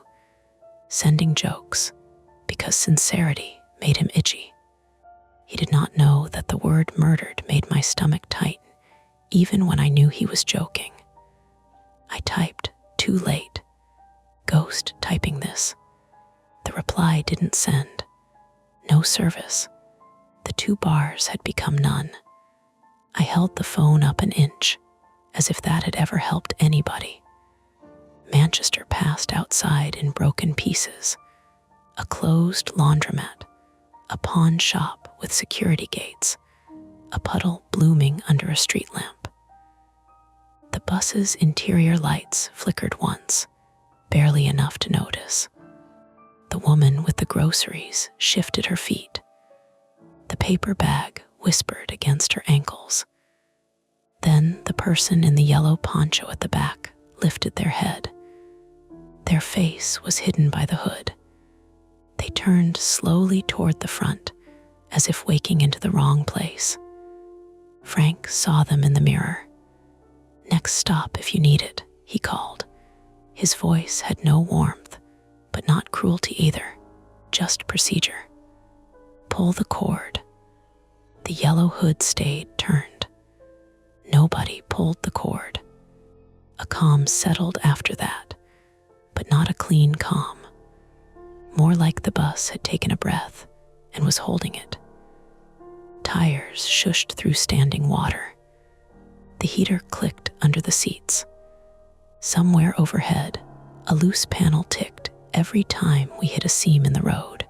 sending jokes because sincerity made him itchy. He did not know that the word murdered made my stomach tighten, even when I knew he was joking. I typed, too late. Ghost typing this. The reply didn't send. No service. The 2 bars had become none. I held the phone up an inch, as if that had ever helped anybody. Manchester passed outside in broken pieces. A closed laundromat, a pawn shop with security gates, a puddle blooming under a street lamp. The bus's interior lights flickered once, barely enough to notice. The woman with the groceries shifted her feet. The paper bag whispered against her ankles. Then the person in the yellow poncho at the back lifted their head. Their face was hidden by the hood. They turned slowly toward the front, as if waking into the wrong place. Frank saw them in the mirror. "Next stop if you need it," he called. His voice had no warmth, but not cruelty either, just procedure. "Pull the cord." The yellow hood stayed turned. Nobody pulled the cord. A calm settled after that, but not a clean calm. More like the bus had taken a breath and was holding it. Tires shushed through standing water. The heater clicked under the seats. Somewhere overhead, a loose panel ticked every time we hit a seam in the road.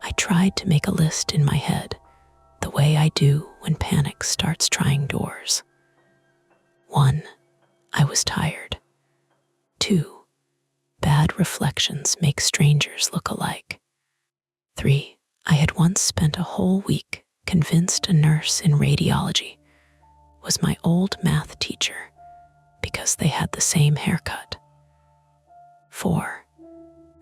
I tried to make a list in my head, the way I do when panic starts trying doors. 1. I was tired. 2. Bad reflections make strangers look alike. 3. I had once spent a whole week convinced a nurse in radiology was my old math teacher because they had the same haircut. 4.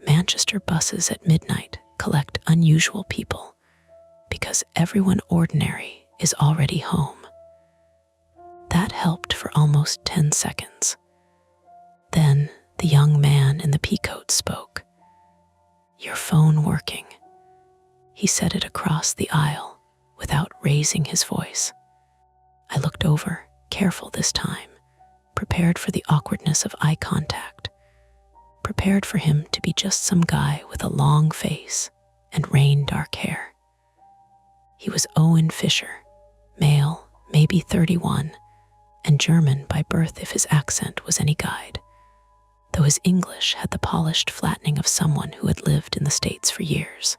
Manchester buses at midnight collect unusual people because everyone ordinary is already home. That helped for almost 10 seconds. Then the young man in the peacoat spoke. "Your phone working." He said it across the aisle without raising his voice. I looked over, careful this time, prepared for the awkwardness of eye contact, prepared for him to be just some guy with a long face and rain-dark hair. He was Owen Fisher, male, maybe 31, and German by birth if his accent was any guide, though his English had the polished flattening of someone who had lived in the States for years.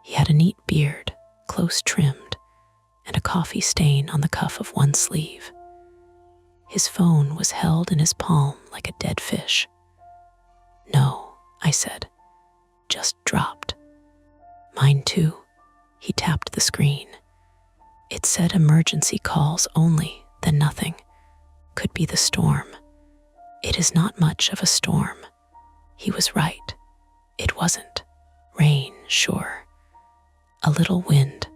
He had a neat beard, close trimmed, and a coffee stain on the cuff of one sleeve. His phone was held in his palm like a dead fish. "No," I said, "just dropped." "Mine too." He tapped the screen. It said emergency calls only, then nothing. Could be the storm. It is not much of a storm. He was right. It wasn't. Rain, sure. A little wind.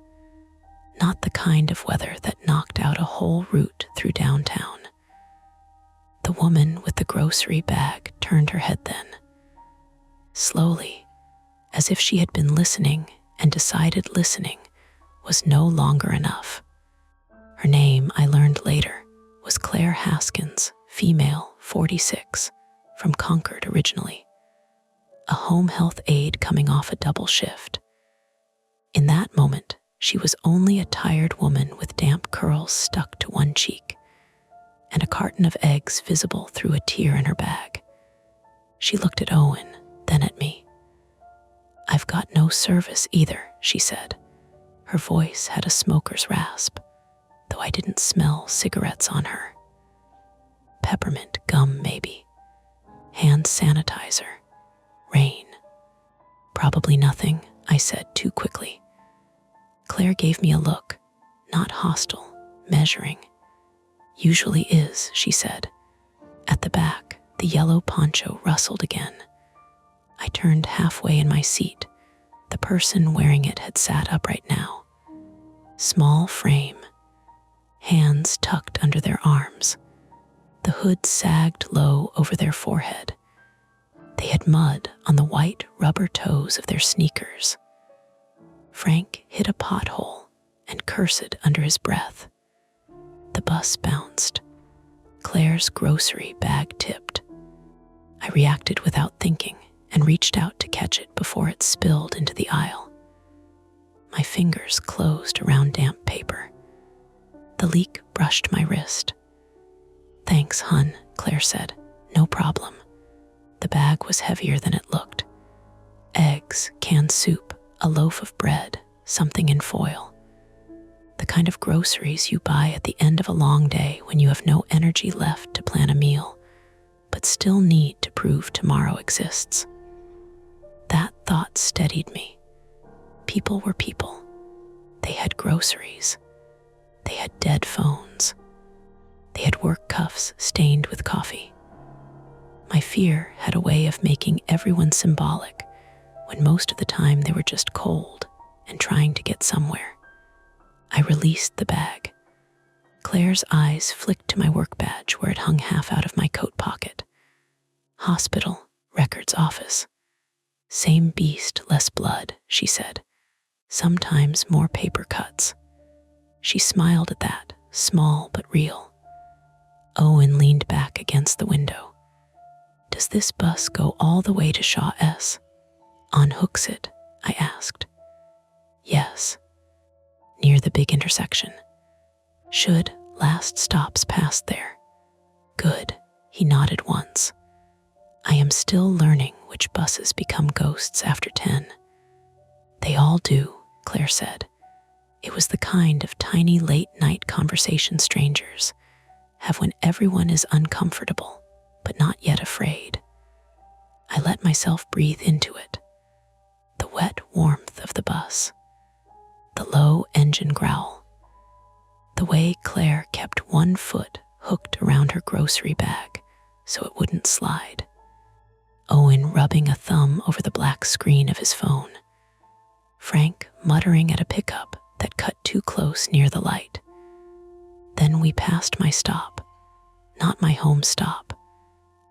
Not the kind of weather that knocked out a whole route through downtown. The woman with the grocery bag turned her head then. Slowly, as if she had been listening and decided listening was no longer enough. Her name, I learned later, was Claire Haskins, female, 46, from Concord originally. A home health aide coming off a double shift. In that moment, she was only a tired woman with damp curls stuck to one cheek, and a carton of eggs visible through a tear in her bag. She looked at Owen, then at me. "I've got no service either," she said. Her voice had a smoker's rasp, though I didn't smell cigarettes on her. Peppermint gum, maybe. Hand sanitizer. Rain. "Probably nothing," I said too quickly. Claire gave me a look, not hostile, measuring. "Usually is," she said. At the back, the yellow poncho rustled again. I turned halfway in my seat. The person wearing it had sat upright now. Small frame, hands tucked under their arms. The hood sagged low over their forehead. They had mud on the white rubber toes of their sneakers. Frank hit a pothole and cursed under his breath. The bus bounced. Claire's grocery bag tipped. I reacted without thinking and reached out to catch it before it spilled into the aisle. My fingers closed around damp paper. The leak brushed my wrist. "Thanks, hun," Claire said. "No problem." The bag was heavier than it looked. Eggs, canned soup, a loaf of bread, something in foil. The kind of groceries you buy at the end of a long day when you have no energy left to plan a meal, but still need to prove tomorrow exists. That thought steadied me. People were people. They had groceries. They had dead phones. They had work cuffs stained with coffee. My fear had a way of making everyone symbolic when most of the time they were just cold and trying to get somewhere. I released the bag. Claire's eyes flicked to my work badge where it hung half out of my coat pocket. Hospital, records office. Same beast, less blood, she said. Sometimes more paper cuts. She smiled at that, small but real. Owen leaned back against the window. Does this bus go all the way to Shaw S? On Hooksett? I asked. Yes. Near the big intersection. Should last stops past there. Good, he nodded once. I am still learning which buses become ghosts after 10. They all do, Claire said. It was the kind of tiny late-night conversation strangers have when everyone is uncomfortable, but not yet afraid. I let myself breathe into it. The wet warmth of the bus. The low engine growl. The way Claire kept one foot hooked around her grocery bag so it wouldn't slide. Owen rubbing a thumb over the black screen of his phone. Frank muttering at a pickup that cut too close near the light. Then we passed my stop, not my home stop.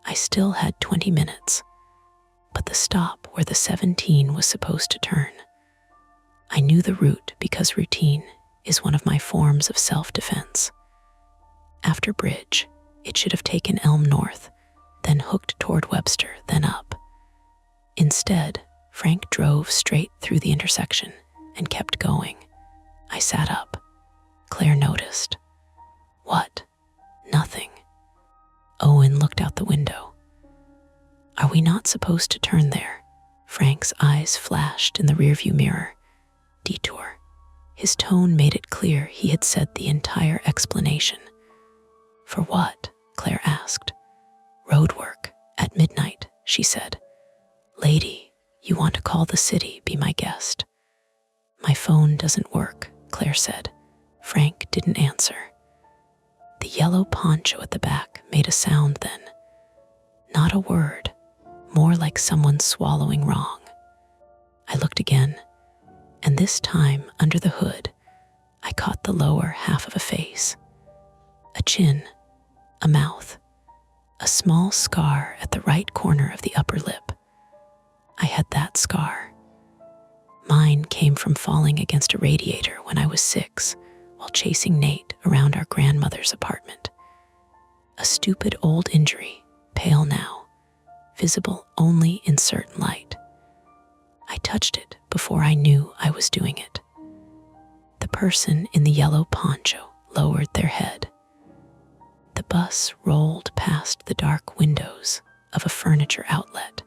I still had 20 minutes, but the stop where the 17 was supposed to turn. I knew the route because routine is one of my forms of self-defense. After Bridge, it should have taken Elm North, then hooked toward Webster, then up. Instead, Frank drove straight through the intersection and kept going. I sat up. Claire noticed. What? Nothing. Owen looked out the window. Are we not supposed to turn there? Frank's eyes flashed in the rearview mirror. Detour. His tone made it clear he had said the entire explanation. For what? Claire asked. Roadwork. At midnight, she said. Lady, you want to call the city, be my guest. My phone doesn't work, Claire said. Frank didn't answer. The yellow poncho at the back made a sound then. Not a word, more like someone swallowing wrong. I looked again, and this time under the hood, I caught the lower half of a face. A chin, a mouth, a small scar at the right corner of the upper lip. I had that scar. Mine came from falling against a radiator when I was 6 while chasing Nate around our grandmother's apartment. A stupid old injury, pale now, visible only in certain light. I touched it before I knew I was doing it. The person in the yellow poncho lowered their head. The bus rolled past the dark windows of a furniture outlet.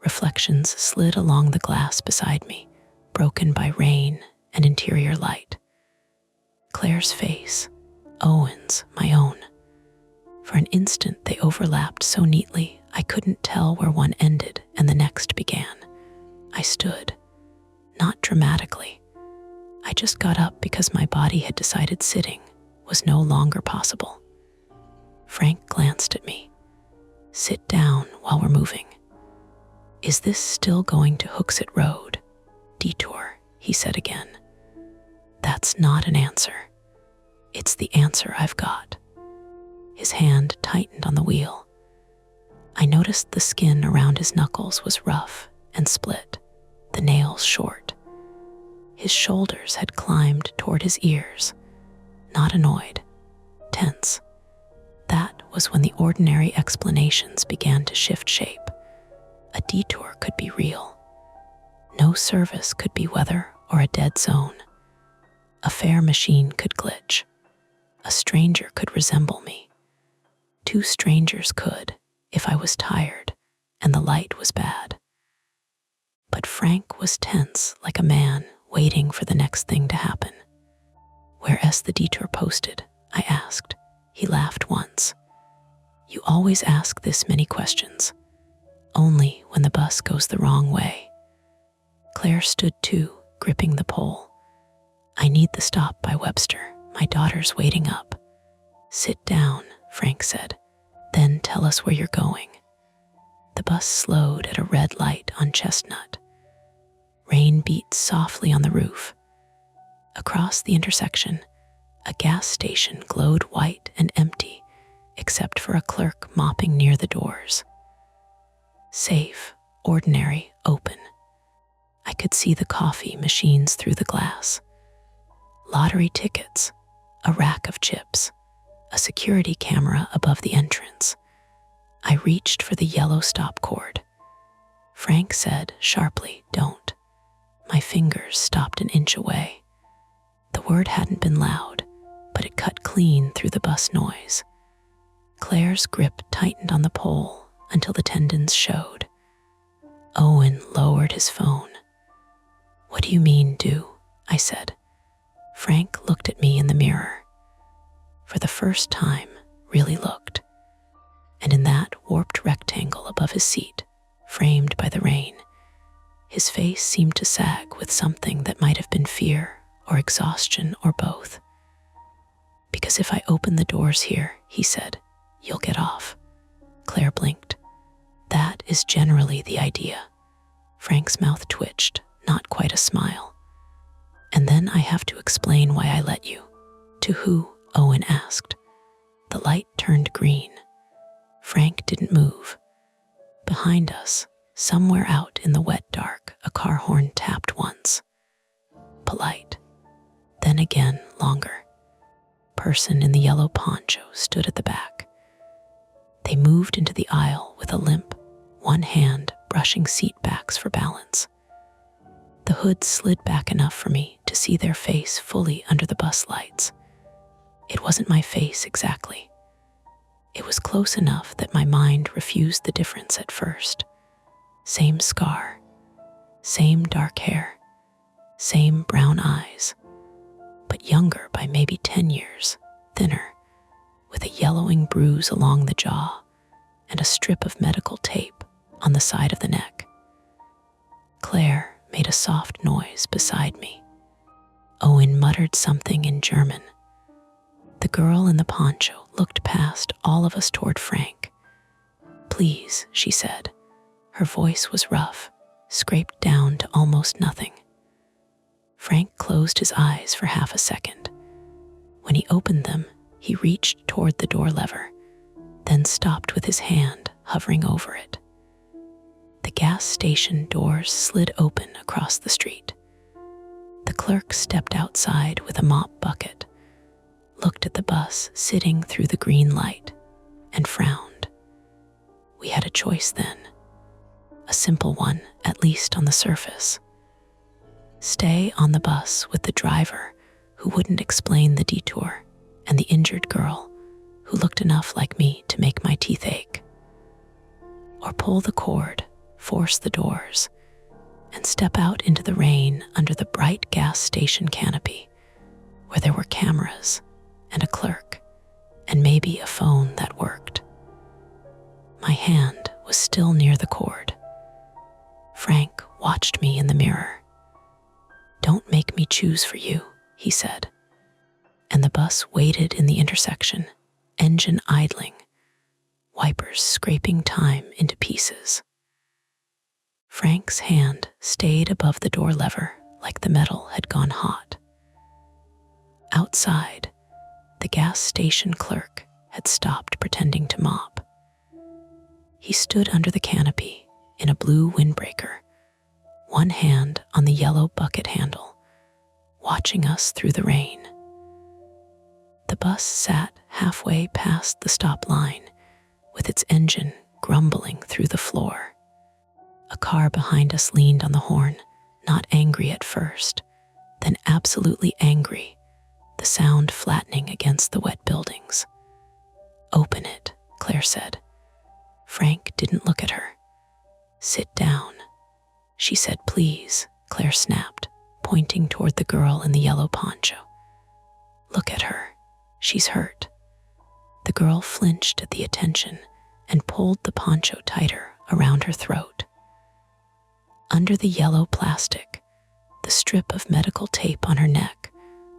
Reflections slid along the glass beside me, broken by rain and interior light. Claire's face, Owen's, my own. For an instant they overlapped so neatly I couldn't tell where one ended and the next began. I stood, not dramatically. I just got up because my body had decided sitting was no longer possible. Frank glanced at me. Sit down while we're moving. Is this still going to Hooksett Road? Detour, he said again. That's not an answer. It's the answer I've got. His hand tightened on the wheel. I noticed the skin around his knuckles was rough and split, the nails short. His shoulders had climbed toward his ears, not annoyed, tense. That was when the ordinary explanations began to shift shape. A detour could be real. No service could be weather or a dead zone. A fare machine could glitch. A stranger could resemble me. 2 strangers could, if I was tired and the light was bad. But Frank was tense like a man waiting for the next thing to happen. "Where's the detour posted?" I asked. He laughed once. "You always ask this many questions. Only when the bus goes the wrong way." Claire stood too, gripping the pole. "I need the stop by Webster. My daughter's waiting up." "Sit down," Frank said. "Then tell us where you're going." The bus slowed at a red light on Chestnut. Rain beat softly on the roof. Across the intersection, a gas station glowed white and empty, except for a clerk mopping near the doors. Safe, ordinary, open. I could see the coffee machines through the glass. Lottery tickets, a rack of chips, a security camera above the entrance. I reached for the yellow stop cord. Frank said sharply, "Don't." My fingers stopped an inch away. The word hadn't been loud, but it cut clean through the bus noise. Claire's grip tightened on the pole until the tendons showed. Owen lowered his phone. "What do you mean, do?" I said. Frank looked at me in the mirror. For the first time, really looked. And in that warped rectangle above his seat, framed by the rain, his face seemed to sag with something that might have been fear or exhaustion or both. "Because if I open the doors here," he said, "you'll get off." Claire blinked. "That is generally the idea." Frank's mouth twitched, not quite a smile. "And then I have to explain why I let you." "To who?" Owen asked. The light turned green. Frank didn't move. Behind us, somewhere out in the wet dark, a car horn tapped once. Polite. Then again, longer. Person in the yellow poncho stood at the back. They moved into the aisle with a limp, one hand brushing seat backs for balance. The hood slid back enough for me to see their face fully under the bus lights. It wasn't my face exactly. It was close enough that my mind refused the difference at first. Same scar, same dark hair, same brown eyes, but younger by maybe 10 years, thinner, with a yellowing bruise along the jaw and a strip of medical tape on the side of the neck. Claire made a soft noise beside me. Owen muttered something in German. The girl in the poncho looked past all of us toward Frank. "Please," she said. Her voice was rough, scraped down to almost nothing. Frank closed his eyes for half a second. When he opened them, he reached toward the door lever, then stopped with his hand hovering over it. The gas station doors slid open across the street. The clerk stepped outside with a mop bucket, looked at the bus sitting through the green light, and frowned. We had a choice then. A simple one, at least on the surface. Stay on the bus with the driver who wouldn't explain the detour, and the injured girl who looked enough like me to make my teeth ache. Or pull the cord, force the doors, and step out into the rain under the bright gas station canopy, where there were cameras and a clerk, and maybe a phone that worked. My hand was still near the cord. Frank watched me in the mirror. "Don't make me choose for you," he said. And the bus waited in the intersection, engine idling, wipers scraping time into pieces. Frank's hand stayed above the door lever like the metal had gone hot. Outside, the gas station clerk had stopped pretending to mop. He stood under the canopy in a blue windbreaker, one hand on the yellow bucket handle, watching us through the rain. The bus sat halfway past the stop line, with its engine grumbling through the floor. A car behind us leaned on the horn, not angry at first, then absolutely angry, the sound flattening against the wet buildings. "Open it," Claire said. Frank didn't look at her. "Sit down." She said, "Please," Claire snapped. pointing toward the girl in the yellow poncho. "Look at her. She's hurt." The girl flinched at the attention and pulled the poncho tighter around her throat. Under the yellow plastic, the strip of medical tape on her neck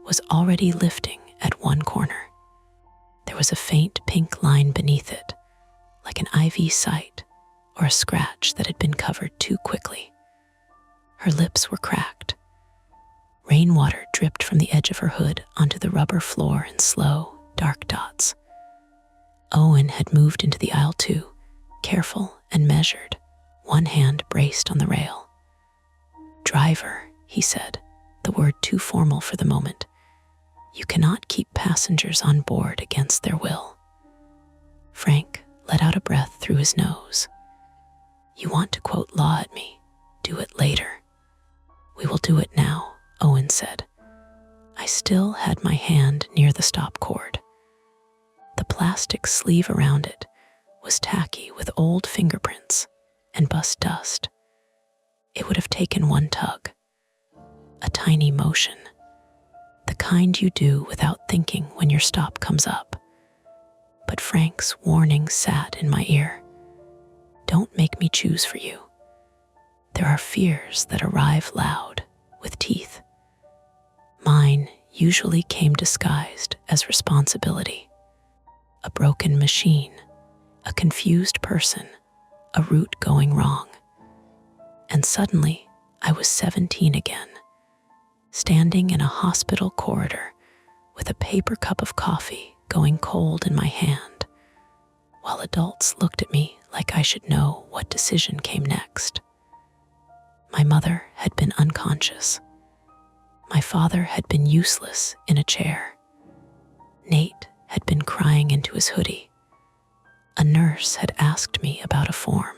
was already lifting at one corner. There was a faint pink line beneath it, like an IV site or a scratch that had been covered too quickly. Her lips were cracked. Rainwater dripped from the edge of her hood onto the rubber floor in slow, dark dots. Owen had moved into the aisle too, careful and measured, one hand braced on the rail. "Driver," he said, the word too formal for the moment. "You cannot keep passengers on board against their will." Frank let out a breath through his nose. "You want to quote law at me? Do it later." "We will do it now," Owen said. I still had my hand near the stop cord. The plastic sleeve around it was tacky with old fingerprints and bus dust. It would have taken one tug, a tiny motion, the kind you do without thinking when your stop comes up. But Frank's warning sat in my ear. "Don't make me choose for you. There are fears that arrive loud, with teeth." Mine usually came disguised as responsibility. A broken machine, a confused person, a route going wrong. And suddenly, I was 17 again, standing in a hospital corridor with a paper cup of coffee going cold in my hand, while adults looked at me like I should know what decision came next. My mother had been unconscious. My father had been useless in a chair. Nate had been crying into his hoodie. A nurse had asked me about a form.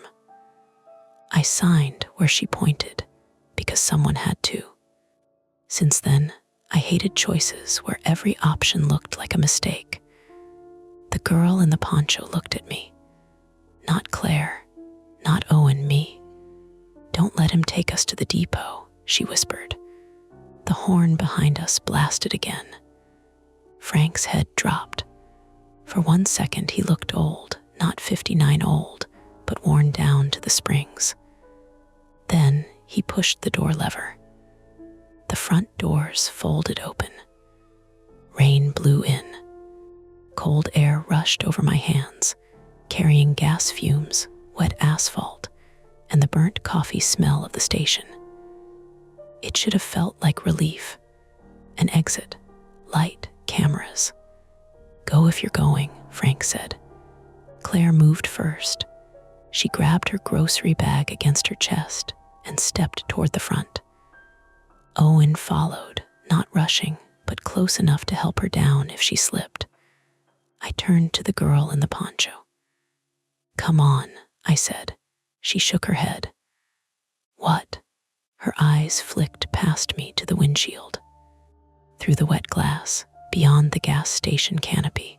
I signed where she pointed because someone had to. Since then, I hated choices where every option looked like a mistake. The girl in the poncho looked at me. "Not Claire, not Owen, me. Don't let him take us to the depot," she whispered. The horn behind us blasted again. Frank's head dropped. For 1 second he looked old, not 59 old, but worn down to the springs. Then he pushed the door lever. The front doors folded open. Rain blew in. Cold air rushed over my hands, carrying gas fumes, wet asphalt, and the burnt coffee smell of the station. It should have felt like relief. An exit, light, cameras. "Go if you're going," Frank said. Claire moved first. She grabbed her grocery bag against her chest and stepped toward the front. Owen followed, not rushing, but close enough to help her down if she slipped. I turned to the girl in the poncho. "Come on," I said. She shook her head. "What?" Her eyes flicked past me to the windshield. Through the wet glass, beyond the gas station canopy,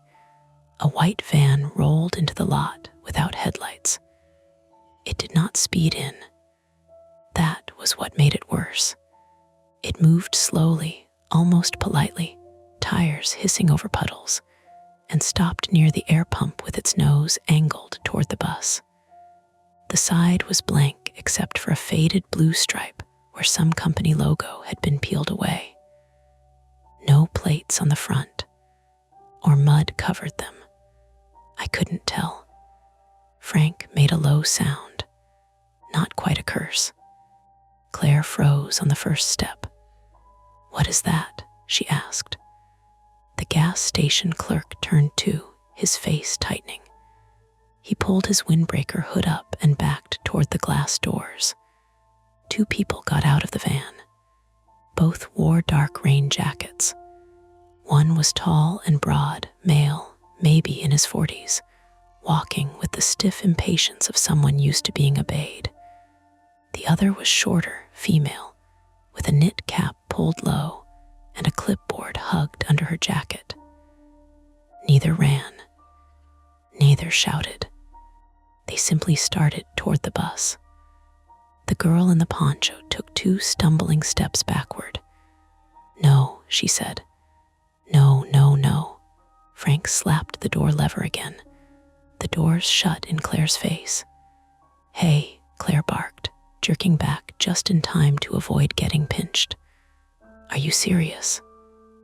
a white van rolled into the lot without headlights. It did not speed in. That was what made it worse. It moved slowly, almost politely, tires hissing over puddles, and stopped near the air pump with its nose angled toward the bus. The side was blank except for a faded blue stripe where some company logo had been peeled away. No plates on the front, or mud covered them. I couldn't tell. Frank made a low sound, not quite a curse. Claire froze on the first step. "What is that?" she asked. The gas station clerk turned too, his face tightening. He pulled his windbreaker hood up and backed toward the glass doors. 2 people got out of the van. Both wore dark rain jackets. One was tall and broad, male, maybe in his 40s, walking with the stiff impatience of someone used to being obeyed. The other was shorter, female, with a knit cap pulled low and a clipboard hugged under her jacket. Neither ran. Neither shouted. They simply started toward the bus. The girl in the poncho took 2 stumbling steps backward. "No," she said. "No, no, no." Frank slapped the door lever again. The doors shut in Claire's face. "Hey," Claire barked, jerking back just in time to avoid getting pinched. "Are you serious?"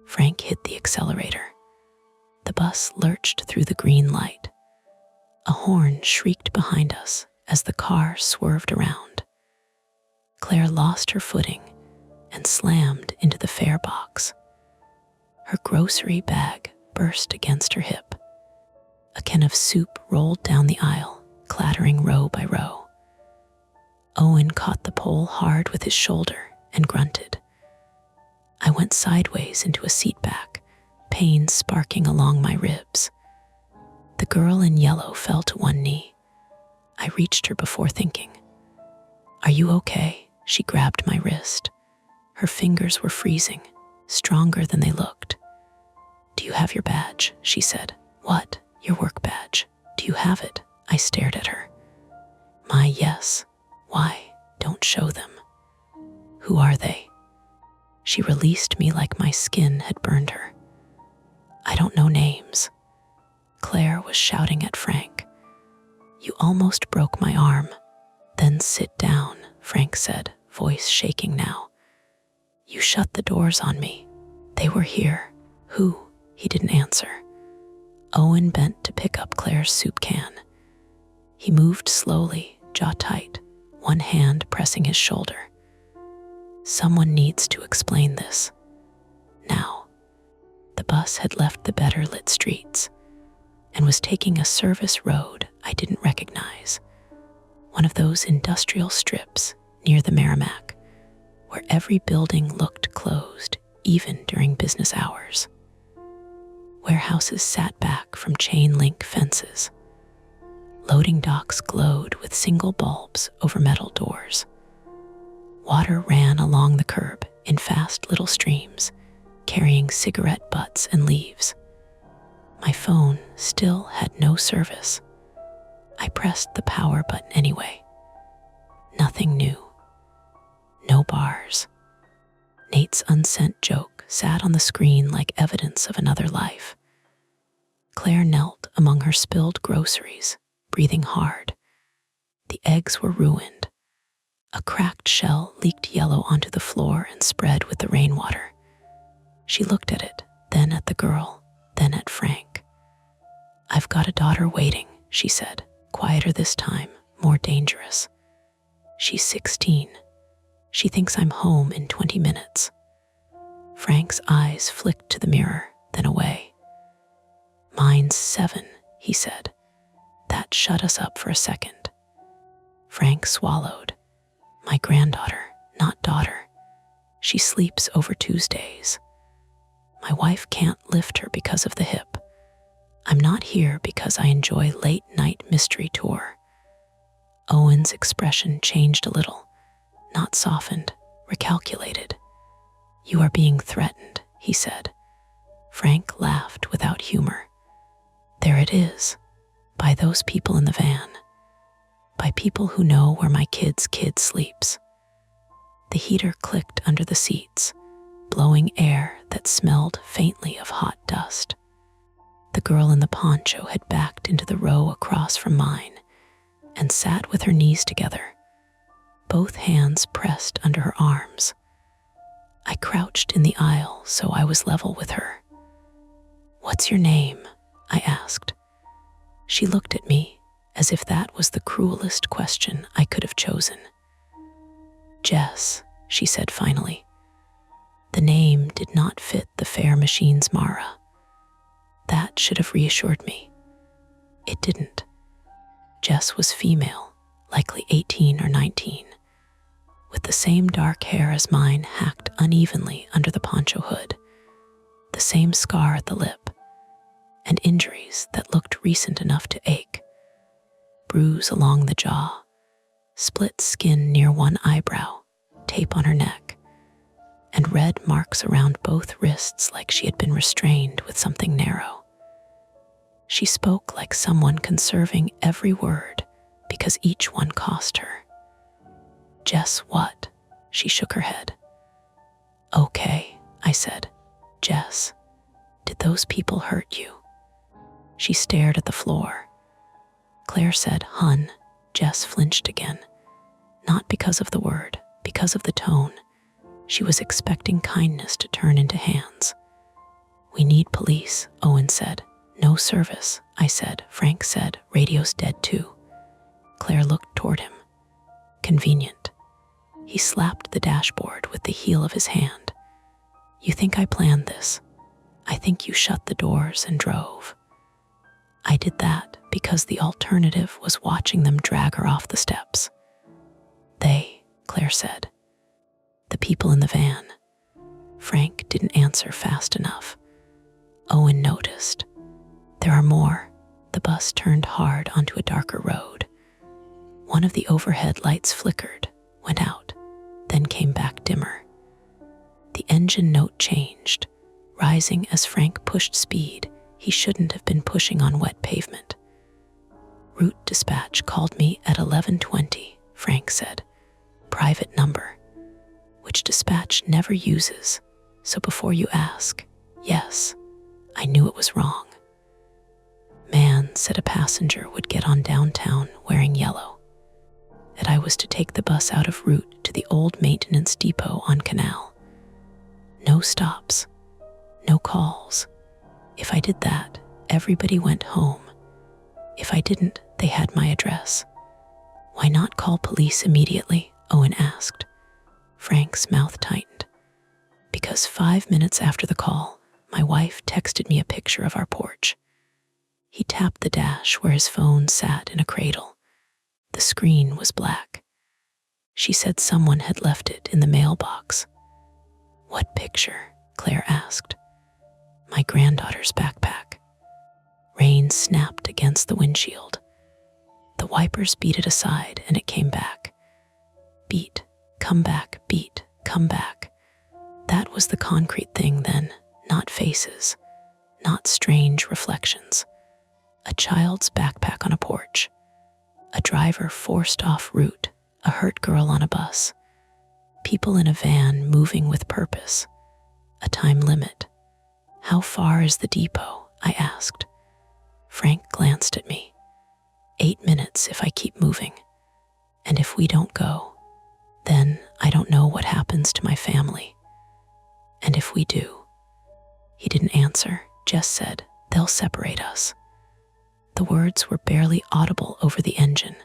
Frank hit the accelerator. The bus lurched through the green light. A horn shrieked behind us as the car swerved around. Claire lost her footing and slammed into the fare box. Her grocery bag burst against her hip. A can of soup rolled down the aisle, clattering row by row. Owen caught the pole hard with his shoulder and grunted. I went sideways into a seat back, pain sparking along my ribs. The girl in yellow fell to one knee. I reached her before thinking. "Are you okay?" She grabbed my wrist. Her fingers were freezing, stronger than they looked. "Do you have your badge?" she said. "What? Your work badge? Do you have it?" I stared at her. "My yes. Why? Don't show them." "Who are they?" She released me like my skin had burned her. "I don't know names." Claire was shouting at Frank. "You almost broke my arm." "Then sit down," Frank said, voice shaking now. "You shut the doors on me. They were here." "Who?" He didn't answer. Owen bent to pick up Claire's soup can. He moved slowly, jaw tight, one hand pressing his shoulder. "Someone needs to explain this. Now." The bus had left the better lit streets and was taking a service road I didn't recognize. One of those industrial strips near the Merrimack, where every building looked closed, even during business hours. Warehouses sat back from chain-link fences. Loading docks glowed with single bulbs over metal doors. Water ran along the curb in fast little streams, carrying cigarette butts and leaves. My phone still had no service. I pressed the power button anyway. Nothing new. No bars. Nate's unsent joke sat on the screen like evidence of another life. Claire knelt among her spilled groceries, breathing hard. The eggs were ruined. A cracked shell leaked yellow onto the floor and spread with the rainwater. She looked at it, then at the girl, then at Frank. "I've got a daughter waiting," she said, quieter this time, more dangerous. "She's 16. She thinks I'm home in 20 minutes. Frank's eyes flicked to the mirror, then away. "Mine's 7, he said. That shut us up for a second. Frank swallowed. "My granddaughter, not daughter. She sleeps over Tuesdays. My wife can't lift her because of the hip. I'm not here because I enjoy late-night mystery tour." Owen's expression changed a little, not softened, recalculated. "You are being threatened," he said. Frank laughed without humor. "There it is, by those people in the van, by people who know where my kid's kid sleeps." The heater clicked under the seats, blowing air that smelled faintly of hot dust. The girl in the poncho had backed into the row across from mine and sat with her knees together, both hands pressed under her arms. I crouched in the aisle so I was level with her. "What's your name?" I asked. She looked at me as if that was the cruelest question I could have chosen. "Jess," she said finally. The name did not fit the fair machine's Mara. That should have reassured me. It didn't. Jess was female, likely 18 or 19, with the same dark hair as mine hacked unevenly under the poncho hood, the same scar at the lip, and injuries that looked recent enough to ache. Bruise along the jaw, split skin near one eyebrow, tape on her neck, and red marks around both wrists like she had been restrained with something narrow. She spoke like someone conserving every word because each one cost her. Jess, what? She shook her head. Okay, I said. Jess, did those people hurt you? She stared at the floor. Claire said, hun. Jess flinched again. Not because of the word, because of the tone. She was expecting kindness to turn into hands. We need police, Owen said. No service, I said. Frank said, radio's dead too. Claire looked toward him. Convenient. He slapped the dashboard with the heel of his hand. You think I planned this? I think you shut the doors and drove. I did that because the alternative was watching them drag her off the steps. They, Claire said. The people in the van. Frank didn't answer fast enough. Owen noticed. There are more. The bus turned hard onto a darker road. One of the overhead lights flickered, went out, then came back dimmer. The engine note changed, rising as Frank pushed speed he shouldn't have been pushing on wet pavement. Route dispatch called me at 11:20, Frank said. Private number, which dispatch never uses, so before you ask, yes, I knew it was wrong. Man said a passenger would get on downtown wearing yellow. That I was to take the bus out of route to the old maintenance depot on Canal. No stops, no calls. If I did that, everybody went home. If I didn't, they had my address. Why not call police immediately? Owen asked. Frank's mouth tightened. Because 5 minutes after the call, my wife texted me a picture of our porch. He tapped the dash where his phone sat in a cradle. The screen was black. She said someone had left it in the mailbox. What picture? Claire asked. My granddaughter's backpack. Rain snapped against the windshield. The wipers beat it aside and it came back. Beat, come back, beat, come back. That was the concrete thing then, not faces, not strange reflections. A child's backpack on a porch. A driver forced off route, a hurt girl on a bus. People in a van moving with purpose. A time limit. How far is the depot? I asked. Frank glanced at me. 8 minutes if I keep moving. And if we don't go, then I don't know what happens to my family. And if we do. He didn't answer, just said, they'll separate us. The words were barely audible over the engine.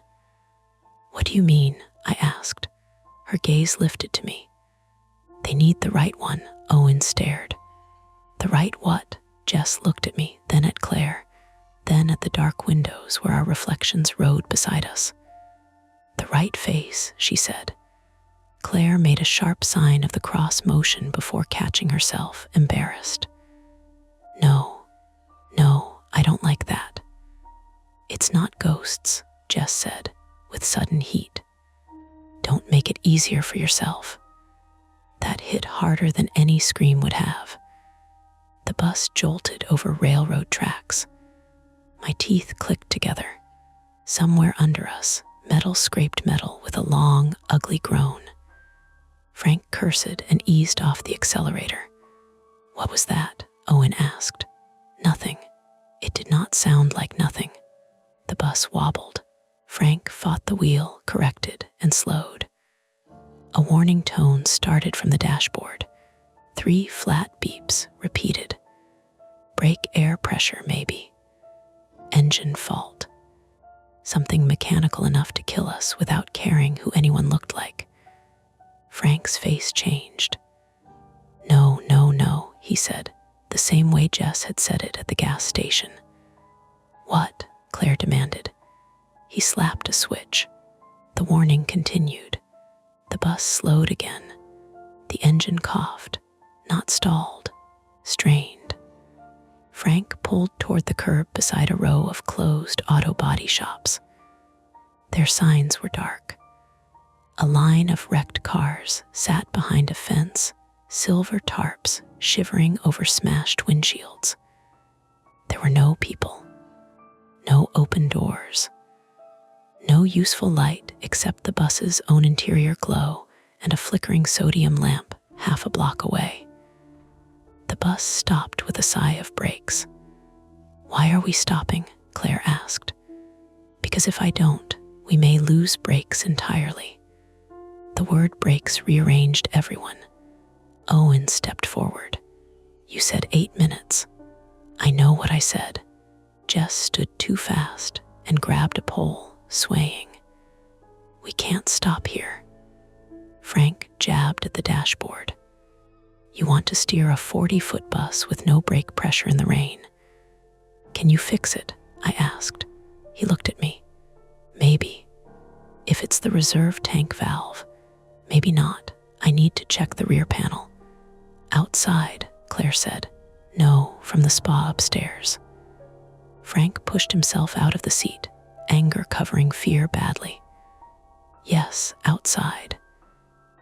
What do you mean? I asked. Her gaze lifted to me. They need the right one, Owen stared. The right what? Jess looked at me, then at Claire, then at the dark windows where our reflections rode beside us. The right face, she said. Claire made a sharp sign of the cross motion before catching herself, embarrassed. No, I don't like that. It's not ghosts, Jess said, with sudden heat. Don't make it easier for yourself. That hit harder than any scream would have. The bus jolted over railroad tracks. My teeth clicked together. Somewhere under us, metal scraped metal with a long, ugly groan. Frank cursed and eased off the accelerator. What was that? Owen asked. Nothing. It did not sound like nothing. The bus wobbled. Frank fought the wheel, corrected, and slowed. A warning tone started from the dashboard. 3 flat beeps, repeated. Brake air pressure, maybe. Engine fault. Something mechanical enough to kill us without caring who anyone looked like. Frank's face changed. No, he said, the same way Jess had said it at the gas station. What? Claire demanded. He slapped a switch. The warning continued. The bus slowed again. The engine coughed, not stalled, strained. Frank pulled toward the curb beside a row of closed auto body shops. Their signs were dark. A line of wrecked cars sat behind a fence, silver tarps shivering over smashed windshields. There were no people, no open doors, No useful light except the bus's own interior glow and a flickering sodium lamp half a block away. The bus stopped with a sigh of brakes. "Why are we stopping?" Claire asked. "Because if I don't, we may lose brakes entirely." The word brakes rearranged everyone. Owen stepped forward. "You said 8 minutes." "I know what I said." Jess stood too fast and grabbed a pole, swaying. "We can't stop here." Frank jabbed at the dashboard. "You want to steer a 40-foot bus with no brake pressure in the rain. Can you fix it?" I asked. He looked at me. "Maybe. If it's the reserve tank valve. Maybe not. I need to check the rear panel." "Outside," Claire said. "No, from the spa upstairs." Frank pushed himself out of the seat, anger covering fear badly. "Yes, outside."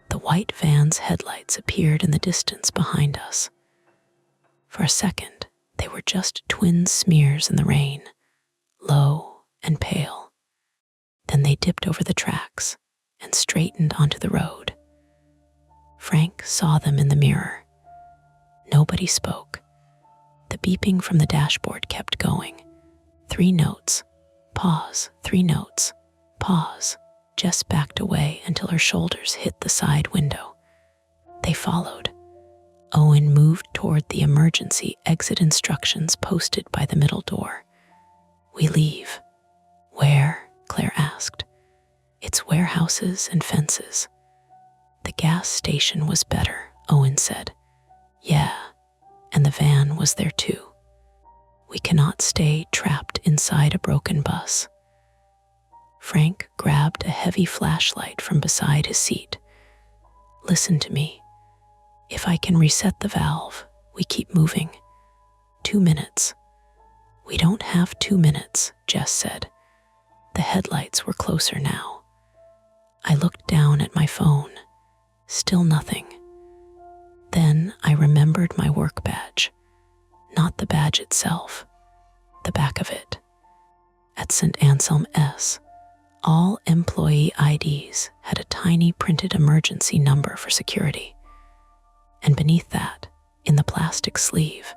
The white van's headlights appeared in the distance behind us. For a second, they were just twin smears in the rain, low and pale. Then they dipped over the tracks and straightened onto the road. Frank saw them in the mirror. Nobody spoke. The beeping from the dashboard kept going. 3 notes. Pause. 3 notes. Pause. Jess backed away until her shoulders hit the side window. They followed. Owen moved toward the emergency exit instructions posted by the middle door. "We leave." "Where?" Claire asked. "It's warehouses and fences." "The gas station was better," Owen said. "Yeah, and the van was there too. We cannot stay trapped inside a broken bus." Frank grabbed a heavy flashlight from beside his seat. "Listen to me. If I can reset the valve, we keep moving. 2 minutes." "We don't have 2 minutes," Jess said. The headlights were closer now. I looked down at my phone. Still nothing. Then I remembered my work badge. Not the badge itself, the back of it. At St. Anselm S, all employee IDs had a tiny printed emergency number for security. And beneath that, in the plastic sleeve,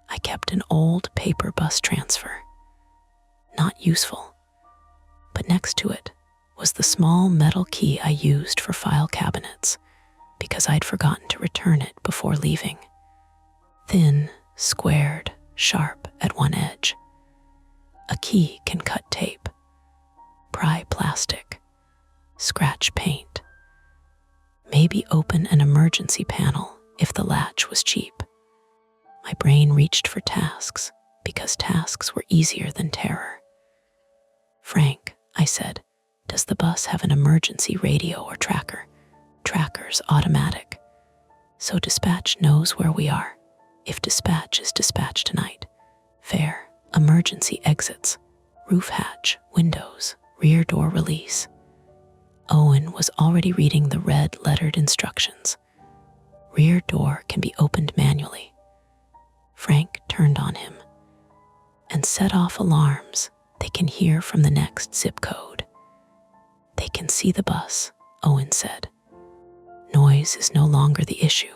I kept an old paper bus transfer. Not useful, but next to it was the small metal key I used for file cabinets because I'd forgotten to return it before leaving. Thin, squared, sharp at one edge. A key can cut tape, pry plastic, scratch paint, maybe open an emergency panel if the latch was cheap. My brain reached for tasks because tasks were easier than terror. "Frank," I said, "does the bus have an emergency radio or tracker?" "Tracker's automatic. So dispatch knows where we are. If dispatch is dispatched tonight." "Fair. Emergency exits. Roof hatch, windows, rear door release." Owen was already reading the red-lettered instructions. "Rear door can be opened manually." Frank turned on him. "And set off alarms they can hear from the next zip code." "They can see the bus," Owen said. Noise is no longer the issue.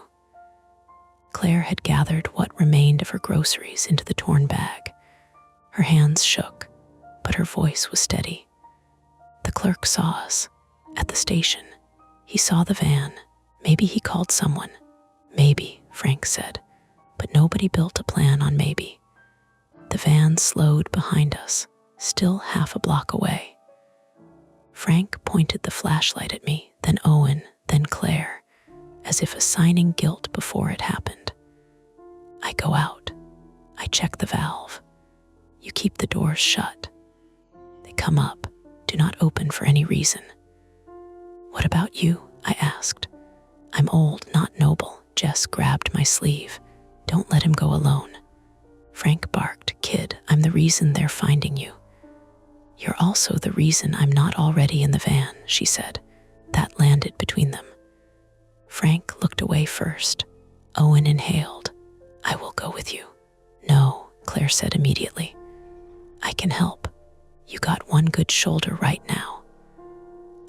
Claire had gathered what remained of her groceries into the torn bag. Her hands shook, but her voice was steady. "The clerk saw us. At the station. He saw the van. Maybe he called someone." "Maybe," Frank said, but nobody built a plan on maybe. The van slowed behind us, still half a block away. Frank pointed the flashlight at me, then Owen, then Claire, as if assigning guilt before it happened. I go out. I check the valve. You keep the doors shut. They come up, do not open for any reason. "What about you?" I asked. "I'm old, not noble." Jess grabbed my sleeve. "Don't let him go alone." Frank barked. "Kid, I'm the reason they're finding you." "You're also the reason I'm not already in the van," she said. That landed between them. Frank looked away first. Owen inhaled. "I will go with you." "No," Claire said immediately. "I can help. You got one good shoulder right now.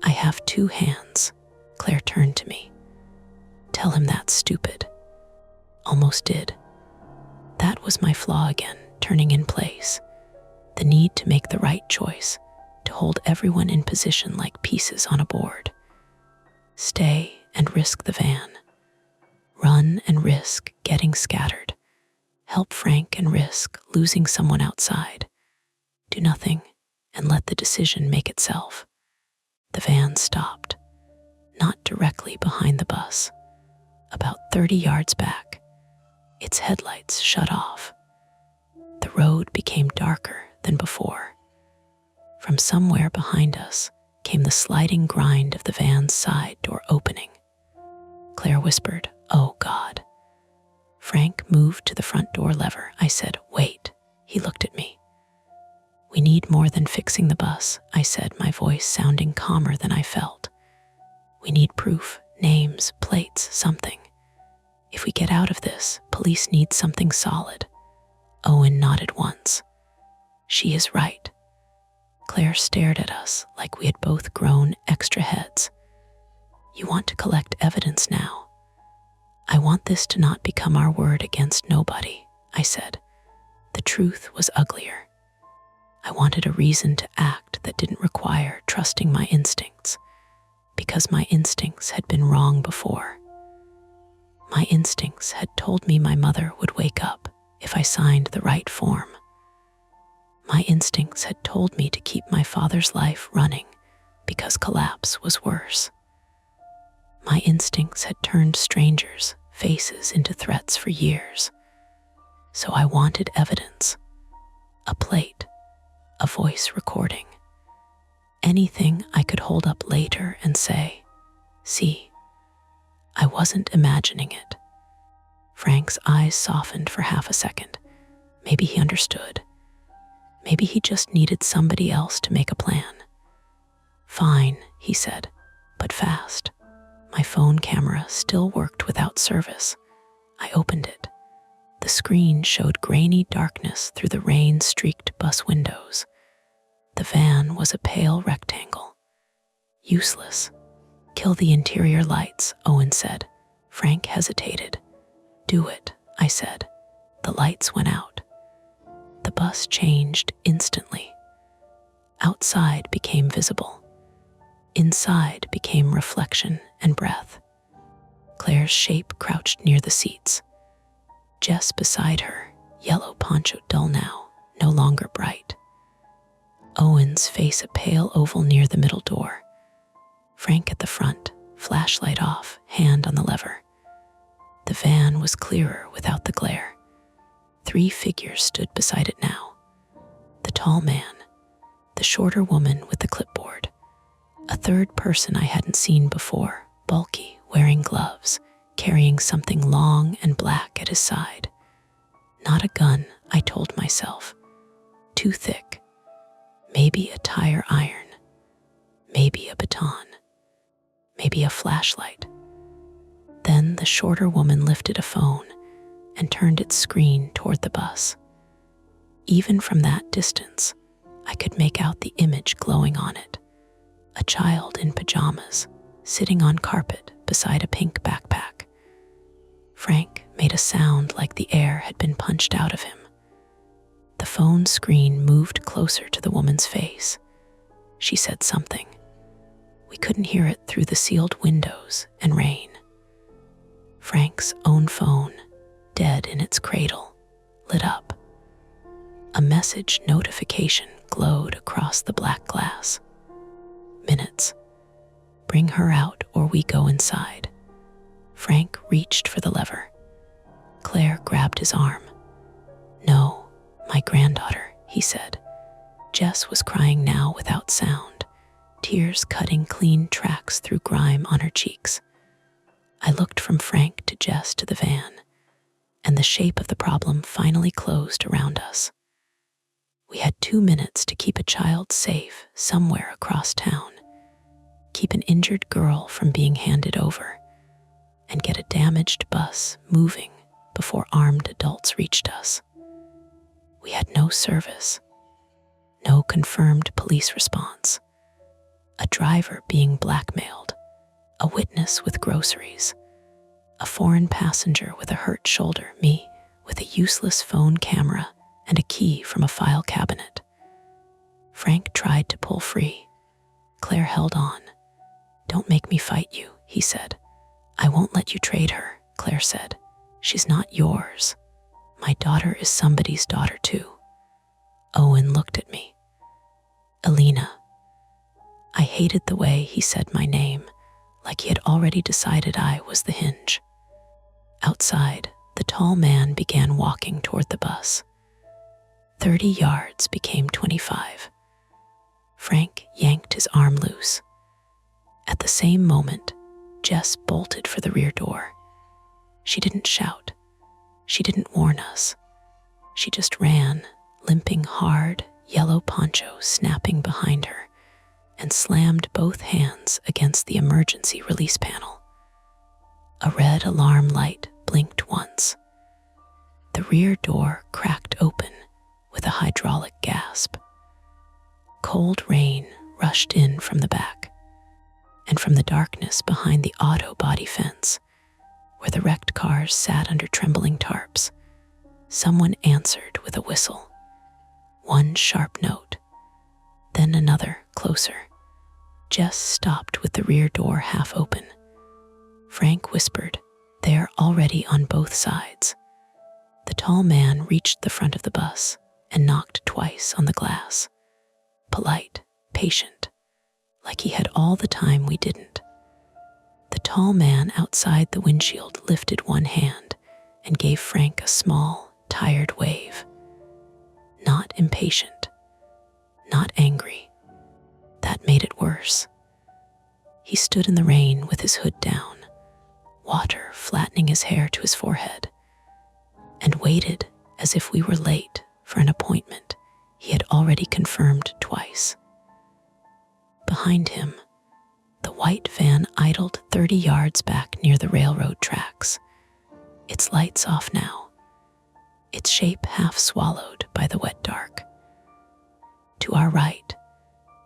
I have two hands. Claire turned to me. Tell him that's stupid. Almost did. That was my flaw again, turning in place. The need to make the right choice, to hold everyone in position like pieces on a board. Stay and risk the van. Run and risk getting scattered. Help Frank and risk losing someone outside. Do nothing and let the decision make itself. The van stopped, not directly behind the bus, about 30 yards back. Its headlights shut off. The road became darker than before. From somewhere behind us came the sliding grind of the van's side door opening. Claire whispered, "Oh God." Frank moved to the front door lever. I said, "Wait." He looked at me. "We need more than fixing the bus," I said, my voice sounding calmer than I felt. "We need proof, names, plates, something. If we get out of this, police need something solid." Owen nodded once. "She is right." Claire stared at us like we had both grown extra heads. "You want to collect evidence now?" "I want this to not become our word against nobody," I said. The truth was uglier. I wanted a reason to act that didn't require trusting my instincts, because my instincts had been wrong before. My instincts had told me my mother would wake up if I signed the right form. My instincts had told me to keep my father's life running because collapse was worse. My instincts had turned strangers' faces into threats for years. So I wanted evidence, a plate, a voice recording, anything I could hold up later and say, "See." I wasn't imagining it. Frank's eyes softened for half a second. Maybe he understood. Maybe he just needed somebody else to make a plan. "Fine," he said, but fast. My phone camera still worked without service. I opened it. The screen showed grainy darkness through the rain-streaked bus windows. The van was a pale rectangle. Useless. "Kill the interior lights," Owen said. Frank hesitated. "Do it," I said. The lights went out. The bus changed instantly. Outside became visible. Inside became reflection and breath. Claire's shape crouched near the seats. Jess beside her, yellow poncho dull now, no longer bright. Owen's face a pale oval near the middle door. Frank at the front, flashlight off, hand on the lever. The van was clearer without the glare. 3 figures stood beside it now. The tall man, the shorter woman with the clipboard, a third person I hadn't seen before, bulky, wearing gloves, carrying something long and black at his side. Not a gun, I told myself. Too thick. Maybe a tire iron. Maybe a baton. Maybe a flashlight. Then the shorter woman lifted a phone and turned its screen toward the bus. Even from that distance, I could make out the image glowing on it. A child in pajamas, sitting on carpet beside a pink backpack. Frank made a sound like the air had been punched out of him. The phone screen moved closer to the woman's face. She said something. We couldn't hear it through the sealed windows and rain. Frank's own phone, dead in its cradle, lit up. A message notification glowed across the black glass. Minutes. Bring her out or we go inside. Frank reached for the lever. Claire grabbed his arm. "No, my granddaughter," he said. Jess was crying now without sound, tears cutting clean tracks through grime on her cheeks. I looked from Frank to Jess to the van, and the shape of the problem finally closed around us. We had 2 minutes to keep a child safe somewhere across town, keep an injured girl from being handed over, and get a damaged bus moving before armed adults reached us. We had no service, No confirmed police response. A driver being blackmailed. A witness with groceries. A foreign passenger with a hurt shoulder. Me with a useless phone camera and a key from a file cabinet. Frank tried to pull free. Claire held on. "Don't make me fight you," he said. "I won't let you trade her," Claire said. "She's not yours. My daughter is somebody's daughter too." Owen looked at me. "Alina." I hated the way he said my name, like he had already decided I was the hinge. Outside, the tall man began walking toward the bus. 30 yards became 25. Frank yanked his arm loose. At the same moment, Jess bolted for the rear door. She didn't shout. She didn't warn us. She just ran, limping hard, yellow poncho snapping behind her, and slammed both hands against the emergency release panel. A red alarm light blinked once. The rear door cracked open with a hydraulic gasp. Cold rain rushed in from the back, and from the darkness behind the auto body fence, where the wrecked cars sat under trembling tarps, someone answered with a whistle. One sharp note, then another, closer. Jess stopped with the rear door half open. Frank whispered, "They're already on both sides." The tall man reached the front of the bus and knocked twice on the glass. Polite, patient, like he had all the time we didn't. The tall man outside the windshield lifted one hand and gave Frank a small, tired wave. Not impatient, not angry. That made it worse. He stood in the rain with his hood down, water flattening his hair to his forehead, and waited as if we were late for an appointment he had already confirmed twice. Behind him, the white van idled 30 yards back near the railroad tracks, its lights off now, its shape half swallowed by the wet dark. To our right,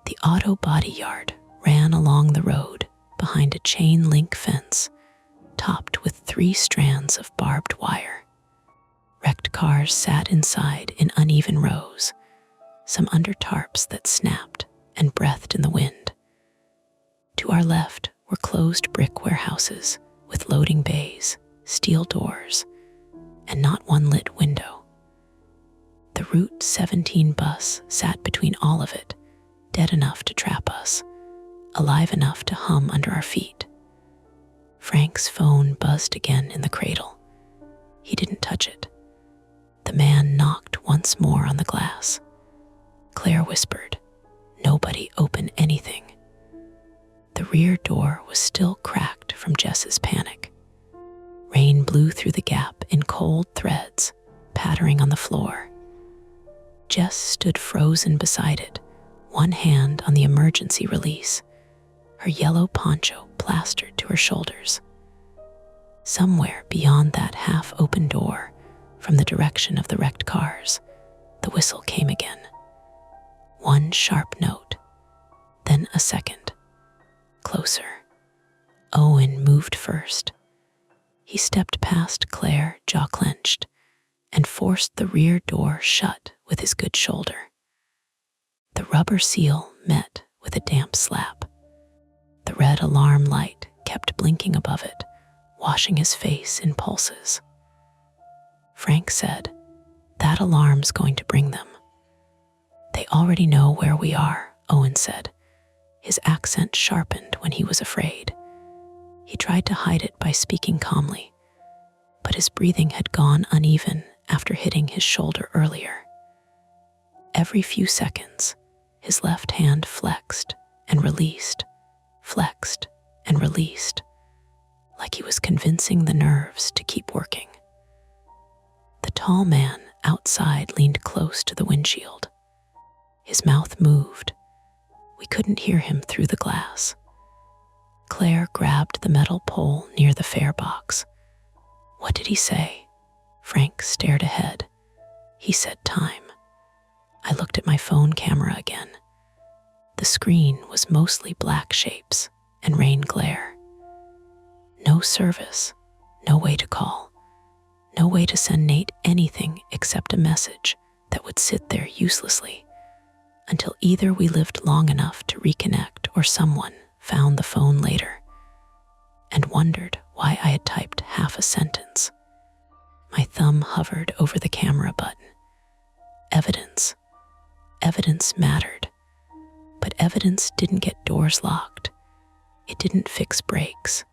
the auto body yard ran along the road behind a chain link fence topped with 3 strands of barbed wire. Wrecked cars sat inside in uneven rows, some under tarps that snapped and breathed in the wind. To our left were closed brick warehouses with loading bays, steel doors, and not one lit window. The Route 17 bus sat between all of it, dead enough to trap us, alive enough to hum under our feet. Frank's phone buzzed again in the cradle. He didn't touch it. The man knocked once more on the glass. Claire whispered, "Nobody open anything." The rear door was still cracked from Jess's panic. Rain blew through the gap in cold threads, pattering on the floor. Jess stood frozen beside it, one hand on the emergency release, her yellow poncho plastered to her shoulders. Somewhere beyond that half-open door, from the direction of the wrecked cars, the whistle came again. One sharp note, then a second. Closer. Owen moved first. He stepped past Claire, jaw clenched, and forced the rear door shut with his good shoulder. The rubber seal met with a damp slap. The red alarm light kept blinking above it, washing his face in pulses. Frank said, "That alarm's going to bring them." "They already know where we are," Owen said. His accent sharpened when he was afraid. He tried to hide it by speaking calmly, but his breathing had gone uneven after hitting his shoulder earlier. Every few seconds, his left hand flexed and released, flexed and released, like he was convincing the nerves to keep working. The tall man outside leaned close to the windshield. His mouth moved. We couldn't hear him through the glass. Claire grabbed the metal pole near the fare box. "What did he say?" Frank stared ahead. "He said time." I looked at my phone camera again. The screen was mostly black shapes and rain glare. No service, no way to call, no way to send Nate anything except a message that would sit there uselessly until either we lived long enough to reconnect or someone found the phone later and wondered why I had typed half a sentence. My thumb hovered over the camera button. Evidence. Evidence mattered. But evidence didn't get doors locked. It didn't fix brakes.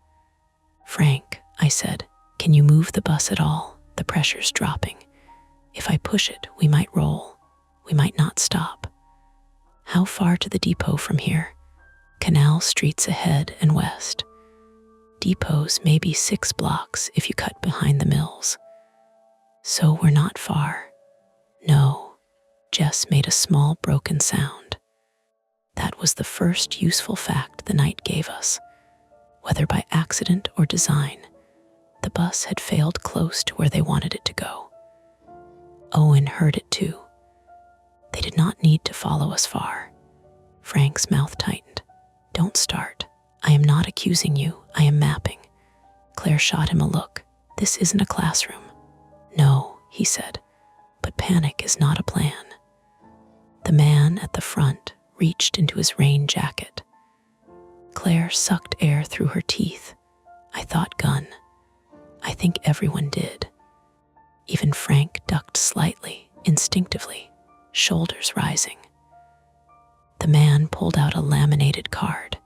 "Frank," I said, "can you move the bus at all? The pressure's dropping. If I push it, we might roll. We might not stop." "How far to the depot from here?" "Canal streets ahead and west. Depot's maybe 6 blocks if you cut behind the mills." "So we're not far." "No." Jess made a small broken sound. That was the first useful fact the night gave us. Whether by accident or design, the bus had failed close to where they wanted it to go. Owen heard it too. They did not need to follow us far. Frank's mouth tightened. "Don't start. I am not accusing you. I am mapping." Claire shot him a look. "This isn't a classroom." "No," he said, "but panic is not a plan." The man at the front reached into his rain jacket. Claire sucked air through her teeth. I thought gun. I think everyone did. Even Frank ducked slightly, instinctively, shoulders rising. The man pulled out a laminated card.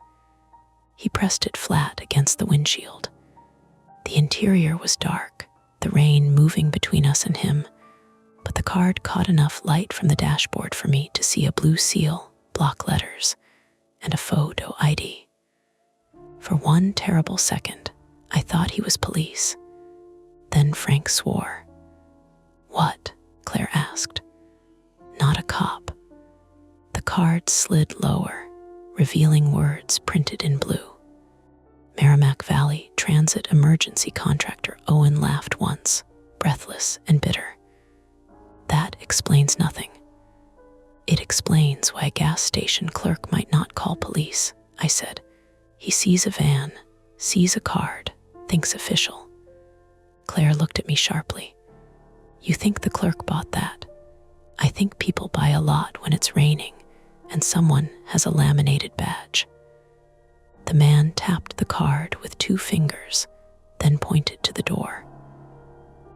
He pressed it flat against the windshield. The interior was dark, the rain moving between us and him, but the card caught enough light from the dashboard for me to see a blue seal, block letters, and a photo ID. For one terrible second, I thought he was police. Then Frank swore. "What?" Claire asked. "Not a cop." The card slid lower, revealing words printed in blue. Merrimack Valley Transit Emergency Contractor. Owen laughed once, breathless and bitter. "That explains nothing." "It explains why a gas station clerk might not call police," I said. "He sees a van, sees a card, thinks official." Claire looked at me sharply. "You think the clerk bought that? I think people buy a lot when it's raining and someone has a laminated badge." The man tapped the card with 2 fingers, then pointed to the door.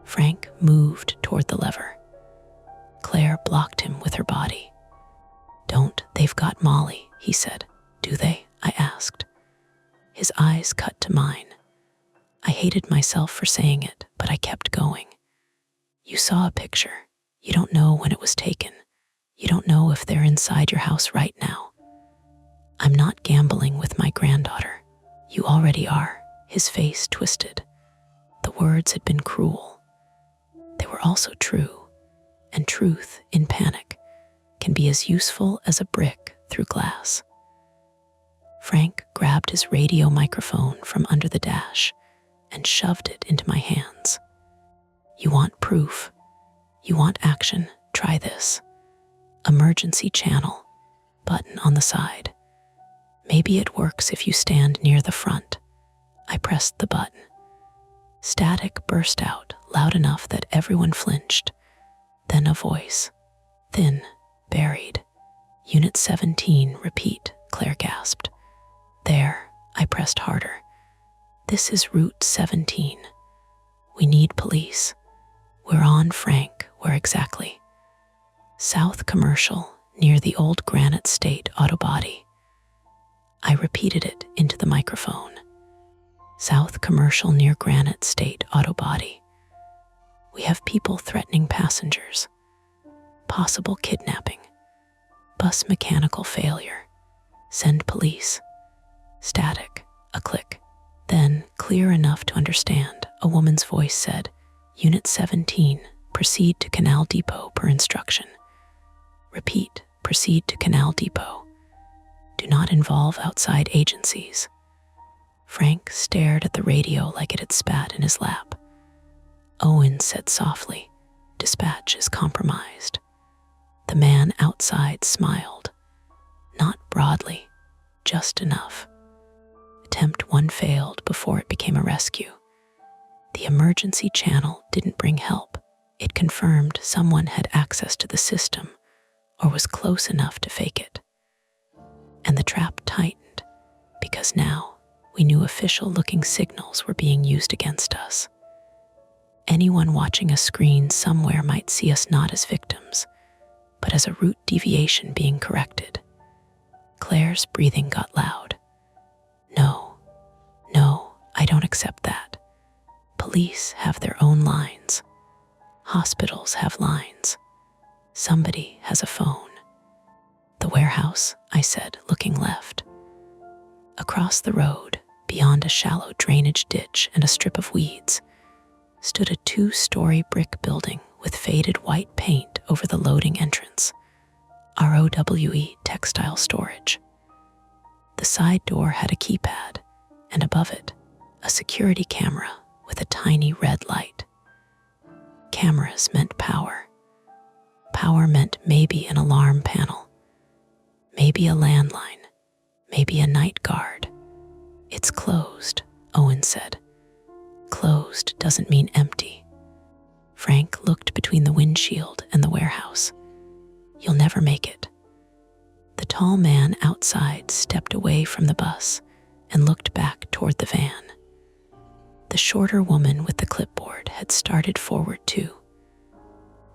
Frank moved toward the lever. Claire blocked him with her body. "Don't, they've got Molly," he said. "Do they?" I asked. His eyes cut to mine. I hated myself for saying it, but I kept going. "You saw a picture. You don't know when it was taken. You don't know if they're inside your house right now. I'm not gambling with my granddaughter. You already are." His face twisted. The words had been cruel. They were also true, and truth in panic can be as useful as a brick through glass. Frank grabbed his radio microphone from under the dash and shoved it into my hands. "You want proof? You want action? Try this. Emergency channel, button on the side. Maybe it works if you stand near the front." I pressed the button. Static burst out, loud enough that everyone flinched. Then a voice, thin, buried. "Unit 17, repeat," Claire gasped. "There," I pressed harder. "This is Route 17. We need police." "We're on, Frank. Where exactly?" "South Commercial, near the old Granite State auto body." I repeated it into the microphone. "South Commercial near Granite State auto body. We have people threatening passengers. Possible kidnapping. Bus mechanical failure. Send police." Static, a click. Then, clear enough to understand, a woman's voice said, "Unit 17, proceed to Canal Depot per instruction." Repeat, proceed to Canal Depot. Do not involve outside agencies. Frank stared at the radio like it had spat in his lap. Owen said softly, "Dispatch is compromised." The The man outside smiled, not broadly, just enough. Attempt 1 failed before it became a rescue. The emergency channel didn't bring help. It confirmed someone had access to the system or was close enough to fake it. And the trap tightened because now we knew official-looking signals were being used against us. Anyone watching a screen somewhere might see us not as victims, but as a route deviation being corrected. Claire's breathing got loud. No, I don't accept that. Police have their own lines. Hospitals have lines. Somebody has a phone. The warehouse, I said, looking left. Across the road, beyond a shallow drainage ditch and a strip of weeds, stood a 2-story brick building with faded white paint over the loading entrance. ROWE textile storage. The side door had a keypad, and above it, a security camera with a tiny red light. Cameras meant power. Power meant maybe an alarm panel, maybe a landline, maybe a night guard. It's closed, Owen said. Closed doesn't mean empty. Frank looked between the windshield and the warehouse. You'll never make it. The tall man outside stepped away from the bus and looked back toward the van. The shorter woman with the clipboard had started forward too.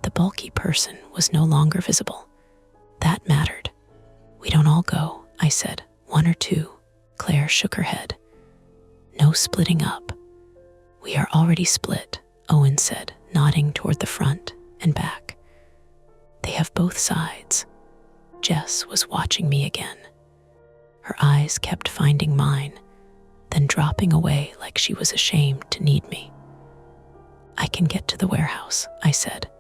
The bulky person was no longer visible. That mattered. We don't all go, I said. 1 or 2. Claire shook her head. No splitting up. We are already split, Owen said, nodding toward the front and back. They have both sides. Jess was watching me again. Her eyes kept finding mine, then dropping away like she was ashamed to need me. I can get to the warehouse, I said.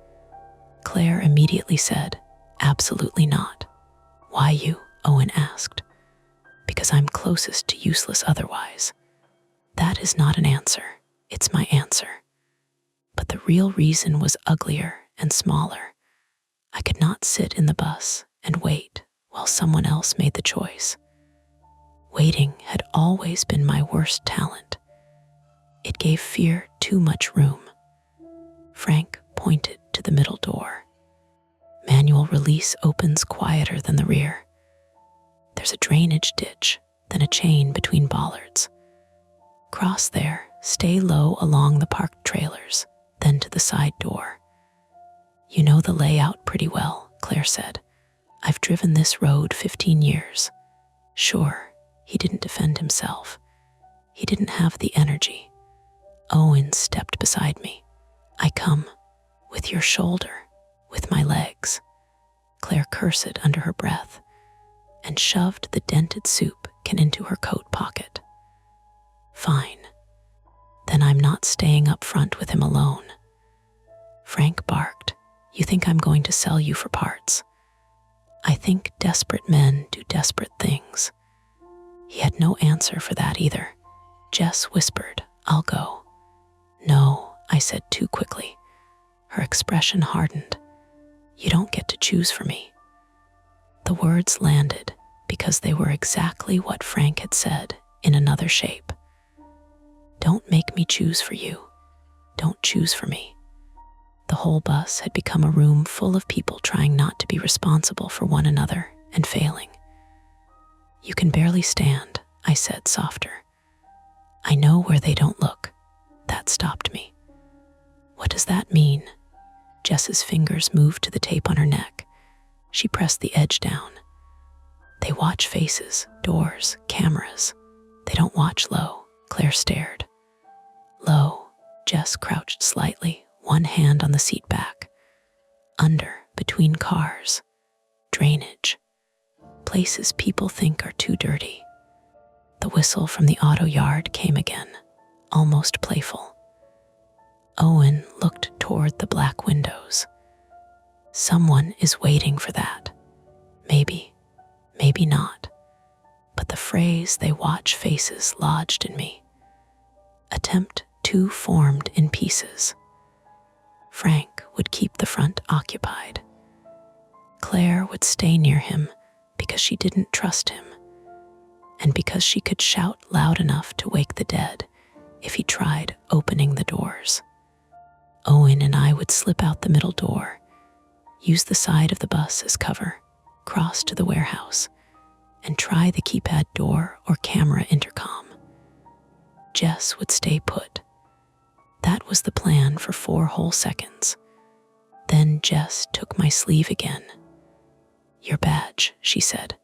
Claire immediately said, absolutely not. Why you? Owen asked. Because I'm closest to useless otherwise. That is not an answer. It's my answer. But the real reason was uglier and smaller. I could not sit in the bus and wait while someone else made the choice. Waiting had always been my worst talent. It gave fear too much room. Frank pointed to the middle door. Manual release opens quieter than the rear. There's a drainage ditch, then a chain between bollards. Cross there, stay low along the parked trailers, then to the side door. You know the layout pretty well, Claire said. I've driven this road 15 years. Sure, he didn't defend himself. He didn't have the energy. Owen stepped beside me. I come, with your shoulder, with my legs. Claire cursed under her breath and shoved the dented soup can into her coat pocket. Fine. Then I'm not staying up front with him alone. Frank barked. You think I'm going to sell you for parts? I think desperate men do desperate things. He had no answer for that either. Jess whispered, I'll go. No, I said too quickly. Her expression hardened. You don't get to choose for me. The words landed because they were exactly what Frank had said in another shape. Don't make me choose for you. Don't choose for me. The whole bus had become a room full of people trying not to be responsible for one another and failing. You can barely stand, I said softer. I know where they don't look. That stopped me. What does that mean? Jess's fingers moved to the tape on her neck. She pressed the edge down. They watch faces, doors, cameras. They don't watch low, Claire stared. Low, Jess crouched slightly, one hand on the seat back. Under, between cars. Drainage. Places people think are too dirty. The whistle from the auto yard came again, almost playful. Owen looked toward the black windows. Someone is waiting for that. Maybe, maybe not. But the phrase "they watch faces" lodged in me. Attempt 2 formed in pieces. Frank would keep the front occupied. Claire would stay near him because she didn't trust him, and because she could shout loud enough to wake the dead if he tried opening the doors. Owen and I would slip out the middle door, use the side of the bus as cover, cross to the warehouse, and try the keypad door or camera intercom. Jess would stay put. That was the plan for 4 whole seconds. Then Jess took my sleeve again. "Your badge," she said.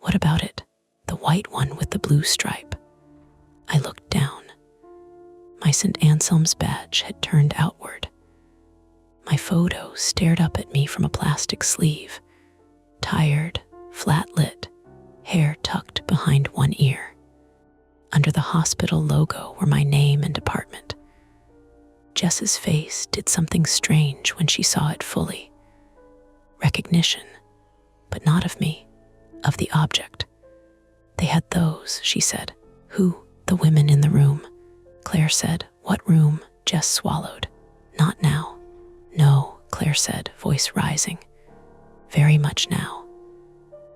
"What about it? The white one with the blue stripe." I looked down. My St. Anselm's badge had turned outward. My photo stared up at me from a plastic sleeve, tired, flat-lit, hair tucked behind one ear. Under the hospital logo were my name and department. Jess's face did something strange when she saw it fully. Recognition, but not of me, of the object. "They had those," she said. "Who?" "The women in the room." Claire said. "What room?" Jess swallowed. "Not now." "No," Claire said, voice rising. "Very much now."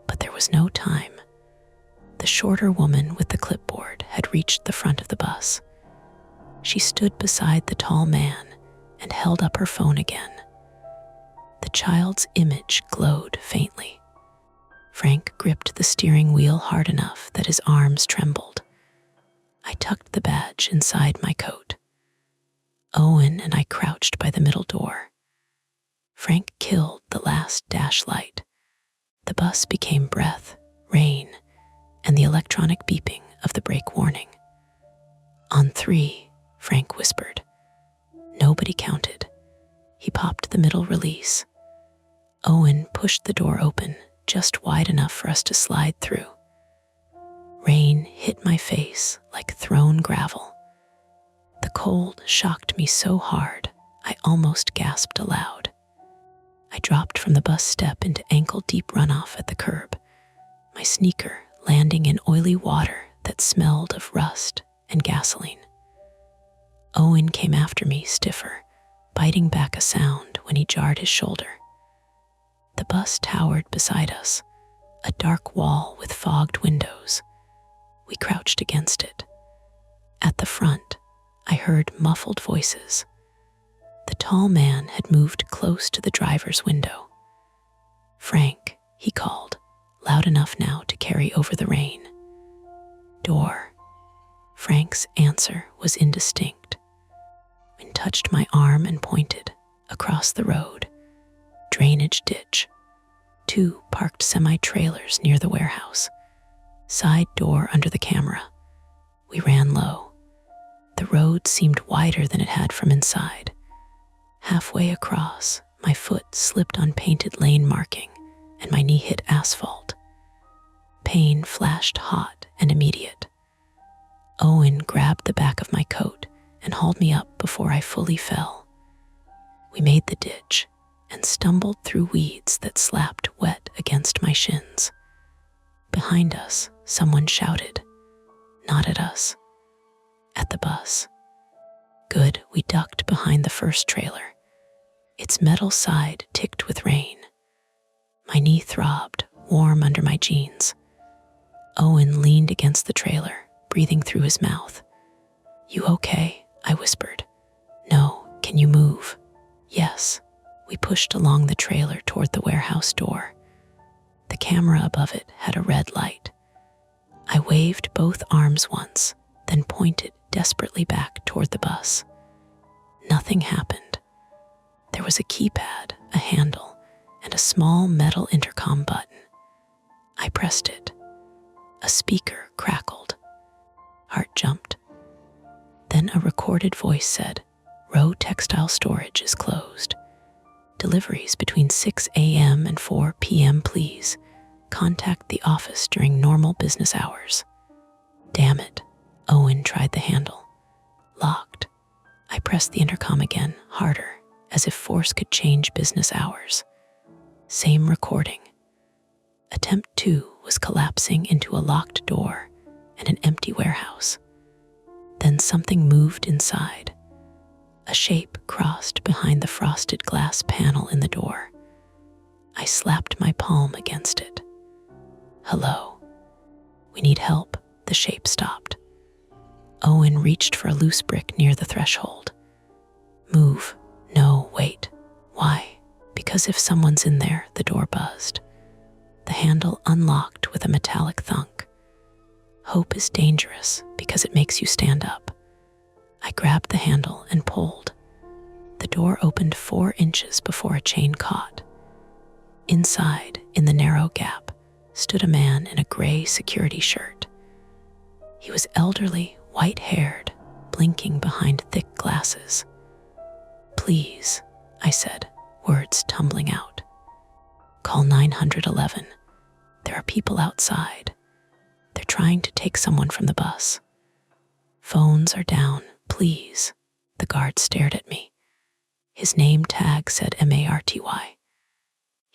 But there was no time. The shorter woman with the clipboard had reached the front of the bus. She stood beside the tall man and held up her phone again. The child's image glowed faintly. Frank gripped the steering wheel hard enough that his arms trembled. I tucked the badge inside my coat. Owen and I crouched by the middle door. Frank killed the last dash light. The bus became breath, rain, and the electronic beeping of the brake warning. "On 3, Frank whispered. Nobody counted. He popped the middle release. Owen pushed the door open, just wide enough for us to slide through. Rain hit my face like thrown gravel. The cold shocked me so hard, I almost gasped aloud. I dropped from the bus step into ankle-deep runoff at the curb, my sneaker landing in oily water that smelled of rust and gasoline. Owen came after me stiffer, biting back a sound when he jarred his shoulder. The bus towered beside us, a dark wall with fogged windows. We crouched against it. At the front, I heard muffled voices. The tall man had moved close to the driver's window. "Frank," he called, loud enough now to carry over the rain. "Door." Frank's answer was indistinct. Wind touched my arm and pointed across the road. Drainage ditch. 2 parked semi-trailers near the warehouse. Side door under the camera. We ran low. The road seemed wider than it had from inside. Halfway across, my foot slipped on painted lane marking and my knee hit asphalt. Pain flashed hot and immediate. Owen grabbed the back of my coat and hauled me up before I fully fell. We made the ditch and stumbled through weeds that slapped wet against my shins. Behind us, someone shouted, not at us, at the bus. Good, we ducked behind the first trailer. Its metal side ticked with rain. My knee throbbed, warm under my jeans. Owen leaned against the trailer, breathing through his mouth. "You okay?" I whispered. "No, can you move?" "Yes." We pushed along the trailer toward the warehouse door. The camera above it had a red light. I waved both arms once, then pointed desperately back toward the bus. Nothing happened. There was a keypad, a handle, and a small metal intercom button. I pressed it. A speaker crackled. Heart jumped. Then a recorded voice said, "Row textile storage is closed. Deliveries between 6 a.m. and 4 p.m. please. Contact the office during normal business hours." Damn it. Owen tried the handle. Locked. I pressed the intercom again, harder, as if force could change business hours. Same recording. Attempt 2 was collapsing into a locked door and an empty warehouse. Then something moved inside. A shape crossed behind the frosted glass panel in the door. I slapped my palm against it. "Hello. We need help." The shape stopped. Owen reached for a loose brick near the threshold. "Move." "No, wait." "Why?" "Because if someone's in there," the door buzzed. The handle unlocked with a metallic thunk. Hope is dangerous because it makes you stand up. I grabbed the handle and pulled. The door opened 4 inches before a chain caught. Inside, in the narrow gap, stood a man in a gray security shirt. He was elderly, white-haired, blinking behind thick glasses. "Please," I said, words tumbling out. "Call 911. There are people outside. They're trying to take someone from the bus." "Phones are down, please." The guard stared at me. His name tag said MARTY.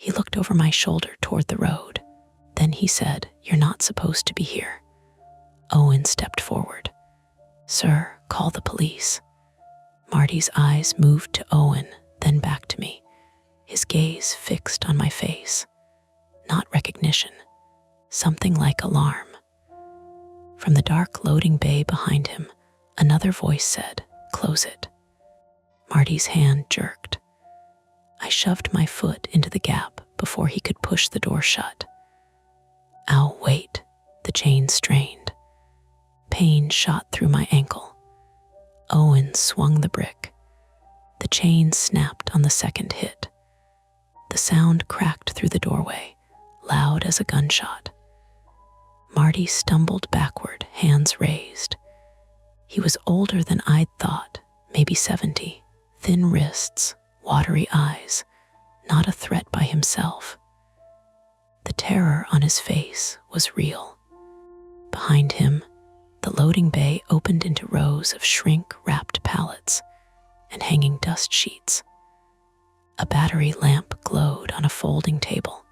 He looked over my shoulder toward the road. Then he said, "You're not supposed to be here." Owen stepped forward. "Sir, call the police." Marty's eyes moved to Owen, then back to me, his gaze fixed on my face. Not recognition, something like alarm. From the dark loading bay behind him, another voice said, "Close it." Marty's hand jerked. I shoved my foot into the gap before he could push the door shut. "Ow, wait." The chain strained. Pain shot through my ankle. Owen swung the brick. The chain snapped on the second hit. The sound cracked through the doorway, loud as a gunshot. Marty stumbled backward, hands raised. He was older than I'd thought, maybe 70. Thin wrists, watery eyes, not a threat by himself. The terror on his face was real. Behind him, the loading bay opened into rows of shrink-wrapped pallets and hanging dust sheets. A battery lamp glowed on a folding table.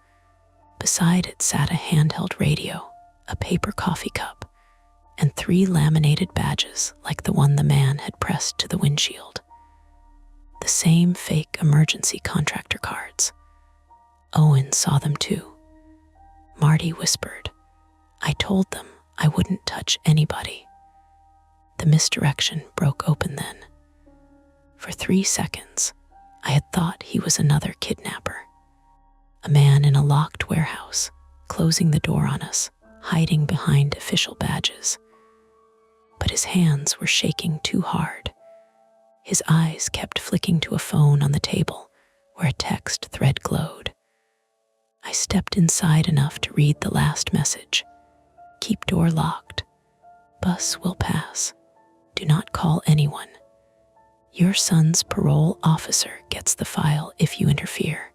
Beside it sat a handheld radio, a paper coffee cup, and 3 laminated badges like the one the man had pressed to the windshield. The same fake emergency contractor cards. Owen saw them too. Marty whispered, "I told them I wouldn't touch anybody." The misdirection broke open then. For 3 seconds, I had thought he was another kidnapper. A man in a locked warehouse, closing the door on us, hiding behind official badges. But his hands were shaking too hard. His eyes kept flicking to a phone on the table where a text thread glowed. I stepped inside enough to read the last message. "Keep door locked. Bus will pass. Do not call anyone. Your son's parole officer gets the file if you interfere."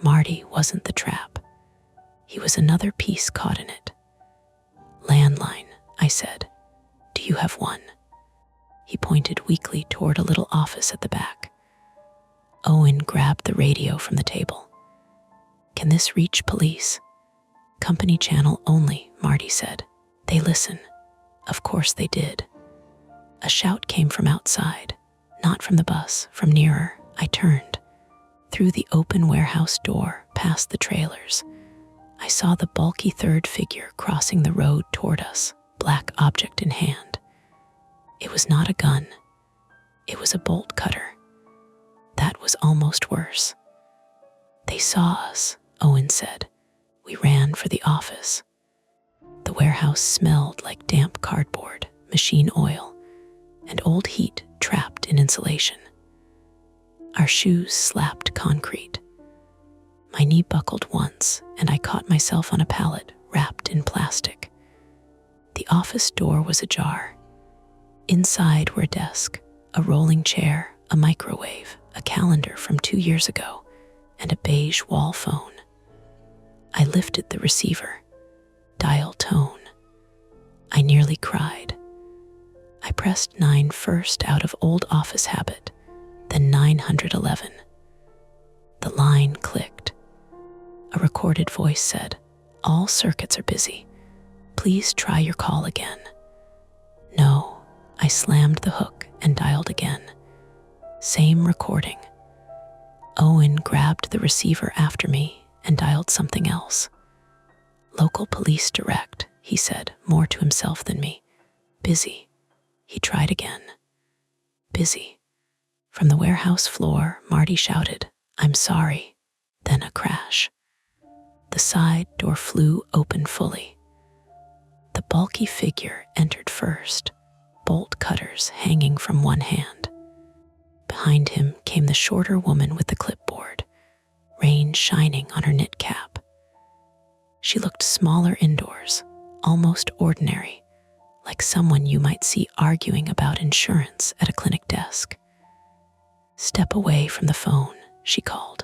Marty wasn't the trap. He was another piece caught in it. "Landline," I said. "Do you have one?" He pointed weakly toward a little office at the back. Owen grabbed the radio from the table. "Can this reach police?" "Company channel only," Marty said. "They listen." Of course they did. A shout came from outside, not from the bus, from nearer. I turned. Through the open warehouse door, past the trailers, I saw the bulky third figure crossing the road toward us, black object in hand. It was not a gun. It was a bolt cutter. That was almost worse. "They saw us," Owen said. "We ran for the office." The warehouse smelled like damp cardboard, machine oil, and old heat trapped in insulation. Our shoes slapped concrete. My knee buckled once, and I caught myself on a pallet wrapped in plastic. The office door was ajar. Inside were a desk, a rolling chair, a microwave, a calendar from 2 years ago, and a beige wall phone. I lifted the receiver. Dial tone. I nearly cried. I pressed 9 first out of old office habit, then 911. The line clicked. A recorded voice said, "All circuits are busy. Please try your call again." No, I slammed the hook and dialed again. Same recording. Owen grabbed the receiver after me and dialed something else. "Local police direct," he said, more to himself than me. "Busy." He tried again. "Busy." From the warehouse floor, Marty shouted, "I'm sorry." Then a crash. The side door flew open fully. The bulky figure entered first, bolt cutters hanging from one hand. Behind him came the shorter woman with the clipboard, rain shining on her knit cap. She looked smaller indoors, almost ordinary, like someone you might see arguing about insurance at a clinic desk. "Step away from the phone," she called.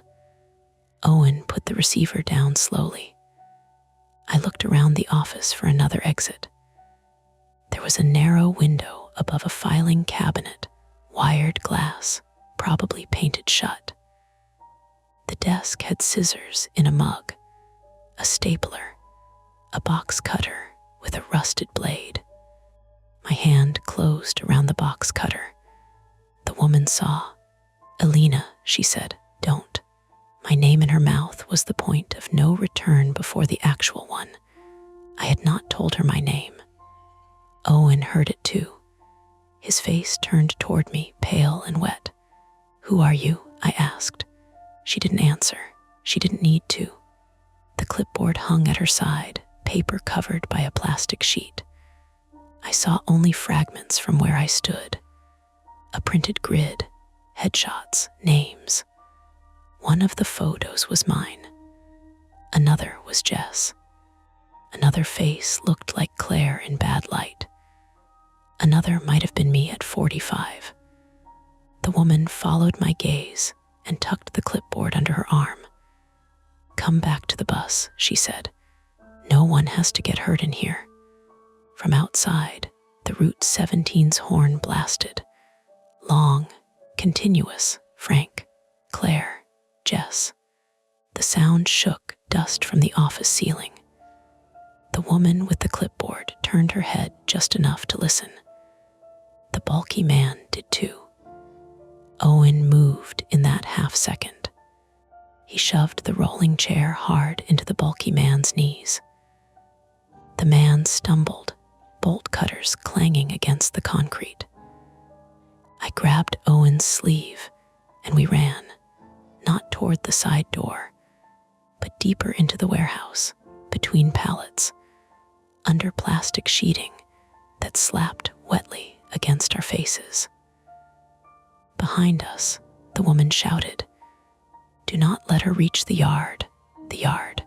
Owen put the receiver down slowly. I looked around the office for another exit. There was a narrow window above a filing cabinet, wired glass, probably painted shut. The desk had scissors in a mug, a stapler, a box cutter with a rusted blade. My hand closed around the box cutter. The woman saw. "Alina," she said, "don't." My name in her mouth was the point of no return before the actual one. I had not told her my name. Owen heard it too. His face turned toward me, pale and wet. "Who are you?" I asked. She didn't answer. She didn't need to. The clipboard hung at her side, paper covered by a plastic sheet. I saw only fragments from where I stood. A printed grid, headshots, names. One of the photos was mine. Another was Jess. Another face looked like Claire in bad light. Another might have been me at 45. The woman followed my gaze and tucked the clipboard under her arm. "Come back to the bus," she said. "No one has to get hurt in here." From outside, the Route 17's horn blasted. Long, continuous, Frank, Claire, Jess. The sound shook dust from the office ceiling. The woman with the clipboard turned her head just enough to listen. The bulky man did too. Owen moved in that half second. He shoved the rolling chair hard into the bulky man's knees. The man stumbled, bolt cutters clanging against the concrete. I grabbed Owen's sleeve and we ran, not toward the side door, but deeper into the warehouse, between pallets, under plastic sheeting that slapped wetly against our faces. Behind us, the woman shouted, "Do not let her reach the yard, the yard."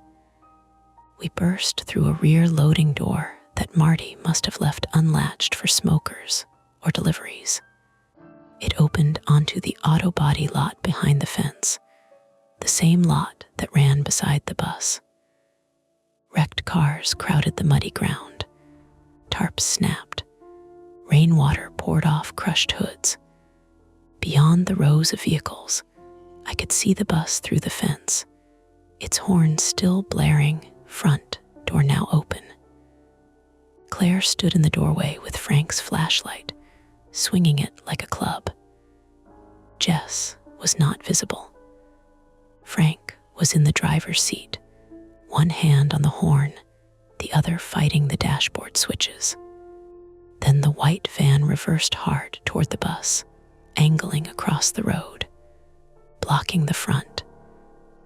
We burst through a rear loading door that Marty must have left unlatched for smokers or deliveries. It opened onto the auto body lot behind the fence, the same lot that ran beside the bus. Wrecked cars crowded the muddy ground. Tarps snapped. Rainwater poured off crushed hoods. Beyond the rows of vehicles, I could see the bus through the fence, its horn still blaring, front door now open. Claire stood in the doorway with Frank's flashlight, swinging it like a club. Jess was not visible. Frank was in the driver's seat, one hand on the horn, the other fighting the dashboard switches. Then the white van reversed hard toward the bus, angling across the road, blocking the front.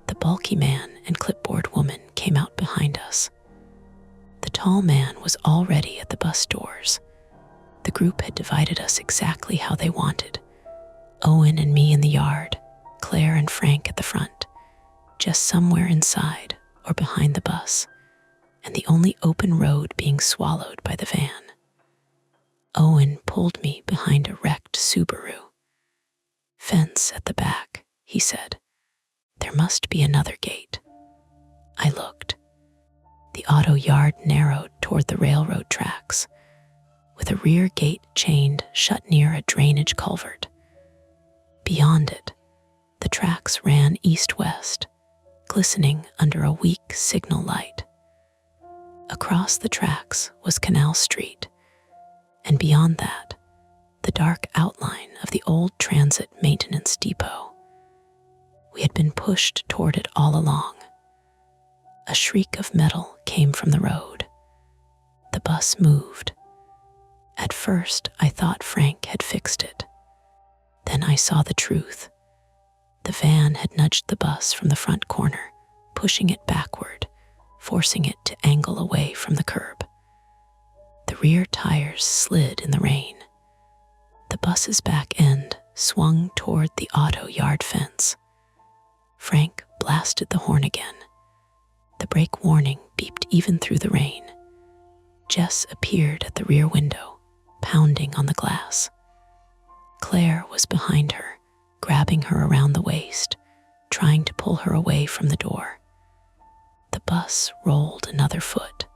The bulky man and clipboard woman came out behind us. The tall man was already at the bus doors. The group had divided us exactly how they wanted. Owen and me in the yard, Claire and Frank at the front, just somewhere inside or behind the bus, and the only open road being swallowed by the van. Owen pulled me behind a wrecked Subaru. "Fence at the back," he said. "There must be another gate." I looked. The auto yard narrowed toward the railroad tracks, with a rear gate chained shut near a drainage culvert. Beyond it, the tracks ran east-west, glistening under a weak signal light. Across the tracks was Canal Street, and beyond that, the dark outline of the old transit maintenance depot. We had been pushed toward it all along. A shriek of metal came from the road. The bus moved. At first, I thought Frank had fixed it. Then I saw the truth. The van had nudged the bus from the front corner, pushing it backward, forcing it to angle away from the curb. The rear tires slid in the rain. The bus's back end swung toward the auto yard fence. Frank blasted the horn again. The brake warning beeped even through the rain. Jess appeared at the rear window, pounding on the glass. Claire was behind her, grabbing her around the waist, trying to pull her away from the door. The bus rolled another foot,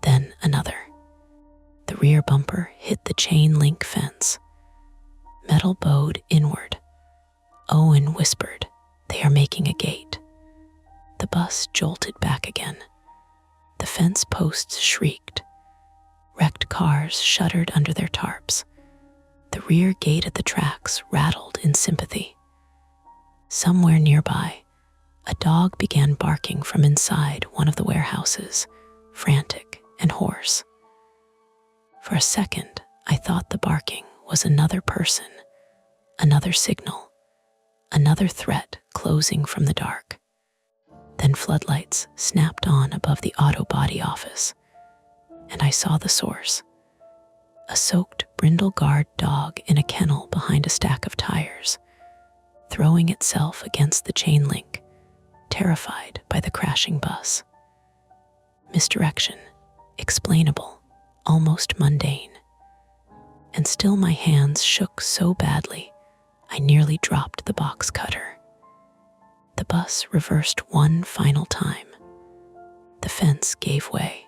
then another. The rear bumper hit the chain link fence. Metal bowed inward. Owen whispered, "They are making a gate." The bus jolted back again. The fence posts shrieked. Wrecked cars shuddered under their tarps. The rear gate at the tracks rattled in sympathy. Somewhere nearby, a dog began barking from inside one of the warehouses, frantic and hoarse. For a second, I thought the barking was another person, another signal, another threat closing from the dark. Then floodlights snapped on above the auto body office, and I saw the source. A soaked brindle guard dog in a kennel behind a stack of tires, throwing itself against the chain link, terrified by the crashing bus. Misdirection, explainable, almost mundane. And still my hands shook so badly, I nearly dropped the box cutter. The bus reversed one final time. The fence gave way.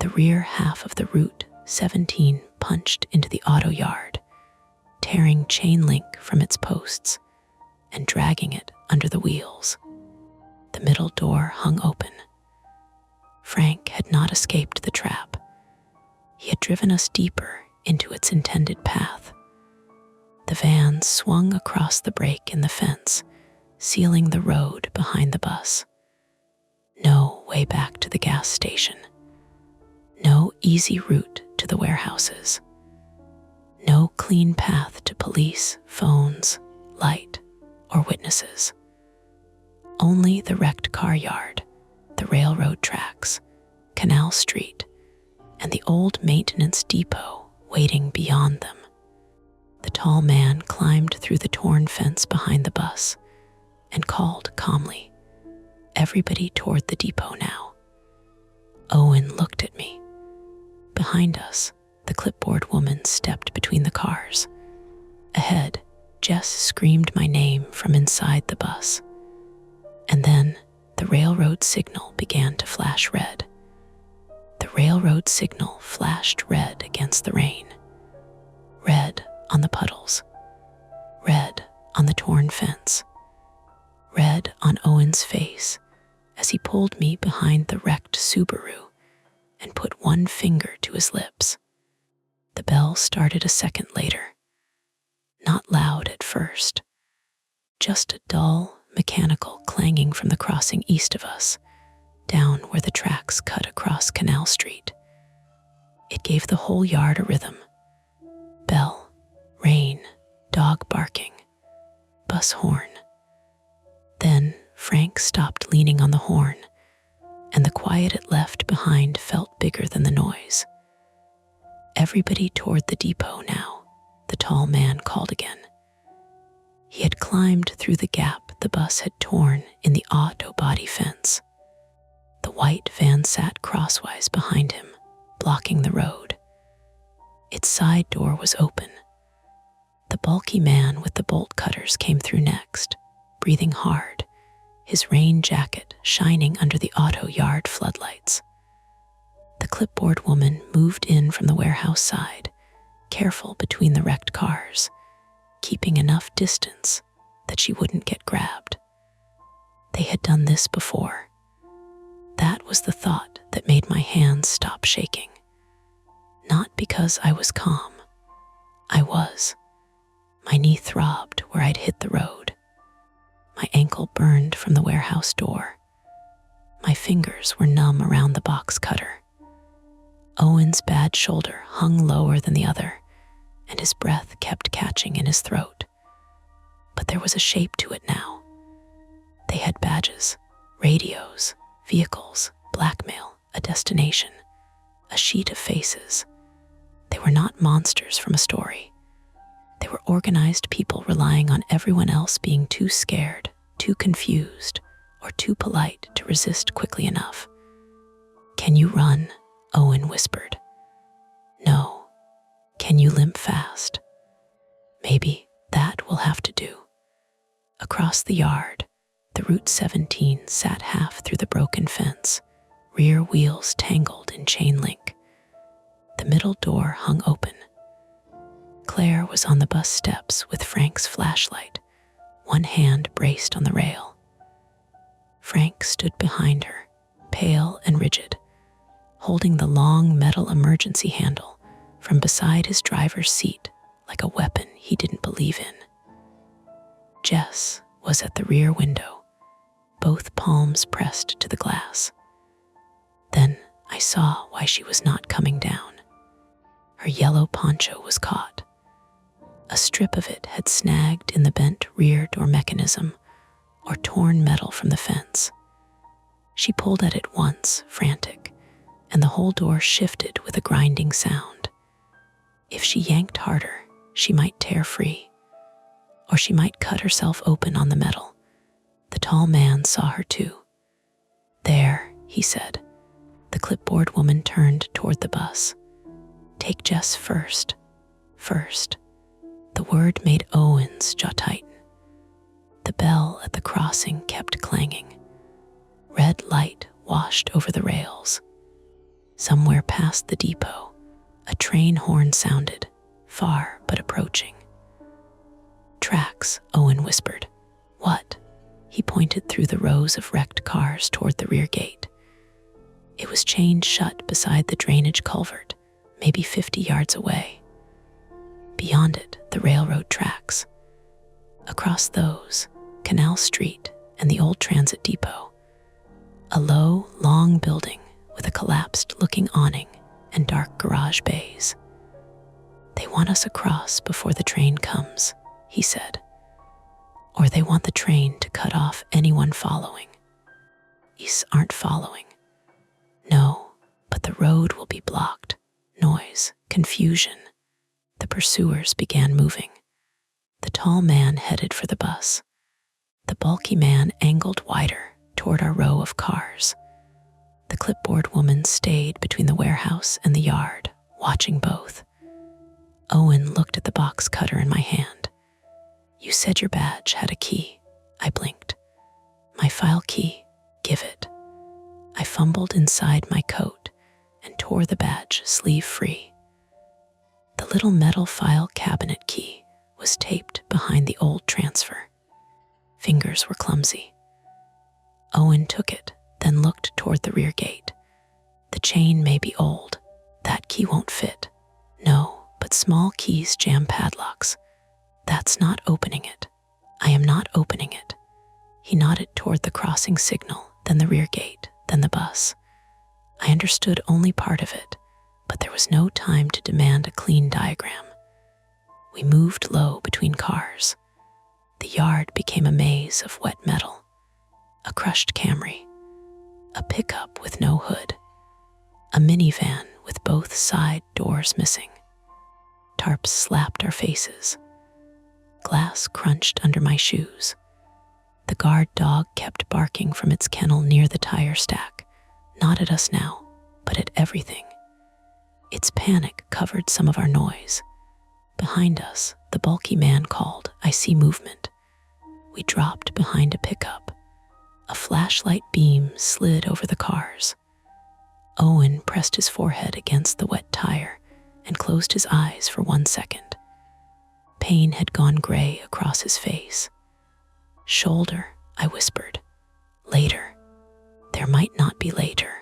The rear half of the Route 17 punched into the auto yard, tearing chain link from its posts and dragging it under the wheels. The middle door hung open. Frank had not escaped the trap. He had driven us deeper into its intended path. The van swung across the break in the fence, sealing the road behind the bus. No way back to the gas station. No easy route to the warehouses. No clean path to police, phones, light, or witnesses. Only the wrecked car yard, the railroad tracks, Canal Street, and the old maintenance depot waiting beyond them. The tall man climbed through the torn fence behind the bus and called calmly, "Everybody toward the depot now." Owen looked at me. Behind us, the clipboard woman stepped between the cars. Ahead, Jess screamed my name from inside the bus. And then the railroad signal began to flash red. The railroad signal flashed red against the rain. Red on the puddles. Red on the torn fence. Red on Owen's face as he pulled me behind the wrecked Subaru and put one finger to his lips. The bell started a second later. Not loud at first, just a dull, mechanical clanging from the crossing east of us, down where the tracks cut across Canal Street. It gave the whole yard a rhythm. Bell, rain, dog barking, bus horn. Then Frank stopped leaning on the horn, and the quiet it left behind felt bigger than the noise. "Everybody toward the depot now," the tall man called again. He had climbed through the gap the bus had torn in the auto body fence. The white van sat crosswise behind him, blocking the road. Its side door was open. The bulky man with the bolt cutters came through next, breathing hard, his rain jacket shining under the auto yard floodlights. The clipboard woman moved in from the warehouse side, careful between the wrecked cars, keeping enough distance that she wouldn't get grabbed. They had done this before. That was the thought that made my hands stop shaking. Not because I was calm. I was. My knee throbbed where I'd hit the road. My ankle burned from the warehouse door. My fingers were numb around the box cutter. Owen's bad shoulder hung lower than the other, and his breath kept catching in his throat. But there was a shape to it now. They had badges, radios, vehicles, blackmail, a destination, a sheet of faces. They were not monsters from a story. They were organized people relying on everyone else being too scared, too confused, or too polite to resist quickly enough. "Can you run?" Owen whispered. "No." "Can you limp fast?" "Maybe that will have to do." Across the yard, the Route 17 sat half through the broken fence, rear wheels tangled in chain link. The middle door hung open. Claire was on the bus steps with Frank's flashlight, one hand braced on the rail. Frank stood behind her, pale and rigid, holding the long metal emergency handle from beside his driver's seat like a weapon he didn't believe in. Jess was at the rear window, both palms pressed to the glass. Then I saw why she was not coming down. Her yellow poncho was caught. A strip of it had snagged in the bent rear door mechanism or torn metal from the fence. She pulled at it once, frantic, and the whole door shifted with a grinding sound. If she yanked harder, she might tear free, or she might cut herself open on the metal. The tall man saw her too. "There," he said. The clipboard woman turned toward the bus. "Take Jess first. First." The word made Owen's jaw tighten. The bell at the crossing kept clanging. Red light washed over the rails. Somewhere past the depot, a train horn sounded, far but approaching. "Tracks," Owen whispered. "What?" He pointed through the rows of wrecked cars toward the rear gate. It was chained shut beside the drainage culvert, maybe 50 yards away. Beyond it, the railroad tracks. Across those, Canal Street and the old transit depot. A low, long building with a collapsed-looking awning and dark garage bays. "They want us across before the train comes," he said. "Or they want the train to cut off anyone following." "Geese aren't following." "No, but the road will be blocked. Noise, confusion." The pursuers began moving. The tall man headed for the bus. The bulky man angled wider toward our row of cars. The clipboard woman stayed between the warehouse and the yard, watching both. Owen looked at the box cutter in my hand. "You said your badge had a key." I blinked. "My file key, give it." I fumbled inside my coat and tore the badge sleeve free. The little metal file cabinet key was taped behind the old transfer. Fingers were clumsy. Owen took it, then looked toward the rear gate. "The chain may be old. That key won't fit." "No, but small keys jam padlocks. That's not opening it." "I am not opening it." He nodded toward the crossing signal, then the rear gate, then the bus. I understood only part of it, but there was no time to demand a clean diagram. We moved low between cars. The yard became a maze of wet metal. A crushed Camry, a pickup with no hood, a minivan with both side doors missing. Tarps slapped our faces. Glass crunched under my shoes. The guard dog kept barking from its kennel near the tire stack, not at us now, but at everything. Its panic covered some of our noise. Behind us, the bulky man called, "I see movement." We dropped behind a pickup. A flashlight beam slid over the cars. Owen pressed his forehead against the wet tire and closed his eyes for 1 second. Pain had gone gray across his face. "Shoulder," I whispered. "Later. There might not be later.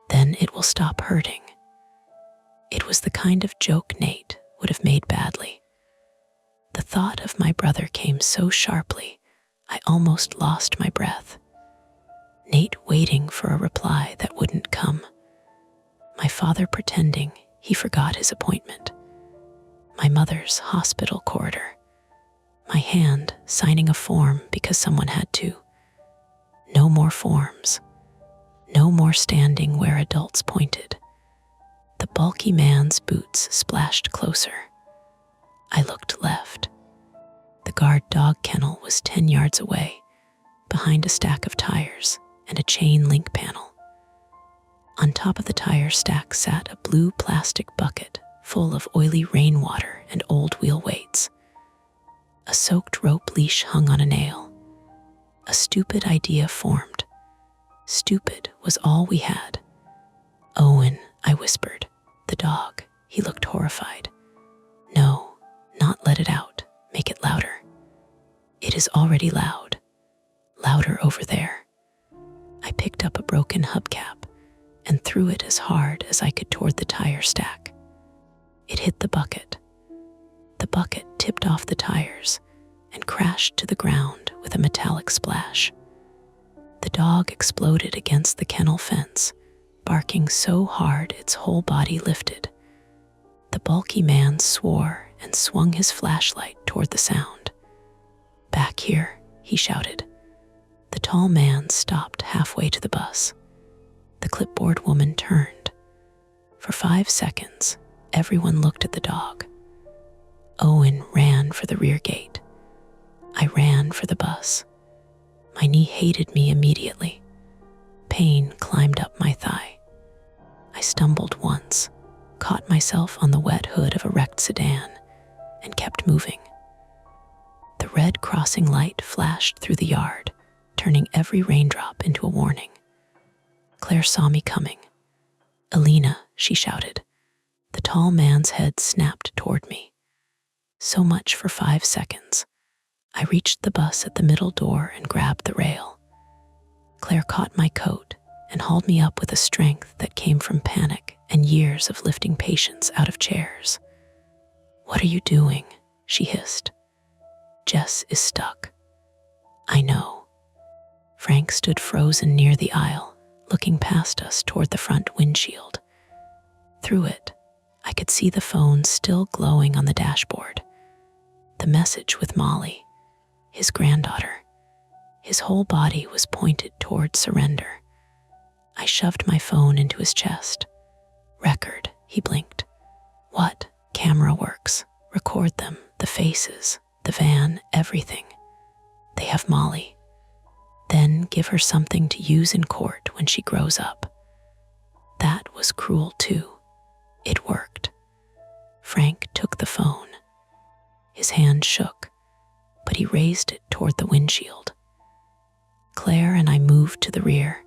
Then it will stop hurting." It was the kind of joke Nate would have made badly. The thought of my brother came so sharply, I almost lost my breath. Nate waiting for a reply that wouldn't come. My father pretending he forgot his appointment. My mother's hospital corridor. My hand signing a form because someone had to. No more forms. No more standing where adults pointed. The bulky man's boots splashed closer. I looked left. The guard dog kennel was 10 yards away, behind a stack of tires and a chain link panel. On top of the tire stack sat a blue plastic bucket full of oily rainwater and old wheel weights. A soaked rope leash hung on a nail. A stupid idea formed. Stupid was all we had. Owen, I whispered. The dog. He looked horrified. No, not let it out. Make it louder. It is already loud. Louder over there. I picked up a broken hubcap and threw it as hard as I could toward the tire stack. It hit the bucket. The bucket tipped off the tires and crashed to the ground with a metallic splash. The dog exploded against the kennel fence, barking so hard its whole body lifted. The bulky man swore and swung his flashlight toward the sound. Back here, he shouted. The tall man stopped halfway to the bus. The clipboard woman turned. For 5 seconds, everyone looked at the dog. Owen ran for the rear gate. I ran for the bus. My knee hated me immediately. Pain climbed up my thigh. I stumbled once, caught myself on the wet hood of a wrecked sedan, and kept moving. The red crossing light flashed through the yard, turning every raindrop into a warning. Claire saw me coming. Alina, she shouted. The tall man's head snapped toward me. So much for 5 seconds. I reached the bus at the middle door and grabbed the rail. Claire caught my coat and hauled me up with a strength that came from panic and years of lifting patients out of chairs. What are you doing? She hissed. Jess is stuck. I know. Frank stood frozen near the aisle, looking past us toward the front windshield. Through it, I could see the phone still glowing on the dashboard. The message with Molly, his granddaughter. His whole body was pointed toward surrender. I shoved my phone into his chest. Record, he blinked. What? Camera works. Record them, the faces, the van, everything. They have Molly. Then give her something to use in court when she grows up. That was cruel too. It worked. Frank took the phone. His hand shook, but he raised it toward the windshield. Claire and I moved to the rear.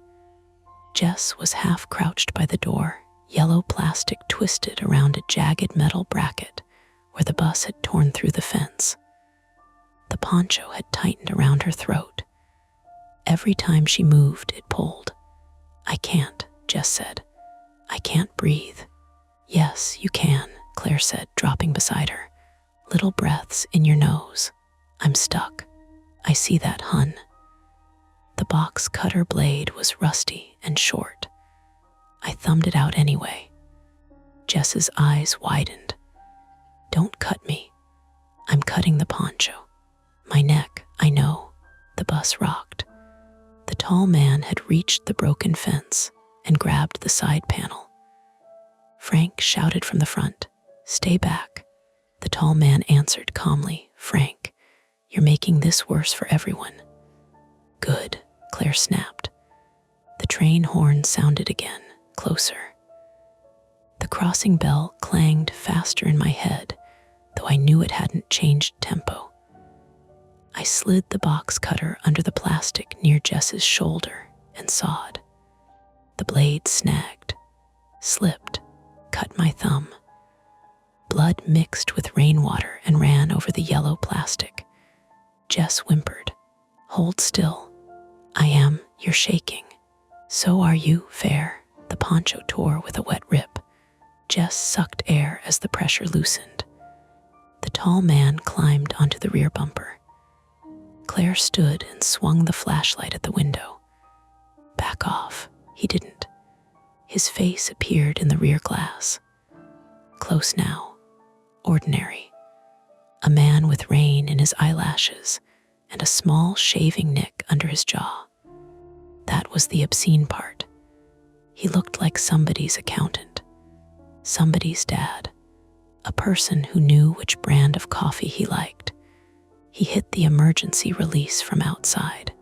Jess was half crouched by the door, yellow plastic twisted around a jagged metal bracket where the bus had torn through the fence. The poncho had tightened around her throat. Every time she moved, it pulled. I can't, Jess said. I can't breathe. Yes, you can, Claire said, dropping beside her. Little breaths in your nose. I'm stuck. I see that, hun. The box cutter blade was rusty and short. I thumbed it out anyway. Jess's eyes widened. Don't cut me. I'm cutting the poncho. My neck, I know. The bus rocked. The tall man had reached the broken fence and grabbed the side panel. Frank shouted from the front, "Stay back." The tall man answered calmly, "Frank, you're making this worse for everyone." Good, Claire snapped. The train horn sounded again, closer. The crossing bell clanged faster in my head, though I knew it hadn't changed tempo. I slid the box cutter under the plastic near Jess's shoulder and sawed. The blade snagged, slipped, cut my thumb. Blood mixed with rainwater and ran over the yellow plastic. Jess whimpered, "Hold still." "I am, you're shaking." "So are you, Fair." The poncho tore with a wet rip. Jess sucked air as the pressure loosened. The tall man climbed onto the rear bumper. Claire stood and swung the flashlight at the window. Back off. He didn't. His face appeared in the rear glass. Close now. Ordinary. A man with rain in his eyelashes and a small shaving nick under his jaw. That was the obscene part. He looked like somebody's accountant, somebody's dad, a person who knew which brand of coffee he liked. He hit the emergency release from outside.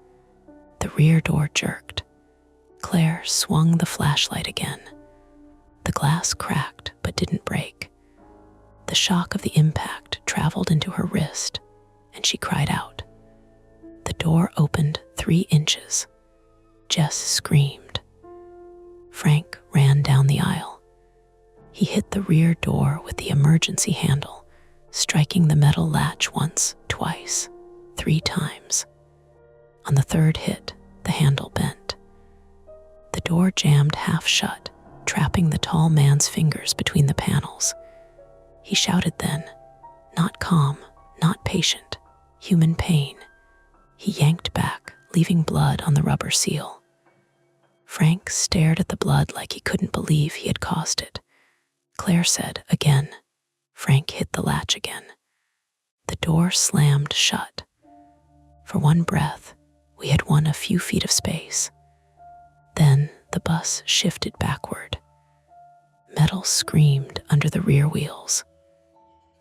The rear door jerked. Claire swung the flashlight again. The glass cracked but didn't break. The shock of the impact traveled into her wrist, and she cried out. The door opened 3 inches. Jess screamed. Frank ran down the aisle. He hit the rear door with the emergency handle, striking the metal latch once, twice, 3 times. On the 3rd hit, the handle bent. The door jammed half shut, trapping the tall man's fingers between the panels. He shouted then, not calm, not patient, human pain. He yanked back, leaving blood on the rubber seal. Frank stared at the blood like he couldn't believe he had caused it. Claire said, again. Frank hit the latch again. The door slammed shut. For one breath, we had won a few feet of space. Then the bus shifted backward. Metal screamed under the rear wheels.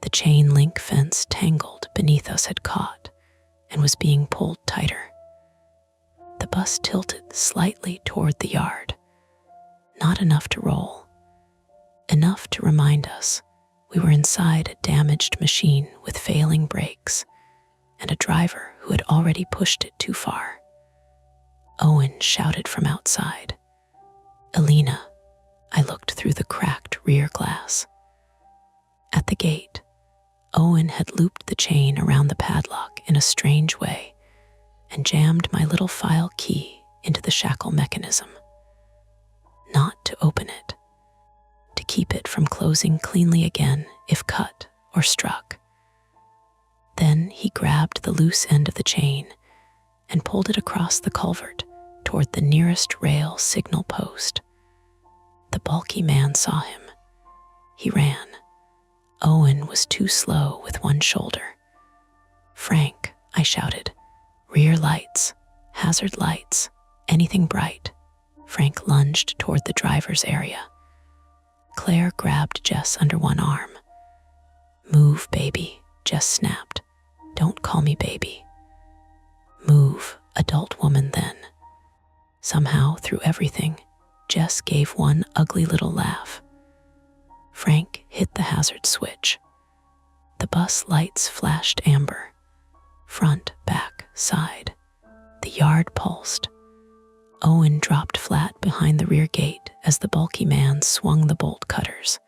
The chain link fence tangled beneath us had caught and was being pulled tighter. The bus tilted slightly toward the yard. Not enough to roll. Enough to remind us we were inside a damaged machine with failing brakes and a driver who had already pushed it too far. Owen shouted from outside. Alina, I looked through the cracked rear glass. At the gate, Owen had looped the chain around the padlock in a strange way and jammed my little file key into the shackle mechanism. Not to open it, to keep it from closing cleanly again if cut or struck. Then he grabbed the loose end of the chain and pulled it across the culvert toward the nearest rail signal post. The bulky man saw him. He ran. Owen was too slow with one shoulder. Frank, I shouted. Rear lights, hazard lights, anything bright. Frank lunged toward the driver's area. Claire grabbed Jess under one arm. Move, baby, Jess snapped. Don't call me baby. Move, adult woman then. Somehow, through everything, Jess gave one ugly little laugh. Frank hit the hazard switch. The bus lights flashed amber. Front, back, side. The yard pulsed. Owen dropped flat behind the rear gate as the bulky man swung the bolt cutters.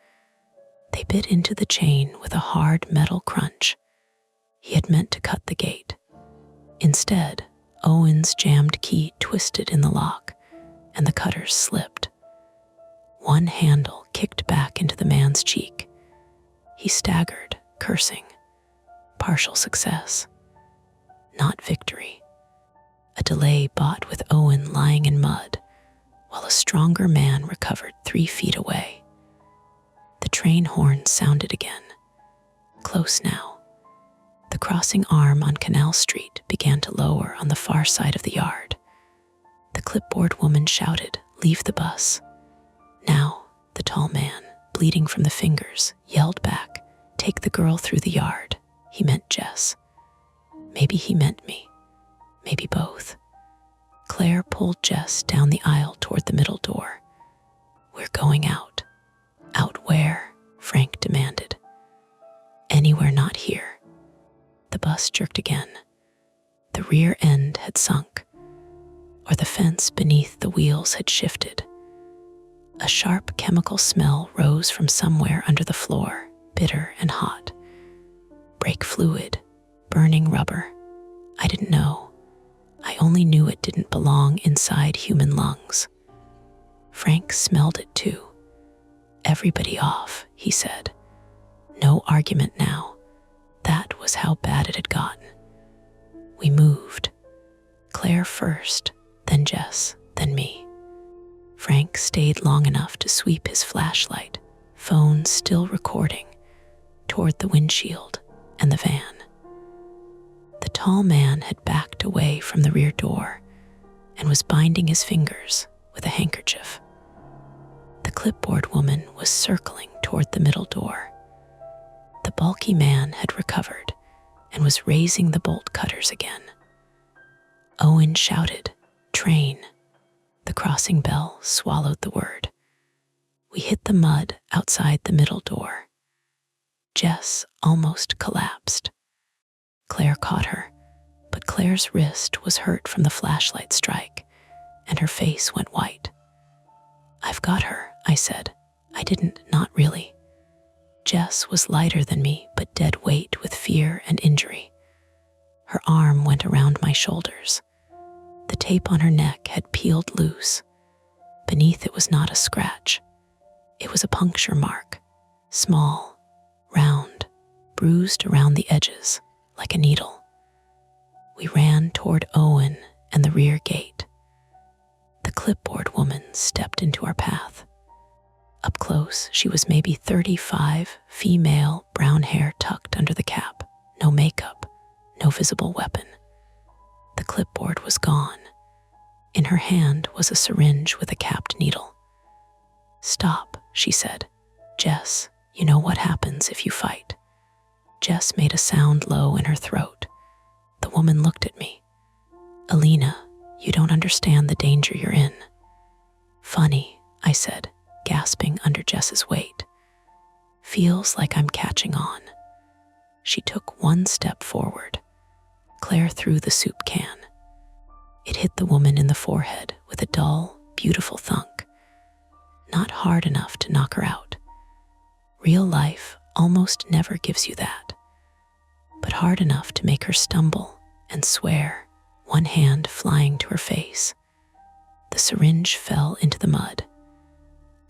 They bit into the chain with a hard metal crunch. He had meant to cut the gate. Instead, Owen's jammed key twisted in the lock, and the cutters slipped. One handle kicked back into the man's cheek. He staggered, cursing. Partial success. Not victory. A delay bought with Owen lying in mud, while a stronger man recovered 3 feet away. The train horn sounded again. Close now. The crossing arm on Canal Street began to lower on the far side of the yard. The clipboard woman shouted, "Leave the bus." Now, the tall man, bleeding from the fingers, yelled back, "Take the girl through the yard." He meant Jess. Maybe he meant me. Maybe both. Claire pulled Jess down the aisle toward the middle door. We're going out. Out where? Frank demanded. Anywhere not here. The bus jerked again. The rear end had sunk, or the fence beneath the wheels had shifted. A sharp chemical smell rose from somewhere under the floor, bitter and hot. Brake fluid, burning rubber. I didn't know. I only knew it didn't belong inside human lungs. Frank smelled it too. Everybody off, he said. No argument now. That was how bad it had gotten. We moved. Claire first, then Jess, then me. Frank stayed long enough to sweep his flashlight, phone still recording, toward the windshield and the van. The tall man had backed away from the rear door and was binding his fingers with a handkerchief. The clipboard woman was circling toward the middle door. The bulky man had recovered and was raising the bolt cutters again. Owen shouted, "Train." The crossing bell swallowed the word. We hit the mud outside the middle door. Jess almost collapsed. Claire caught her, but Claire's wrist was hurt from the flashlight strike, and her face went white. "I've got her," I said. I didn't, not really. Jess was lighter than me, but dead weight with fear and injury. Her arm went around my shoulders. The tape on her neck had peeled loose. Beneath it was not a scratch. It was a puncture mark, small, round, bruised around the edges, like a needle. We ran toward Owen and the rear gate. The clipboard woman stepped into our path. Up close, she was maybe 35, female, brown hair tucked under the cap, no makeup, no visible weapon. The clipboard was gone. In her hand was a syringe with a capped needle. "Stop," she said. "Jess, you know what happens if you fight." Jess made a sound low in her throat. The woman looked at me. "Alina, you don't understand the danger you're in." "Funny," I said, gasping under Jess's weight. "Feels like I'm catching on." She took one step forward. Claire threw the soup can. It hit the woman in the forehead with a dull, beautiful thunk. Not hard enough to knock her out. Real life almost never gives you that. But hard enough to make her stumble and swear, one hand flying to her face. The syringe fell into the mud.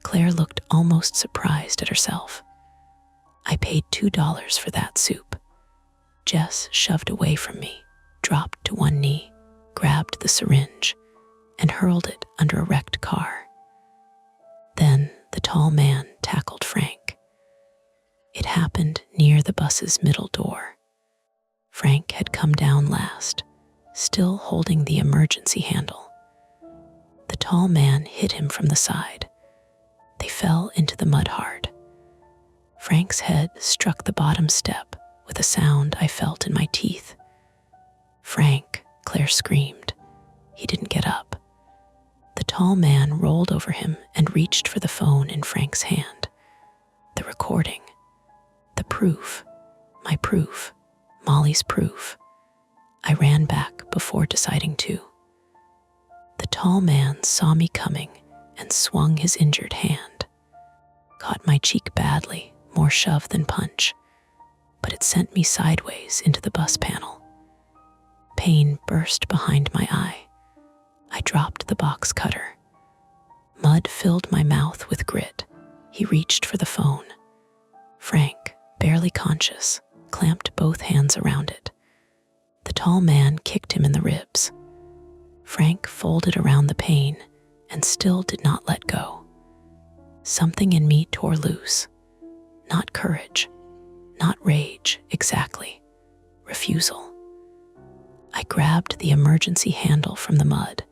Claire looked almost surprised at herself. "I paid $2 for that soup." Jess shoved away from me, dropped to one knee, grabbed the syringe, and hurled it under a wrecked car. Then the tall man tackled Frank. It happened near the bus's middle door. Frank had come down last, still holding the emergency handle. The tall man hit him from the side. They fell into the mud hard. Frank's head struck the bottom step with a sound I felt in my teeth. "Frank," Claire screamed. He didn't get up. The tall man rolled over him and reached for the phone in Frank's hand. The recording. The proof. My proof. Molly's proof. I ran back before deciding to. The tall man saw me coming and swung his injured hand. Caught my cheek badly, more shove than punch, but it sent me sideways into the bus panel. Pain burst behind my eye. I dropped the box cutter. Mud filled my mouth with grit. He reached for the phone. Frank, barely conscious, clamped both hands around it. The tall man kicked him in the ribs. Frank folded around the pain and still did not let go. Something in me tore loose. Not courage, not rage, exactly. Refusal. I grabbed the emergency handle from the mud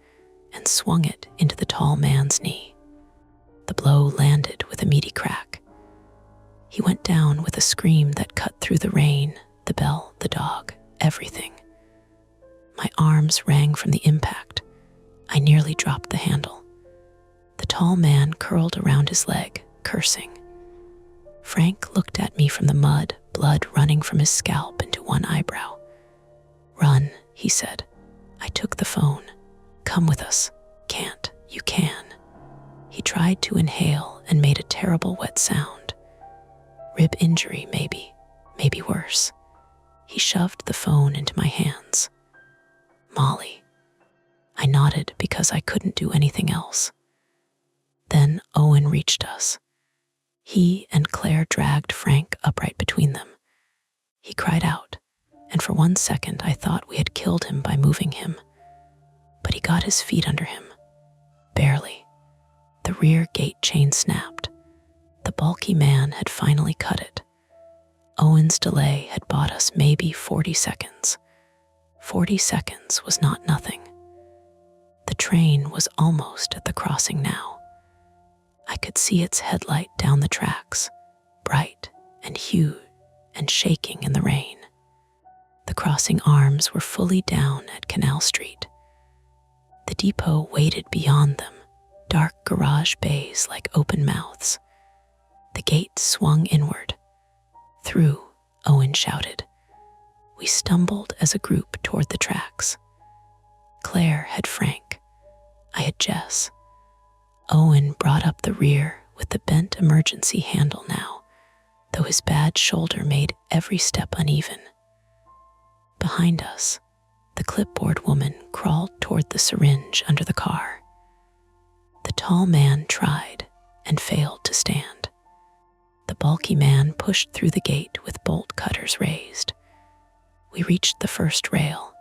and swung it into the tall man's knee. The blow landed with a meaty crack. He went down with a scream that cut through the rain, the bell, the dog, everything. My arms rang from the impact. I nearly dropped the handle. The tall man curled around his leg, cursing. Frank looked at me from the mud, blood running from his scalp into one eyebrow. "Run," he said. I took the phone. "Come with us." "Can't. You can." He tried to inhale and made a terrible wet sound. Rib injury, maybe worse. He shoved the phone into my hands. "Molly." I nodded because I couldn't do anything else. Then Owen reached us. He and Claire dragged Frank upright between them. He cried out, and for 1 second I thought we had killed him by moving him. But he got his feet under him. Barely. The rear gate chain snapped. The bulky man had finally cut it. Owen's delay had bought us maybe 40 seconds. 40 seconds was not nothing. The train was almost at the crossing now. I could see its headlight down the tracks, bright and huge and shaking in the rain. The crossing arms were fully down at Canal Street. The depot waited beyond them, dark garage bays like open mouths. The gate swung inward. "Through," Owen shouted. We stumbled as a group toward the tracks. Claire had Frank. I had Jess. Owen brought up the rear with the bent emergency handle now, though his bad shoulder made every step uneven. Behind us, the clipboard woman crawled toward the syringe under the car. The tall man tried and failed to stand. The bulky man pushed through the gate with bolt cutters raised. We reached the first rail.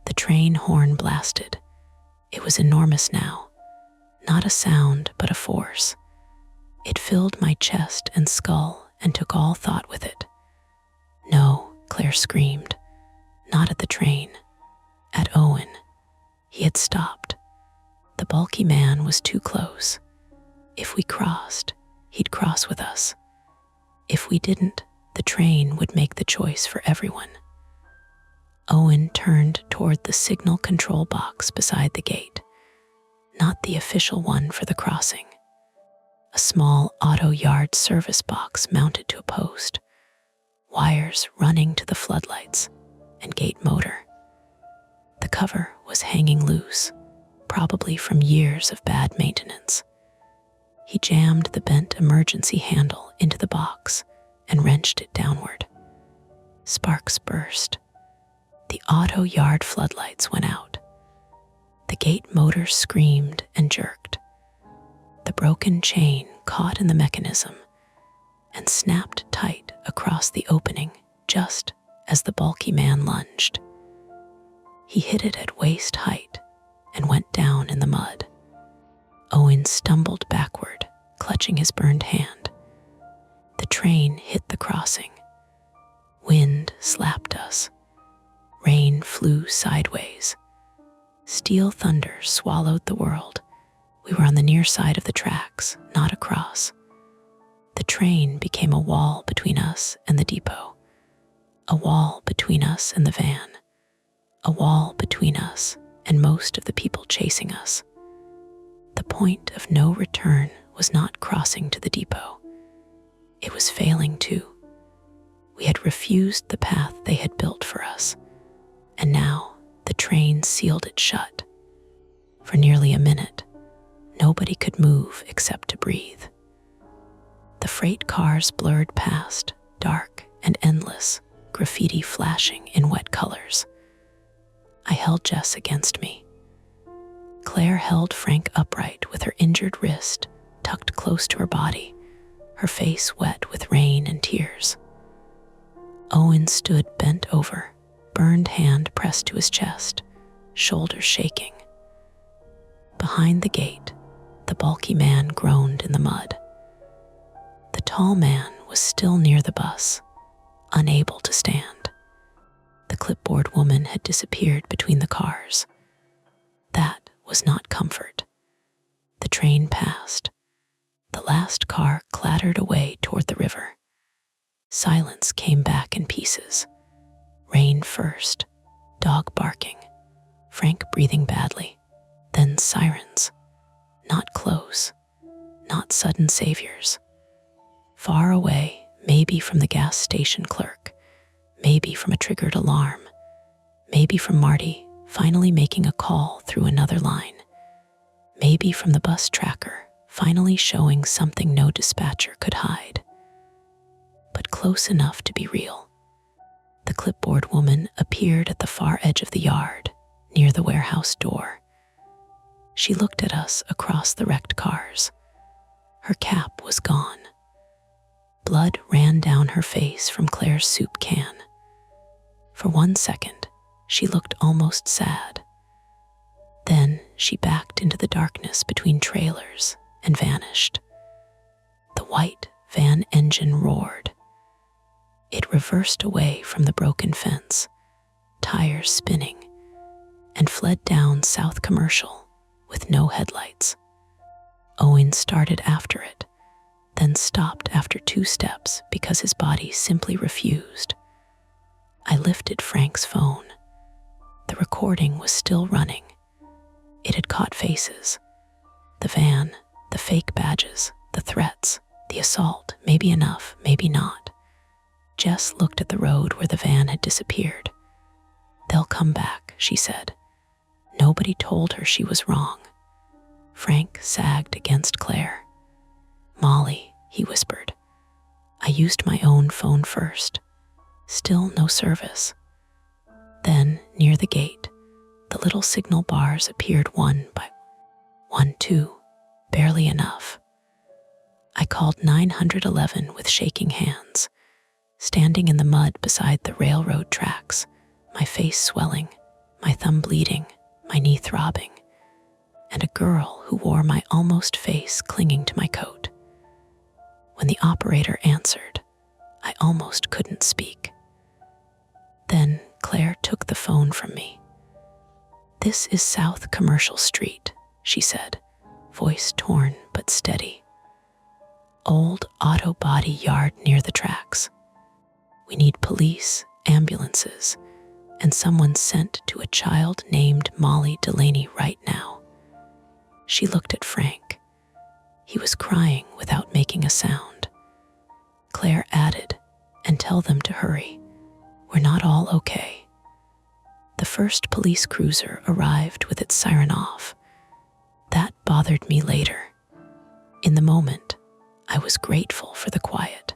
The train horn blasted. It was enormous now, not a sound but a force. It filled my chest and skull and took all thought with it. "No," Claire screamed, "not at the train. At Owen." He had stopped. The bulky man was too close. If we crossed, he'd cross with us. If we didn't, the train would make the choice for everyone. Owen turned toward the signal control box beside the gate, not the official one for the crossing. A small auto yard service box mounted to a post, wires running to the floodlights and gate motor. The cover was hanging loose, probably from years of bad maintenance. He jammed the bent emergency handle into the box and wrenched it downward. Sparks burst. The auto yard floodlights went out. The gate motor screamed and jerked. The broken chain caught in the mechanism and snapped tight across the opening just as the bulky man lunged. He hit it at waist height and went down in the mud. Owen stumbled backward, clutching his burned hand. The train hit the crossing. Wind slapped us. Rain flew sideways. Steel thunder swallowed the world. We were on the near side of the tracks, not across. The train became a wall between us and the depot. A wall between us and the van. A wall between us and most of the people chasing us. The point of no return was not crossing to the depot. It was failing too. We had refused the path they had built for us, and now the train sealed it shut. For nearly a minute, nobody could move except to breathe. The freight cars blurred past, dark and endless, graffiti flashing in wet colors. I held Jess against me. Claire held Frank upright with her injured wrist tucked close to her body, her face wet with rain and tears. Owen stood bent over, burned hand pressed to his chest, shoulders shaking. Behind the gate, the bulky man groaned in the mud. The tall man was still near the bus, unable to stand. The clipboard woman had disappeared between the cars. That was not comfort. The train passed. The last car clattered away toward the river. Silence came back in pieces. Rain first, dog barking, Frank breathing badly, then sirens. Not close, not sudden saviors. Far away, maybe from the gas station clerk, maybe from a triggered alarm, maybe from Marty finally making a call through another line, maybe from the bus tracker finally showing something no dispatcher could hide. But close enough to be real. The clipboard woman appeared at the far edge of the yard, near the warehouse door. She looked at us across the wrecked cars. Her cap was gone. Blood ran down her face from Claire's soup can. For 1 second, she looked almost sad. Then she backed into the darkness between trailers and vanished. The white van engine roared. It reversed away from the broken fence, tires spinning, and fled down South Commercial with no headlights. Owen started after it, then stopped after 2 steps because his body simply refused. I lifted Frank's phone. The recording was still running. It had caught faces. The van, the fake badges, the threats, the assault, maybe enough, maybe not. Jess looked at the road where the van had disappeared. "They'll come back," she said. Nobody told her she was wrong. Frank sagged against Claire. "Molly," he whispered. "I used my own phone first. Still no service." Then, near the gate, the little signal bars appeared one by one, two, barely enough. I called 911 with shaking hands, standing in the mud beside the railroad tracks, my face swelling, my thumb bleeding, my knee throbbing, and a girl who wore my almost face clinging to my coat. When the operator answered, I almost couldn't speak. Then Claire took the phone from me. "This is South Commercial Street," she said, voice torn but steady. "Old auto body yard near the tracks. We need police, ambulances, and someone sent to a child named Molly Delaney right now." She looked at Frank. He was crying without making a sound. Claire added, "And tell them to hurry. We're not all okay." The first police cruiser arrived with its siren off. That bothered me later. In the moment, I was grateful for the quiet.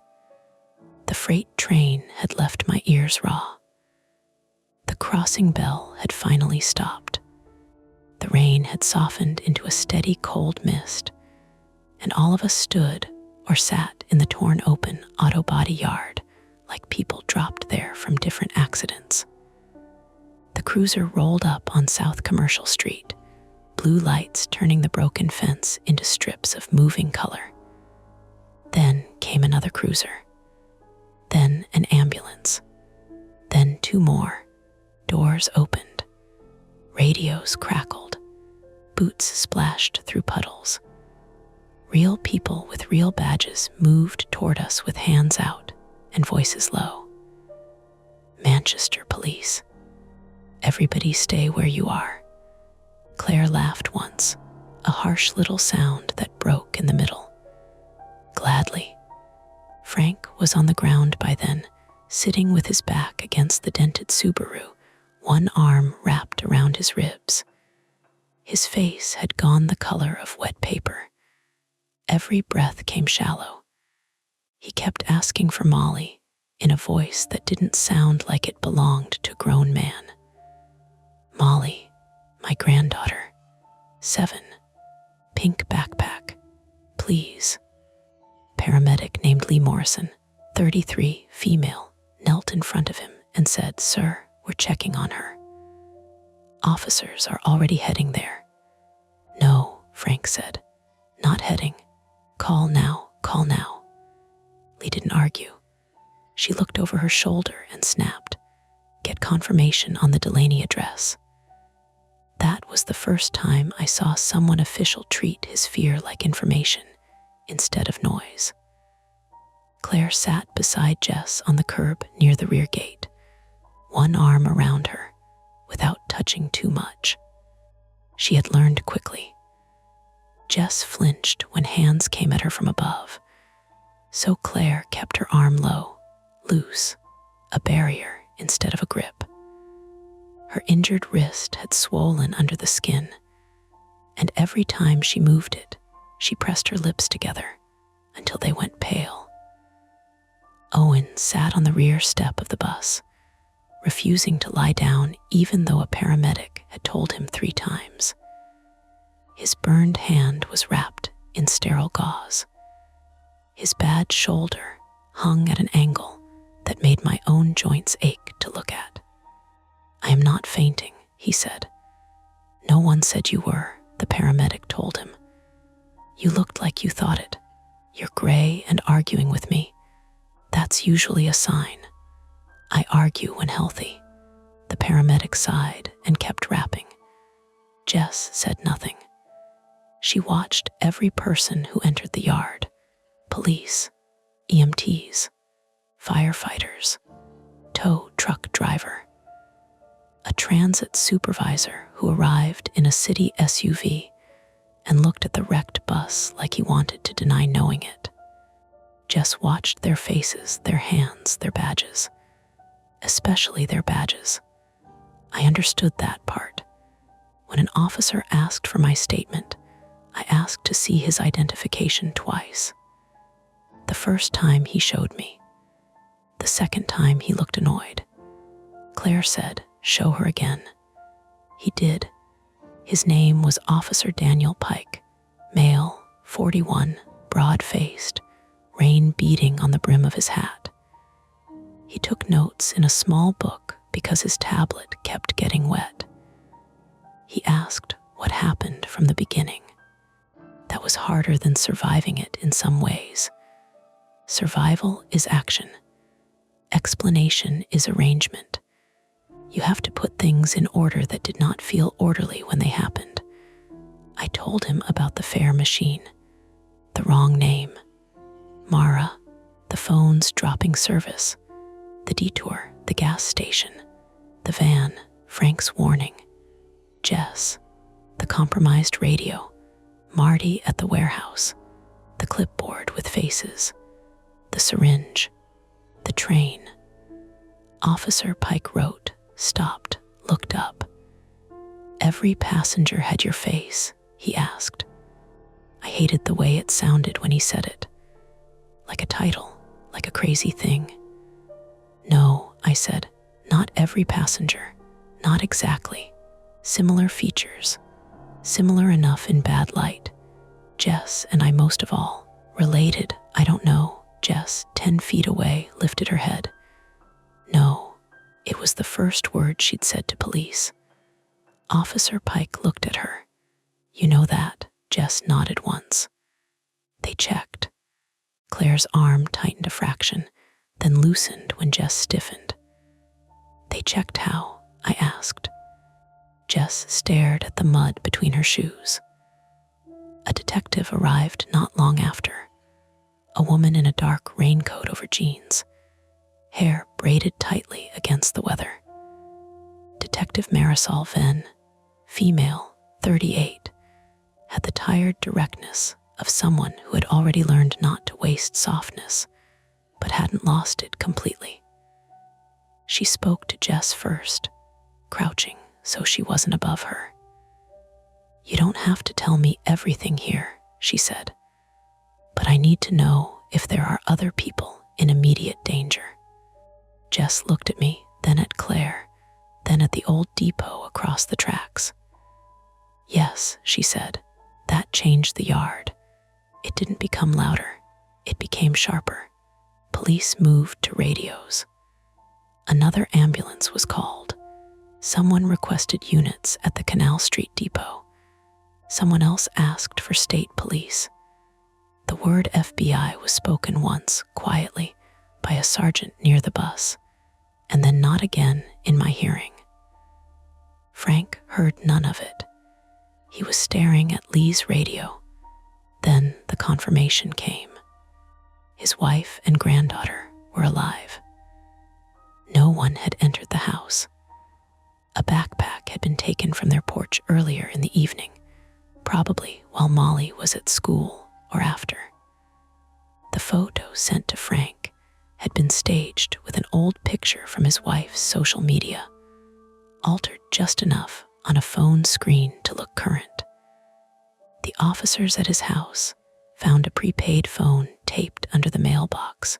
The freight train had left my ears raw. The crossing bell had finally stopped. The rain had softened into a steady cold mist, and all of us stood or sat in the torn open auto body yard like people dropped there from different accidents. The cruiser rolled up on South Commercial Street, blue lights turning the broken fence into strips of moving color. Then came another cruiser. Then an ambulance. Then 2 more. Doors opened. Radios crackled. Boots splashed through puddles. Real people with real badges moved toward us with hands out and voices low. "Manchester Police. Everybody stay where you are." Claire laughed once, a harsh little sound that broke in the middle. "Gladly." Frank was on the ground by then, sitting with his back against the dented Subaru, one arm wrapped around his ribs. His face had gone the color of wet paper. Every breath came shallow. He kept asking for Molly in a voice that didn't sound like it belonged to a grown man. "Molly, my granddaughter, 7, pink backpack, please." Paramedic named Lee Morrison, 33, female, knelt in front of him and said, "Sir, we're checking on her. Officers are already heading there." "No," Frank said, "not heading. Call now, call now." Lee didn't argue. She looked over her shoulder and snapped, "Get confirmation on the Delaney address." That was the first time I saw someone official treat his fear like information instead of noise. Claire sat beside Jess on the curb near the rear gate, one arm around her, without touching too much. She had learned quickly. Jess flinched when hands came at her from above, so Claire kept her arm low, loose, a barrier instead of a grip. Her injured wrist had swollen under the skin, and every time she moved it, she pressed her lips together until they went pale. Owen sat on the rear step of the bus, refusing to lie down even though a paramedic had told him 3 times. His burned hand was wrapped in sterile gauze. His bad shoulder hung at an angle that made my own joints ache to look at. "I am not fainting," he said. "No one said you were," the paramedic told him. "You looked like you thought it. You're gray and arguing with me. That's usually a sign. I argue when healthy." The paramedic sighed and kept rapping. Jess said nothing. She watched every person who entered the yard: police, EMTs, firefighters, tow truck driver, a transit supervisor who arrived in a city SUV and looked at the wrecked bus like he wanted to deny knowing it. Jess watched their faces, their hands, their badges, especially their badges. I understood that part. When an officer asked for my statement, I asked to see his identification twice. The first time he showed me. The second time he looked annoyed. Claire said, "Show her again." He did. His name was Officer Daniel Pike, male, 41, broad-faced, rain beading on the brim of his hat. He took notes in a small book because his tablet kept getting wet. He asked what happened from the beginning. That was harder than surviving it in some ways. Survival is action. Explanation is arrangement. You have to put things in order that did not feel orderly when they happened. I told him about the fare machine, the wrong name, Mara, the phone's dropping service, the detour, the gas station, the van, Frank's warning, Jess, the compromised radio, Marty at the warehouse, the clipboard with faces, the syringe, the train. Officer Pike wrote, stopped, looked up. "Every passenger had your face?" he asked. I hated the way it sounded when he said it. Like a title, like a crazy thing. "No," I said, "not every passenger. Not exactly. Similar features. Similar enough in bad light. Jess and I most of all. Related, I don't know." Jess, 10 feet away, lifted her head. "No." It was the first word she'd said to police. Officer Pike looked at her. "You know that?" Jess nodded once. They checked. Claire's arm tightened a fraction, then loosened when Jess stiffened. "They checked how?" I asked. Jess stared at the mud between her shoes. A detective arrived not long after. A woman in a dark raincoat over jeans, hair braided tightly against the weather. Detective Marisol Venn, female, 38, had the tired directness of someone who had already learned not to waste softness, but hadn't lost it completely. She spoke to Jess first, crouching so she wasn't above her. "You don't have to tell me everything here," she said, "but I need to know if there are other people in immediate danger." Jess looked at me, then at Claire, then at the old depot across the tracks. "Yes," she said, "that changed the yard. It didn't become louder, it became sharper. Police moved to radios. Another ambulance was called. Someone requested units at the Canal Street depot. Someone else asked for state police. The word FBI was spoken once, quietly, by a sergeant near the bus, and then not again in my hearing. Frank heard none of it. He was staring at Lee's radio. Then the confirmation came. His wife and granddaughter were alive. No one had entered the house. A backpack had been taken from their porch earlier in the evening, probably while Molly was at school or after. The photo sent to Frank had been staged with an old picture from his wife's social media, altered just enough on a phone screen to look current. The officers at his house found a prepaid phone taped under the mailbox,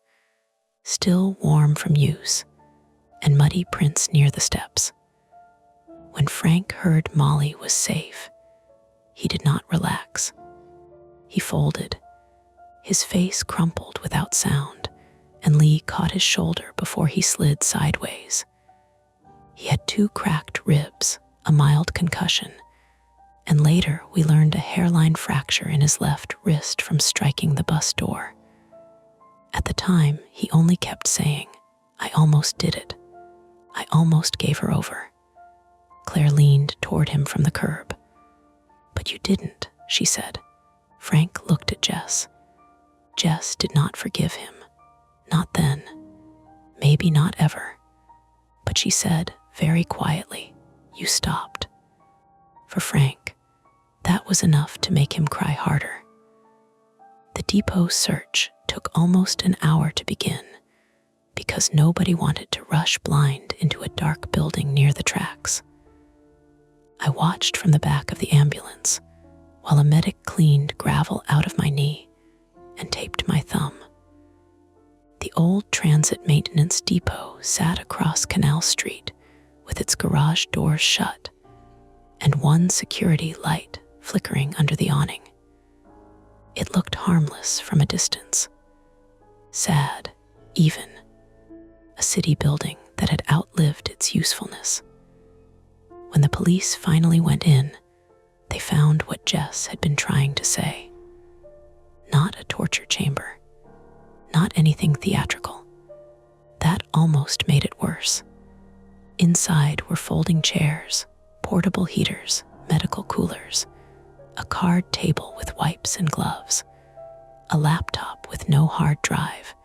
still warm from use, and muddy prints near the steps. When Frank heard Molly was safe, he did not relax. He folded. His face crumpled without sound, and Lee caught his shoulder before he slid sideways. He had 2 cracked ribs, a mild concussion, and later we learned a hairline fracture in his left wrist from striking the bus door. At the time, he only kept saying, "I almost did it. I almost gave her over." Claire leaned toward him from the curb. "But you didn't," she said. Frank looked at Jess. Jess did not forgive him. Not then. Maybe not ever. But she said, very quietly, "You stopped." For Frank, that was enough to make him cry harder. The depot search took almost an hour to begin because nobody wanted to rush blind into a dark building near the tracks. I watched from the back of the ambulance while a medic cleaned gravel out of my knee and taped my thumb. The old transit maintenance depot sat across Canal Street with its garage doors shut and one security light flickering under the awning. It looked harmless from a distance. Sad, even. A city building that had outlived its usefulness. When the police finally went in, they found what Jess had been trying to say. Not a torture chamber. Not anything theatrical. That almost made it worse. Inside were folding chairs, portable heaters, medical coolers, a card table with wipes and gloves, a laptop with no hard drive,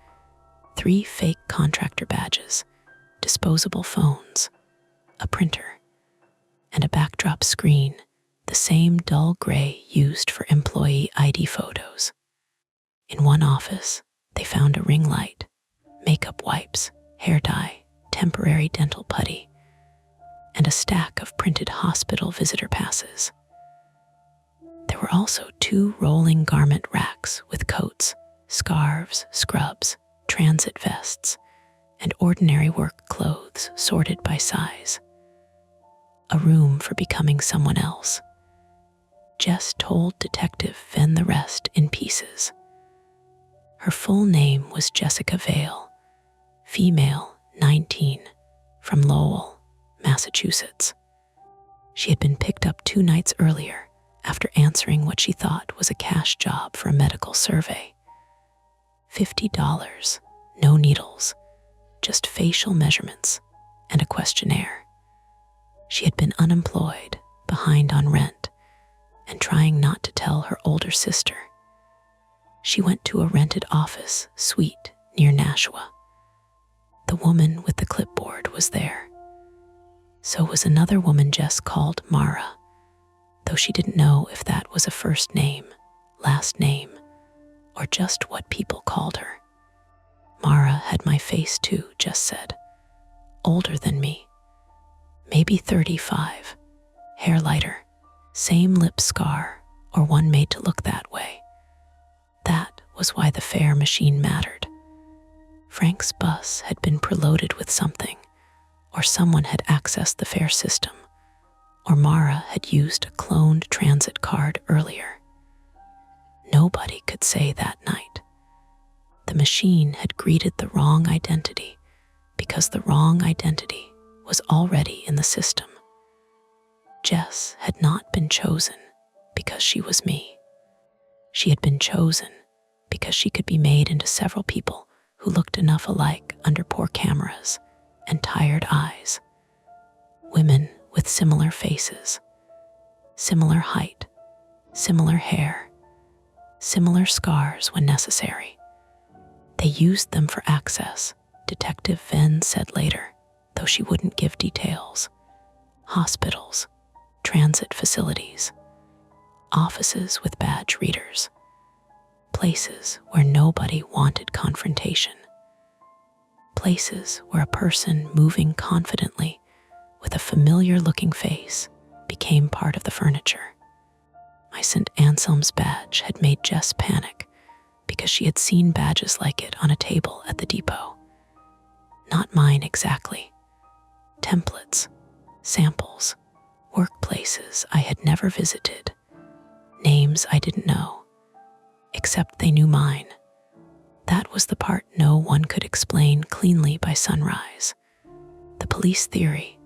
3 fake contractor badges, disposable phones, a printer, and a backdrop screen, the same dull gray used for employee ID photos. In one office, they found a ring light, makeup wipes, hair dye, temporary dental putty, and a stack of printed hospital visitor passes. There were also 2 rolling garment racks with coats, scarves, scrubs, transit vests, and ordinary work clothes sorted by size. A room for becoming someone else. Jess told Detective Venn the rest in pieces. Her full name was Jessica Vale, female, 19, from Lowell, Massachusetts. She had been picked up 2 nights earlier after answering what she thought was a cash job for a medical survey. $50, no needles, just facial measurements and a questionnaire. She had been unemployed, behind on rent, and trying not to tell her older sister. She went to a rented office suite near Nashua. The woman with the clipboard was there. So was another woman Jess called Mara, though she didn't know if that was a first name, last name, or just what people called her. Mara had my face too, Jess said. Older than me. Maybe 35, hair lighter, same lip scar, or one made to look that way. That was why the fare machine mattered. Frank's bus had been preloaded with something, or someone had accessed the fare system, or Mara had used a cloned transit card earlier. Nobody could say that night. The machine had greeted the wrong identity because the wrong identity was already in the system. Jess had not been chosen because she was me. She had been chosen because she could be made into several people who looked enough alike under poor cameras and tired eyes. Women with similar faces, similar height, similar hair, similar scars when necessary. They used them for access, Detective Venn said later, though she wouldn't give details. Hospitals, transit facilities, offices with badge readers, places where nobody wanted confrontation, places where a person moving confidently with a familiar-looking face became part of the furniture. My St. Anselm's badge had made Jess panic because she had seen badges like it on a table at the depot. Not mine exactly. Templates, samples, workplaces I had never visited, names I didn't know, except they knew mine. That was the part no one could explain cleanly by sunrise. The police theory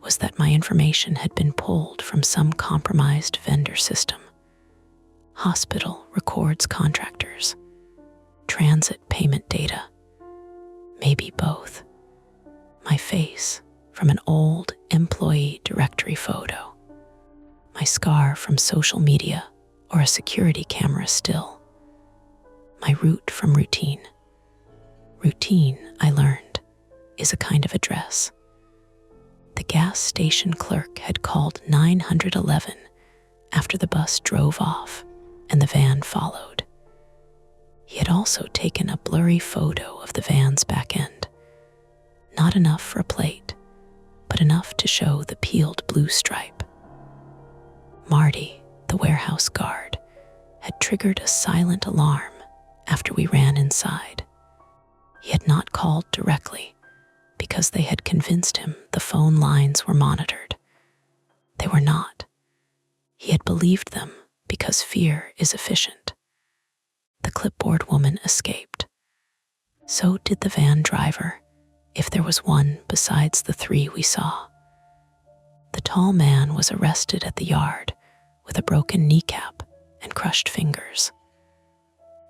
was that my information had been pulled from some compromised vendor system. Hospital records contractors, transit payment data, maybe both. My face from an old employee directory photo, my scar from social media or a security camera still, my route from routine. Routine, I learned, is a kind of address. The gas station clerk had called 911 after the bus drove off and the van followed. He had also taken a blurry photo of the van's back end. Not enough for a plate, but enough to show the peeled blue stripe. Marty, the warehouse guard, had triggered a silent alarm after we ran inside. He had not called directly because they had convinced him the phone lines were monitored. They were not. He had believed them because fear is efficient. The clipboard woman escaped. So did the van driver, if there was one besides the three we saw. The tall man was arrested at the yard with a broken kneecap and crushed fingers.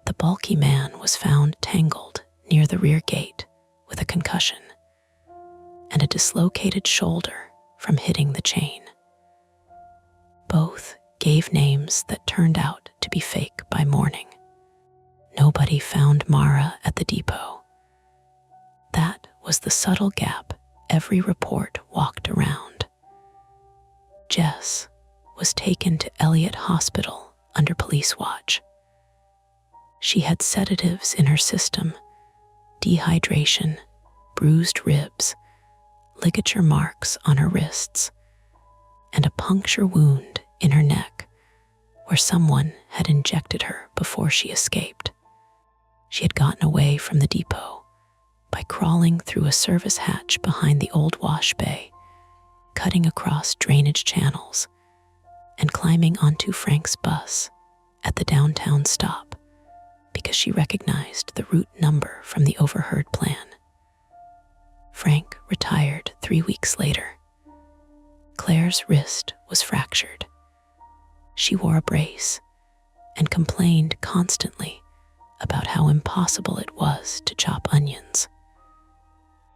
The bulky man was found tangled near the rear gate with a concussion and a dislocated shoulder from hitting the chain. Both gave names that turned out to be fake by morning. Nobody found Mara at the depot. That was the subtle gap every report walked around. Jess was taken to Elliott Hospital under police watch. She had sedatives in her system, dehydration, bruised ribs, ligature marks on her wrists, and a puncture wound in her neck where someone had injected her before she escaped. She had gotten away from the depot by crawling through a service hatch behind the old wash bay, cutting across drainage channels, and climbing onto Frank's bus at the downtown stop because she recognized the route number from the overheard plan. Frank retired 3 weeks later. Claire's wrist was fractured. She wore a brace and complained constantly about how impossible it was to chop onions.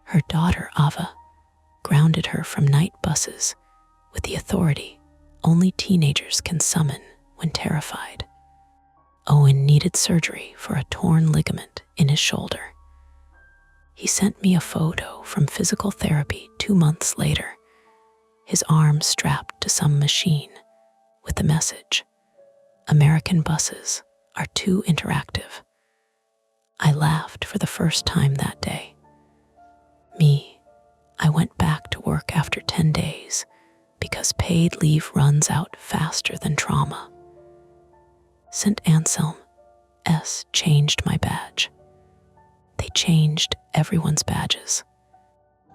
Her daughter, Ava, grounded her from night buses with the authority only teenagers can summon when terrified. Owen needed surgery for a torn ligament in his shoulder. He sent me a photo from physical therapy 2 months later, his arm strapped to some machine with the message, "American buses are too interactive." I laughed for the first time that day. I went back to work after 10 days because paid leave runs out faster than trauma. St. Anselm S. changed my badge. They changed everyone's badges.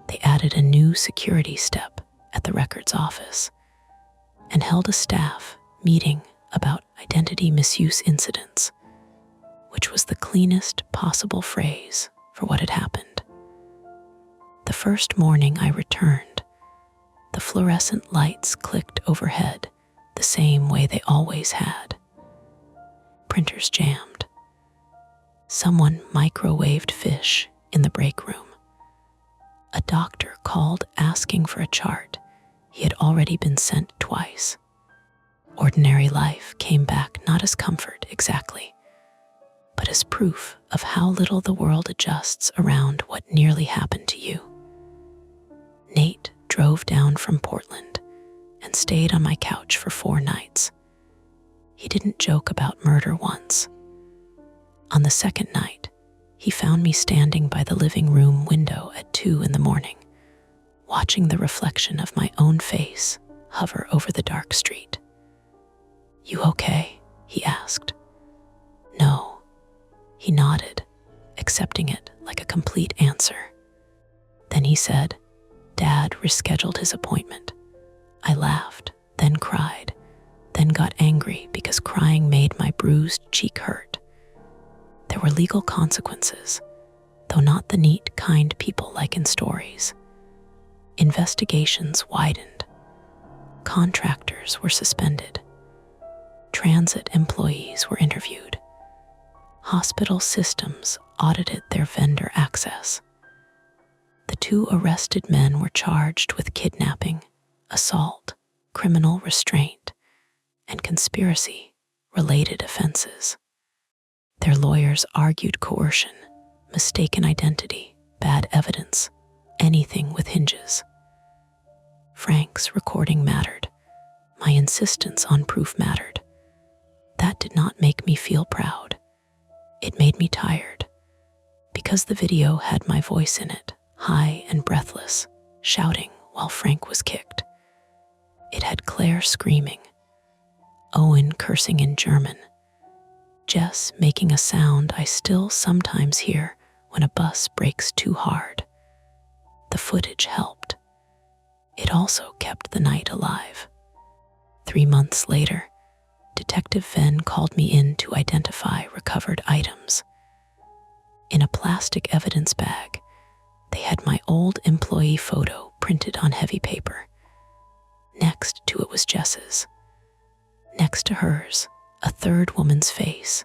They added a new security step at the records office and held a staff meeting about identity misuse incidents, which was the cleanest possible phrase for what had happened. The first morning I returned, the fluorescent lights clicked overhead the same way they always had. Printers jammed. Someone microwaved fish in the break room. A doctor called asking for a chart he had already been sent twice. Ordinary life came back not as comfort exactly, but as proof of how little the world adjusts around what nearly happened to you. Nate drove down from Portland and stayed on my couch for 4 nights. He didn't joke about murder once. On the second night, he found me standing by the living room window at 2 a.m, watching the reflection of my own face hover over the dark street. "You okay?" he asked. "No." He nodded, accepting it like a complete answer. Then he said, "Dad rescheduled his appointment." I laughed, then cried, then got angry because crying made my bruised cheek hurt. There were legal consequences, though not the neat, kind people like in stories. Investigations widened. Contractors were suspended. Transit employees were interviewed. Hospital systems audited their vendor access. The 2 arrested men were charged with kidnapping, assault, criminal restraint, and conspiracy-related offenses. Their lawyers argued coercion, mistaken identity, bad evidence, anything with hinges. Frank's recording mattered. My insistence on proof mattered. That did not make me feel proud. It made me tired, because the video had my voice in it, high and breathless, shouting while Frank was kicked. It had Claire screaming, Owen cursing in German, Jess making a sound I still sometimes hear when a bus brakes too hard. The footage helped. It also kept the night alive. 3 months later, Detective Venn called me in to identify recovered items. In a plastic evidence bag, they had my old employee photo printed on heavy paper. Next to it was Jess's. Next to hers, a third woman's face.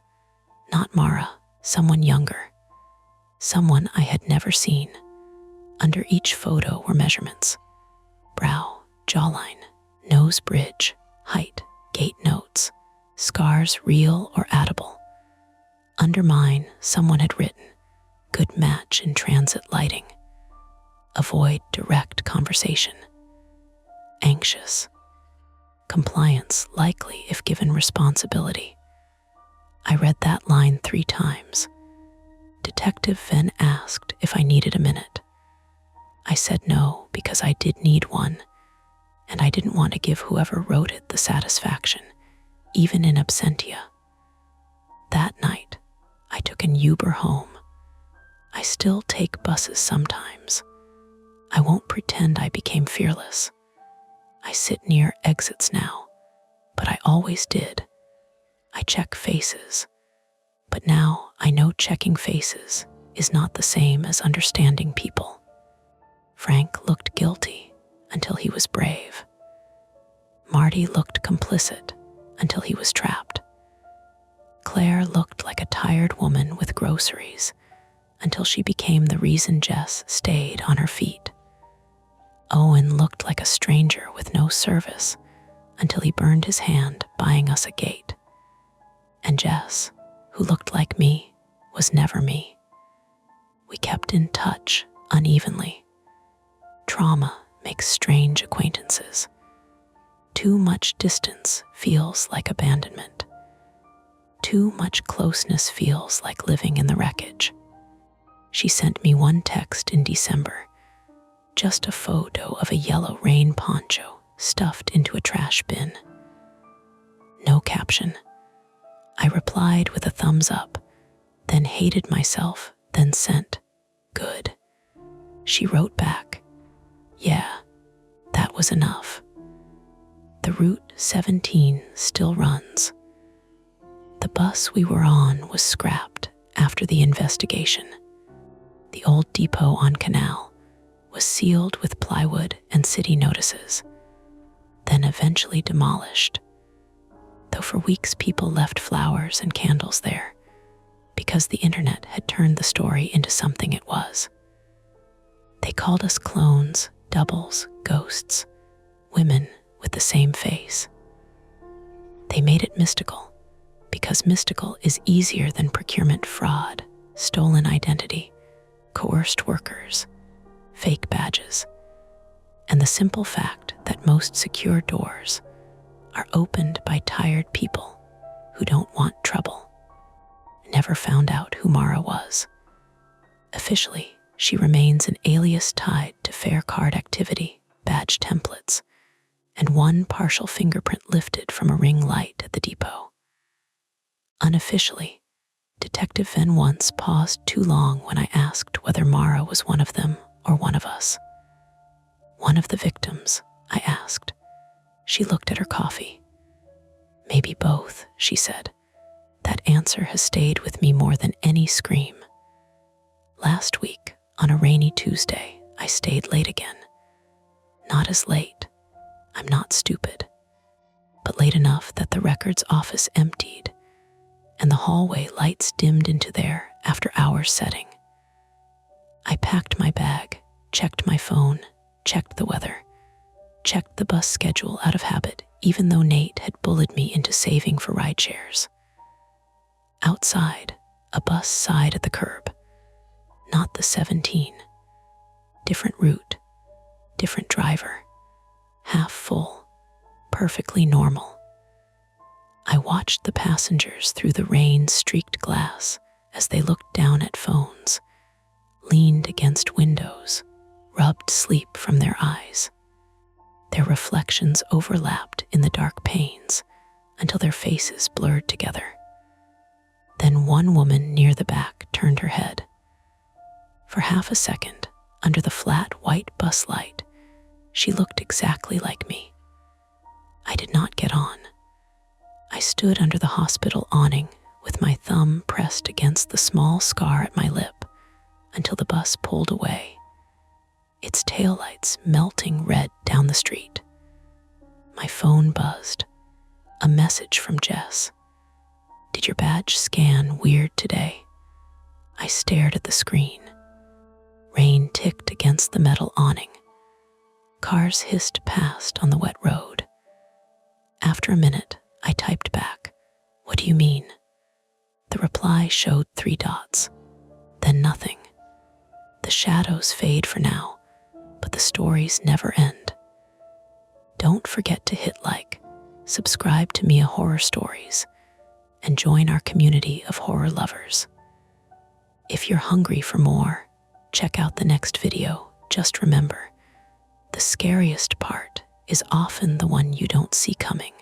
Not Mara, someone younger. Someone I had never seen. Under each photo were measurements: brow, jawline, nose bridge, height, gait notes, scars real or addable. Under mine, someone had written, good match in transit lighting. Avoid direct conversation. Anxious. Compliance likely if given responsibility. I read that line 3 times. Detective Venn asked if I needed a minute. I said no because I did need one, and I didn't want to give whoever wrote it the satisfaction, even in absentia. That night, I took an Uber home. I still take buses sometimes. I won't pretend I became fearless. I sit near exits now, but I always did. I check faces, but now I know checking faces is not the same as understanding people. Frank looked guilty until he was brave. Marty looked complicit until he was trapped. Claire looked like a tired woman with groceries until she became the reason Jess stayed on her feet. Owen looked like a stranger with no service until he burned his hand buying us a gate. And Jess, who looked like me, was never me. We kept in touch unevenly. Trauma makes strange acquaintances. Too much distance feels like abandonment. Too much closeness feels like living in the wreckage. She sent me one text in December, just a photo of a yellow rain poncho stuffed into a trash bin. No caption. I replied with a thumbs up, then hated myself, then sent, good. She wrote back, yeah, that was enough. The Route 17 still runs. The bus we were on was scrapped after the investigation. The old depot on Canal was sealed with plywood and city notices, then eventually demolished, though for weeks people left flowers and candles there because the internet had turned the story into something it was. They called us clones, doubles, ghosts, women with the same face. They made it mystical, because mystical is easier than procurement fraud, stolen identity, coerced workers, fake badges, and the simple fact that most secure doors are opened by tired people who don't want trouble. Never found out who Mara was. Officially, she remains an alias tied to fare card activity, badge templates, and one partial fingerprint lifted from a ring light at the depot. Unofficially, Detective Venn once paused too long when I asked whether Mara was one of them or one of us. One of the victims, I asked. She looked at her coffee. Maybe both, she said. That answer has stayed with me more than any scream. Last week, on a rainy Tuesday, I stayed late again. Not as late. I'm not stupid. But late enough that the records office emptied and the hallway lights dimmed into there after hours setting. I packed my bag, checked my phone, checked the weather, checked the bus schedule out of habit, even though Nate had bullied me into saving for rideshares. Outside, a bus sighed at the curb. Not the 17. Different route, different driver. Half full, perfectly normal. I watched the passengers through the rain-streaked glass as they looked down at phones, leaned against windows, rubbed sleep from their eyes. Their reflections overlapped in the dark panes until their faces blurred together. Then one woman near the back turned her head. For half a second, under the flat white bus light, she looked exactly like me. I did not get on. I stood under the hospital awning with my thumb pressed against the small scar at my lip until the bus pulled away, its taillights melting red down the street. My phone buzzed. A message from Jess. Did your badge scan weird today? I stared at the screen. Rain ticked against the metal awning. Cars hissed past on the wet road. After a minute, I typed back, "What do you mean?" The reply showed 3 dots, then nothing. The shadows fade for now, but the stories never end. Don't forget to hit like, subscribe to Mia Horror Stories, and join our community of horror lovers. If you're hungry for more, check out the next video. Just remember, the scariest part is often the one you don't see coming.